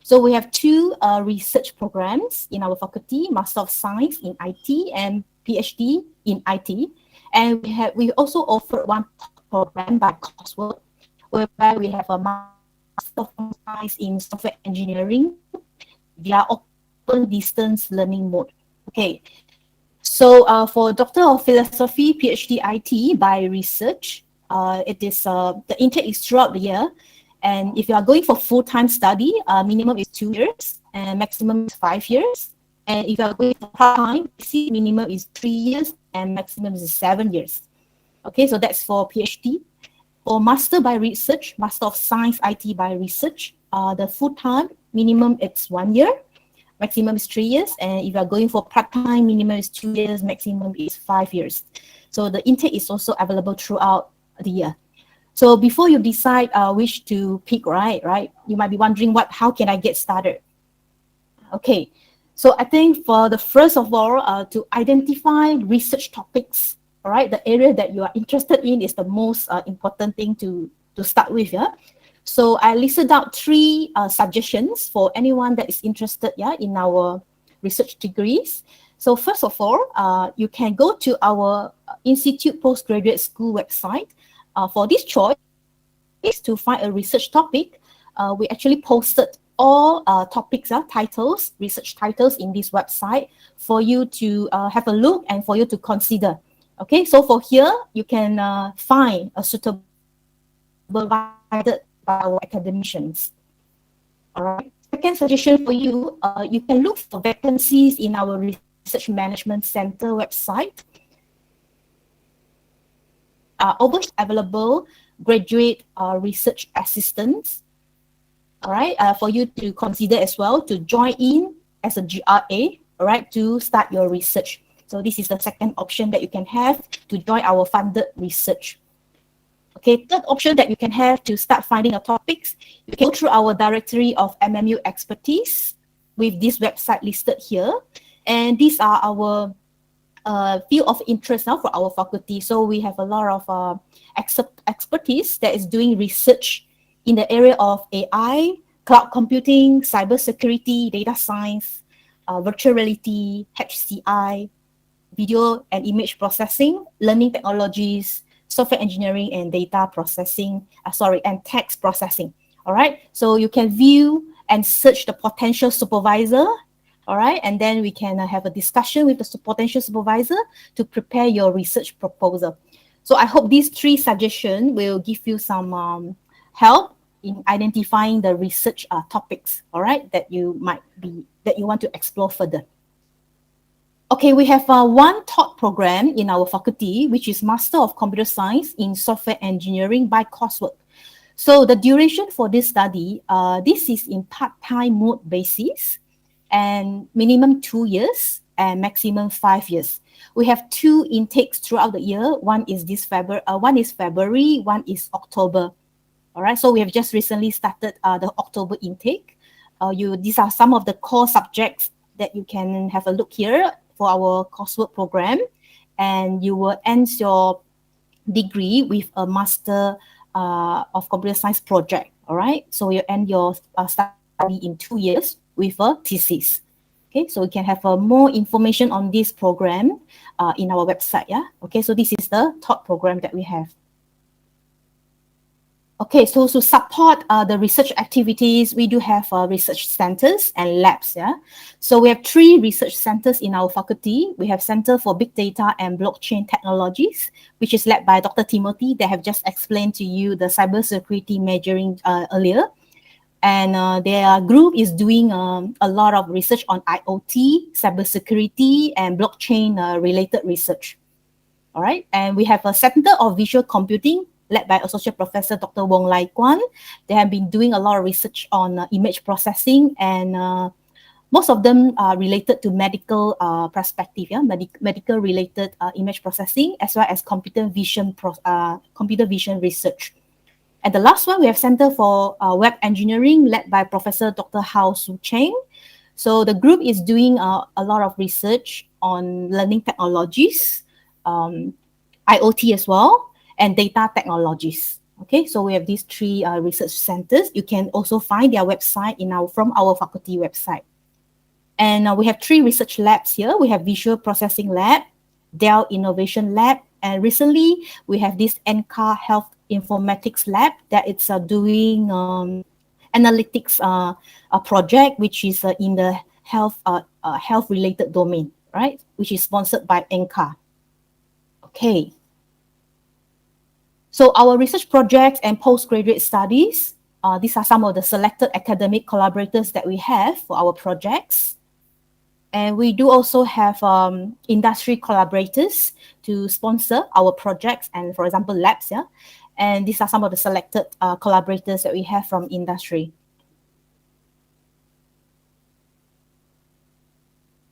So we have two research programs in our faculty, Master of Science in IT and PhD in IT. And we also offer one program by coursework, whereby we have a Master of Science in Software Engineering via open distance learning mode. Okay. So for Doctor of Philosophy, PhD IT by research, it is the intake is throughout the year. And if you are going for full-time study, minimum is 2 years and maximum is 5 years. And if you are going for part-time, minimum is 3 years and maximum is 7 years. Okay, so that's for PhD. For Master by Research, Master of Science IT by Research, the full-time minimum it's 1 year, maximum is 3 years. And if you are going for part-time, minimum is 2 years, maximum is 5 years. So the intake is also available throughout the year. So before you decide which to pick, right, you might be wondering how can I get started? Okay, so I think for the first of all, to identify research topics, all right, the area that you are interested in is the most important thing to start with, yeah. So I listed out 3 suggestions for anyone that is interested, yeah, in our research degrees. So first of all, you can go to our Institute Postgraduate School website. For this choice to find a research topic, we actually posted all topics, titles, research titles in this website for you to have a look and for you to consider. Okay, so for here, you can find a suitable provided by our academicians. All right. Second suggestion for you, you can look for vacancies in our Research Management Center website. Over available graduate research assistants, all right, for you to consider as well to join in as a GRA, all right, to start your research. So this is the second option that you can have to join our funded research. Okay, third option that you can have to start finding your topics, you can go through our directory of MMU expertise with this website listed here. And these are our field of interest now for our faculty. So we have a lot of expertise that is doing research in the area of AI, cloud computing, cybersecurity, data science, virtual reality, HCI, video and image processing, learning technologies, software engineering and data processing, and text processing. All right, so you can view and search the potential supervisor. All right, and then we can have a discussion with the potential supervisor to prepare your research proposal. So I hope these 3 suggestions will give you some help in identifying the research topics, all right, that you want to explore further. Okay, we have one taught program in our faculty, which is Master of Computer Science in Software Engineering by coursework. So the duration for this study, this is in part-time mode basis, and minimum 2 years and maximum 5 years. We have 2 intakes throughout the year. One is February, one is October. All right, so we have just recently started the October intake. These are some of the core subjects that you can have a look here for our coursework program, and you will end your degree with a Master of Computer Science project. All right, so you end your study in 2 years with a thesis. Okay, so we can have more information on this program in our website. Yeah. Okay, so this is the taught program that we have. Okay, so to support the research activities, we do have research centers and labs. Yeah, so we have 3 research centers in our faculty. We have Center for Big Data and Blockchain Technologies, which is led by Dr. Timothy. They have just explained to you the cybersecurity measuring earlier. And their group is doing a lot of research on IoT, cybersecurity, and blockchain related research. All right, and we have a Center of Visual Computing led by Associate Professor Dr. Wong Lai Kwan. They have been doing a lot of research on image processing, and most of them are related to medical perspective, yeah, medical related image processing, as well as computer vision research. And the last one, we have Center for Web Engineering led by Professor Dr. Hao Su Cheng. So the group is doing a lot of research on learning technologies, IoT as well, and data technologies. Okay, so we have these 3 research centers. You can also find their website from our faculty website. And we have 3 research labs here. We have Visual Processing Lab, Dell Innovation Lab, and recently we have this NCAR Health Informatics Lab that it's doing analytics project, which is in the health related domain. right? Which is sponsored by ENCA. Okay. So our research projects and postgraduate studies, these are some of the selected academic collaborators that we have for our projects. And we do also have industry collaborators to sponsor our projects and, for example, labs. Yeah? And these are some of the selected collaborators that we have from industry.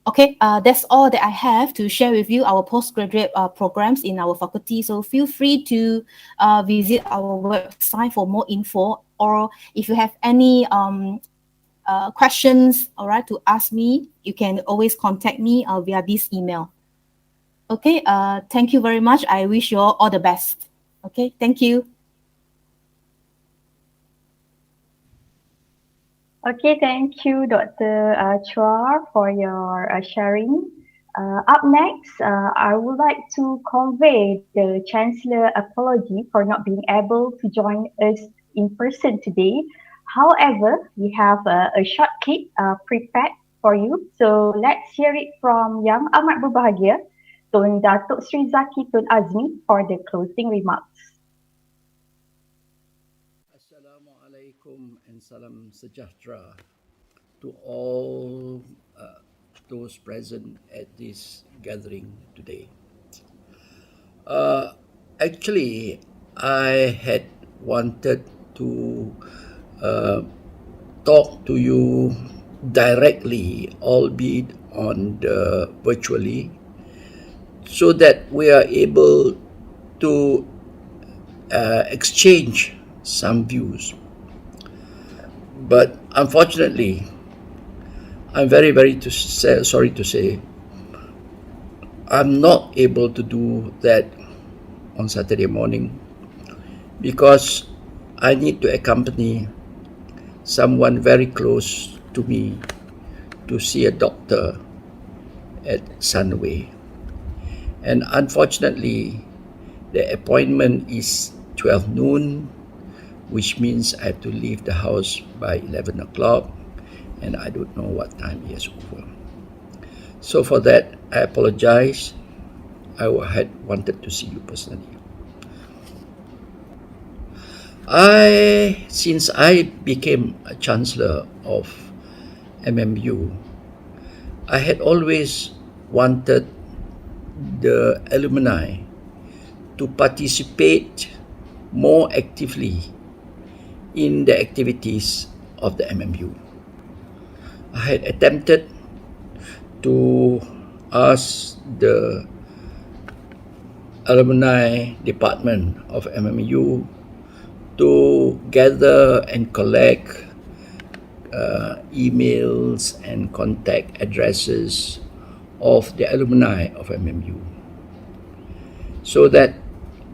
Okay, that's all that I have to share with you, our postgraduate programs in our faculty. So feel free to visit our website for more info, or if you have any questions, all right, to ask me, you can always contact me via this email. Okay, thank you very much. I wish you all the best. Okay, thank you. Okay, thank you, Dr. Chua, for your sharing. Up next, I would like to convey the Chancellor apology for not being able to join us in person today. However, we have a short clip prepared for you. So let's hear it from Yang Amat Berbahagia, Tun Datuk Sri Zaki Tun Azmi, for the closing remarks. Assalamualaikum and salam sejahtera to all those present at this gathering today. Actually, I had wanted to talk to you directly, albeit on the virtually, so that we are able to exchange some views. But unfortunately, I'm very sorry to say, I'm not able to do that on Saturday morning because I need to accompany someone very close to me to see a doctor at Sunway. And unfortunately, the appointment is 12 noon, which means I have to leave the house by 11 o'clock, and I don't know what time he is over. So for that, I apologize. I had wanted to see you personally. Since I became a chancellor of MMU, I had always wanted the alumni to participate more actively in the activities of the MMU. I had attempted to ask the alumni department of MMU to gather and collect emails and contact addresses of the alumni of MMU so that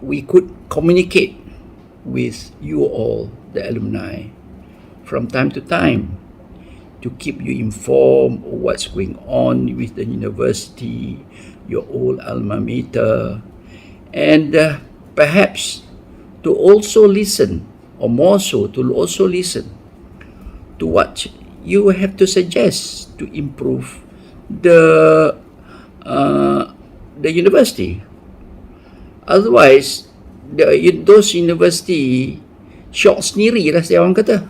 we could communicate with you all, the alumni, from time to time to keep you informed of what's going on with the university, your old alma mater, and perhaps to also listen, or more so, to also listen to what you have to suggest to improve the university. Otherwise, those university syok sendiri lah, saya orang kata.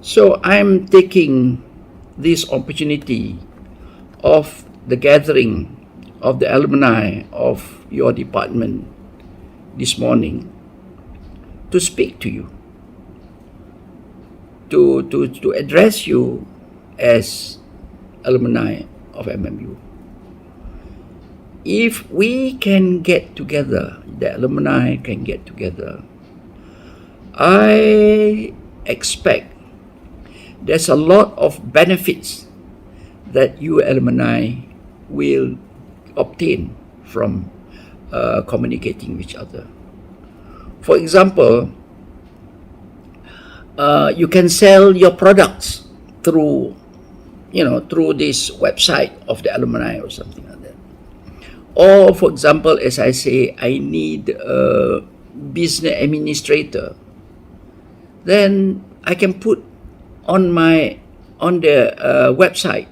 So I'm taking this opportunity of the gathering of the alumni of your department this morning to speak to you, to address you as alumni of MMU. If we can get together, the alumni can get together, I expect there's a lot of benefits that you alumni will obtain from communicating with each other. For example, you can sell your products through this website of the alumni or something like that. Or, for example, as I say, I need a business administrator. Then I can put on the website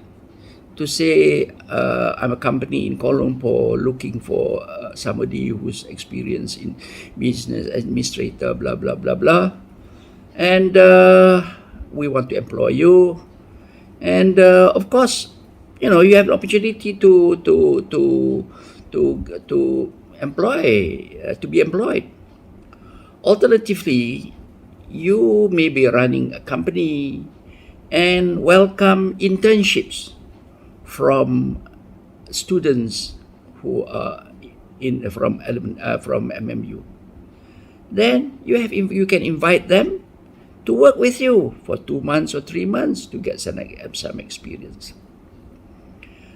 to say I'm a company in Kuala Lumpur looking for somebody who's experienced in business administrator, blah blah blah blah, and we want to employ you, and of course, you know, you have the opportunity to employ to be employed. Alternatively, you may be running a company and welcome internships from students who are from MMU. Then you can invite them to work with you for 2 months or 3 months to get some experience.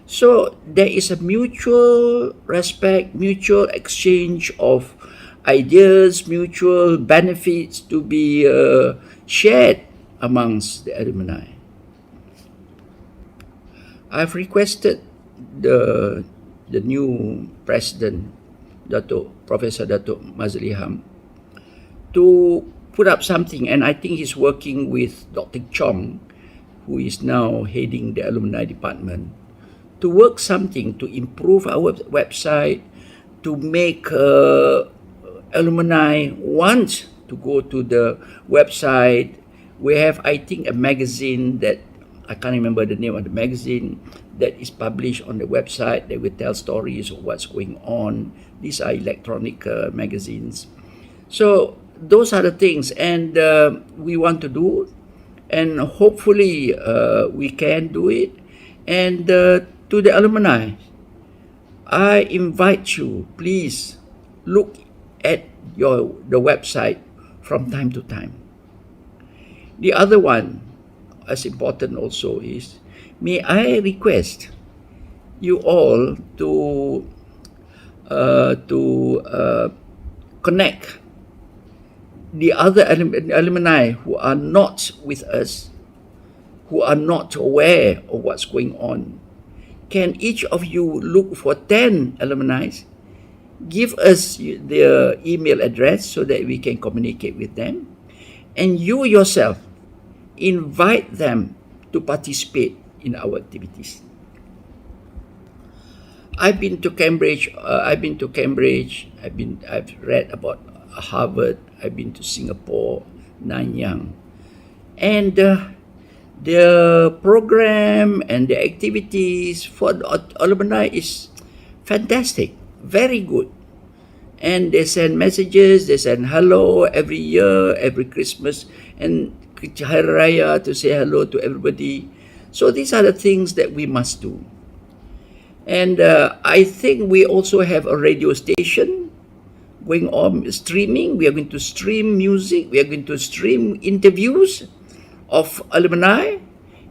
So there is a mutual respect, mutual exchange of ideas, mutual benefits to be shared amongst the alumni. I've requested the new president, Professor Dato Mazli Ham, to put up something, and I think he's working with Dr. Chong, who is now heading the alumni department, to work something to improve our website, to make alumni want to go to the website. We have, I think, a magazine that I can't remember the name of the magazine that is published on the website that will tell stories of what's going on. These are electronic magazines. So those are the things, and we want to do, and hopefully we can do it. And to the alumni, I invite you, please look at the website from time to time. The other one, as important also, is may I request you all to connect the other alumni who are not with us, who are not aware of what's going on. Can each of you look for 10 alumni, give us their email address so that we can communicate with them, and you yourself invite them to participate in our activities. I've been to Cambridge. I've read about Harvard. I've been to Singapore, Nanyang, and the program and the activities for the alumni is fantastic, very good. And they send messages, they send hello every year, every Christmas, and Hari Raya to say hello to everybody. So these are the things that we must do. And I think we also have a radio station going on, streaming. We are going to stream music. We are going to stream interviews of alumni,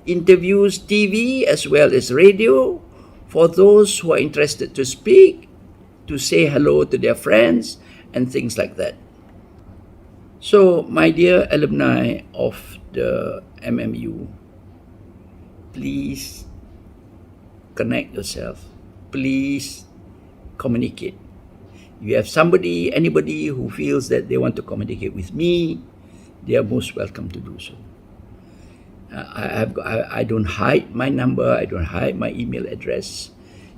interviews TV as well as radio, for those who are interested to speak, to say hello to their friends and things like that. So, my dear alumni of the MMU, please connect yourself. Please communicate. If you have anybody who feels that they want to communicate with me, they are most welcome to do so. I don't hide my number. I don't hide my email address.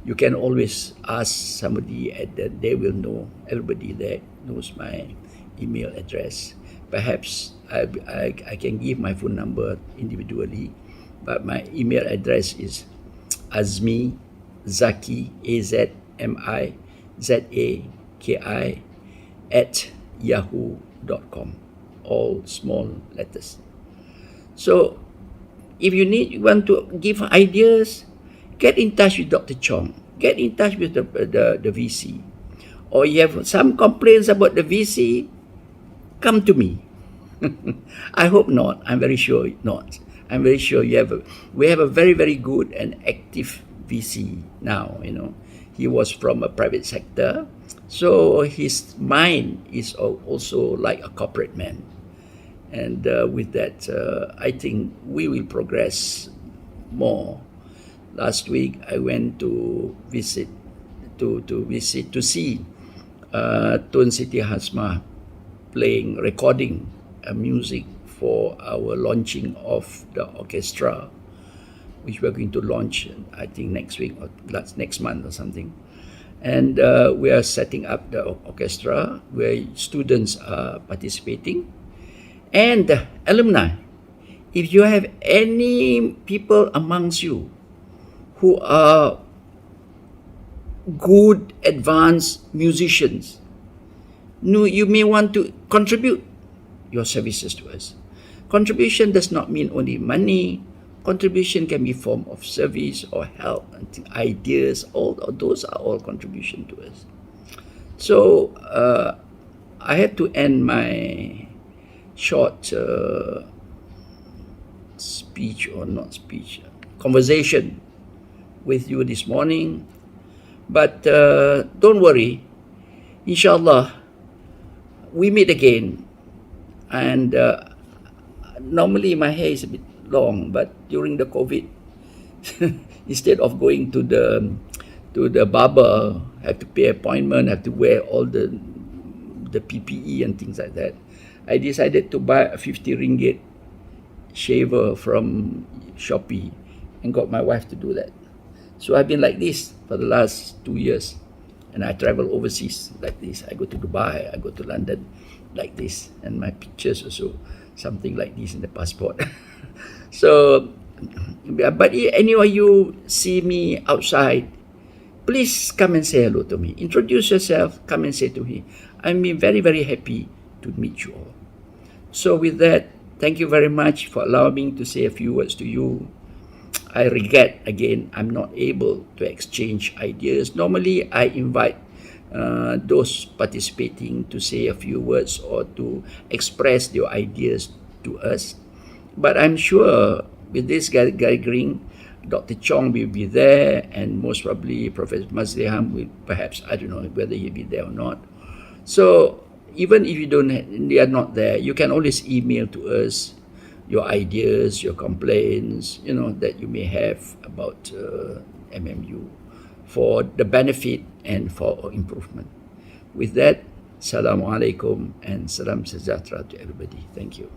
You can always ask somebody, and they will know. Everybody there knows my email address. Perhaps I can give my phone number individually, but my email address is Azmi Zaki, AZMIZAKI @yahoo.com, all small letters. So if you want to give ideas, get in touch with Dr. Chong, get in touch with the VC, or you have some complaints about the VC, come to me. I hope not. I'm very sure not. I'm very sure we have a very, very good and active VC now. You know, he was from a private sector, so his mind is also like a corporate man. And with that, I think we will progress more. Last week, I went to see Tun Siti Hasma recording music for our launching of the orchestra which we're going to launch, I think, next week or next month or something. And we are setting up the orchestra where students are participating. And alumni, if you have any people amongst you who are good advanced musicians, you may want to contribute your services to us. Contribution does not mean only money. Contribution can be form of service or help, ideas. All those are all contribution to us. So I had to end my short speech or not speech, conversation with you this morning. But don't worry, inshallah, we meet again. And normally my hair is a bit long, but during the COVID, instead of going to the barber, have to pay appointment, have to wear all the PPE and things like that, I decided to buy a 50 ringgit shaver from Shopee and got my wife to do that. So I've been like this for the last 2 years, and I travel overseas like this. I go to Dubai, I go to London like this, and my pictures also something like this in the passport. So, but any of you see me outside, please come and say hello to me. Introduce yourself, come and say to me. I'm very, very happy to meet you all. So with that, thank you very much for allowing me to say a few words to you. I regret, again, I'm not able to exchange ideas. Normally, I invite those participating to say a few words or to express their ideas to us. But I'm sure with this gathering, Dr. Chong will be there, and most probably Professor Mazliham will, perhaps, I don't know whether he'll be there or not. So even if they are not there, you can always email to us your ideas, your complaints, that you may have about MMU for the benefit and for improvement. With that, Assalamu alaikum and salam sejahtera to everybody. Thank you.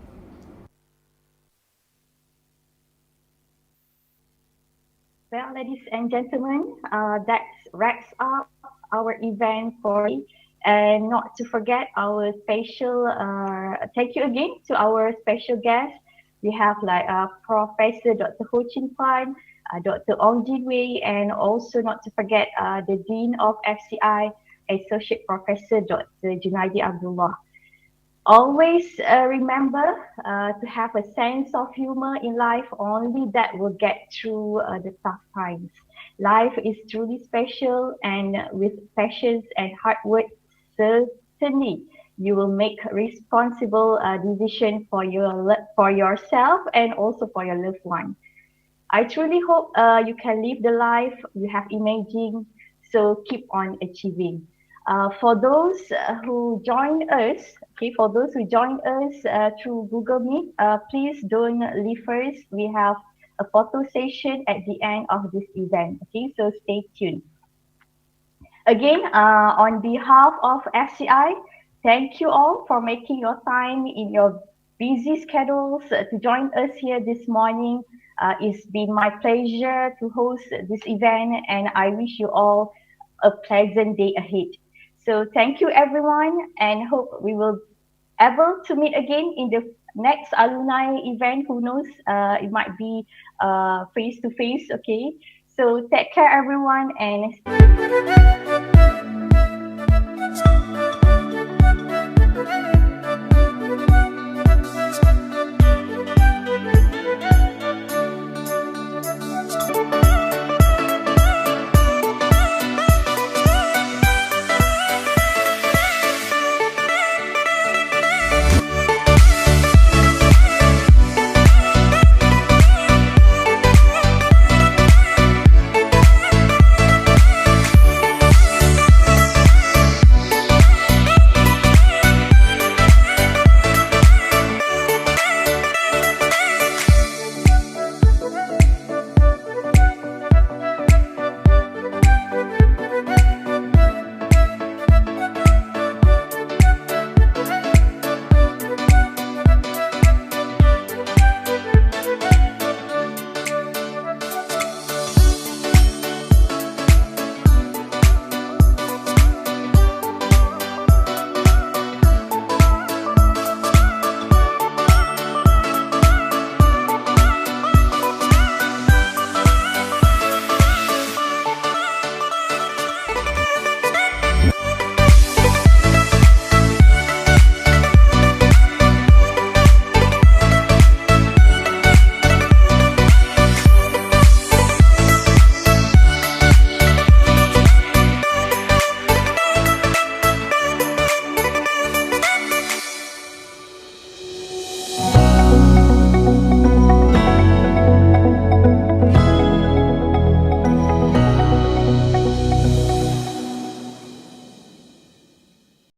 Well, ladies and gentlemen, that wraps up our event for today. And not to forget our special, thank you again to our special guests. We have Professor Dr. Ho Chin Kwan, Dr. Ong Jin Wei, and also not to forget the Dean of FCI, Associate Professor Dr. Junaidi Abdullah. Always remember to have a sense of humor in life. Only that will get through the tough times. Life is truly special, and with patience and hard work, certainly you will make responsible decision for yourself and also for your loved one. I truly hope you can live the life you have imagined. So keep on achieving. For those who join us, through Google Meet, please don't leave first. We have a photo session at the end of this event. Okay, so stay tuned. Again, on behalf of FCI, thank you all for making your time in your busy schedules to join us here this morning. It's been my pleasure to host this event, and I wish you all a pleasant day ahead. So thank you everyone, and hope we will able to meet again in the next alumni event. Who knows, it might be face to face. Okay, so take care everyone, and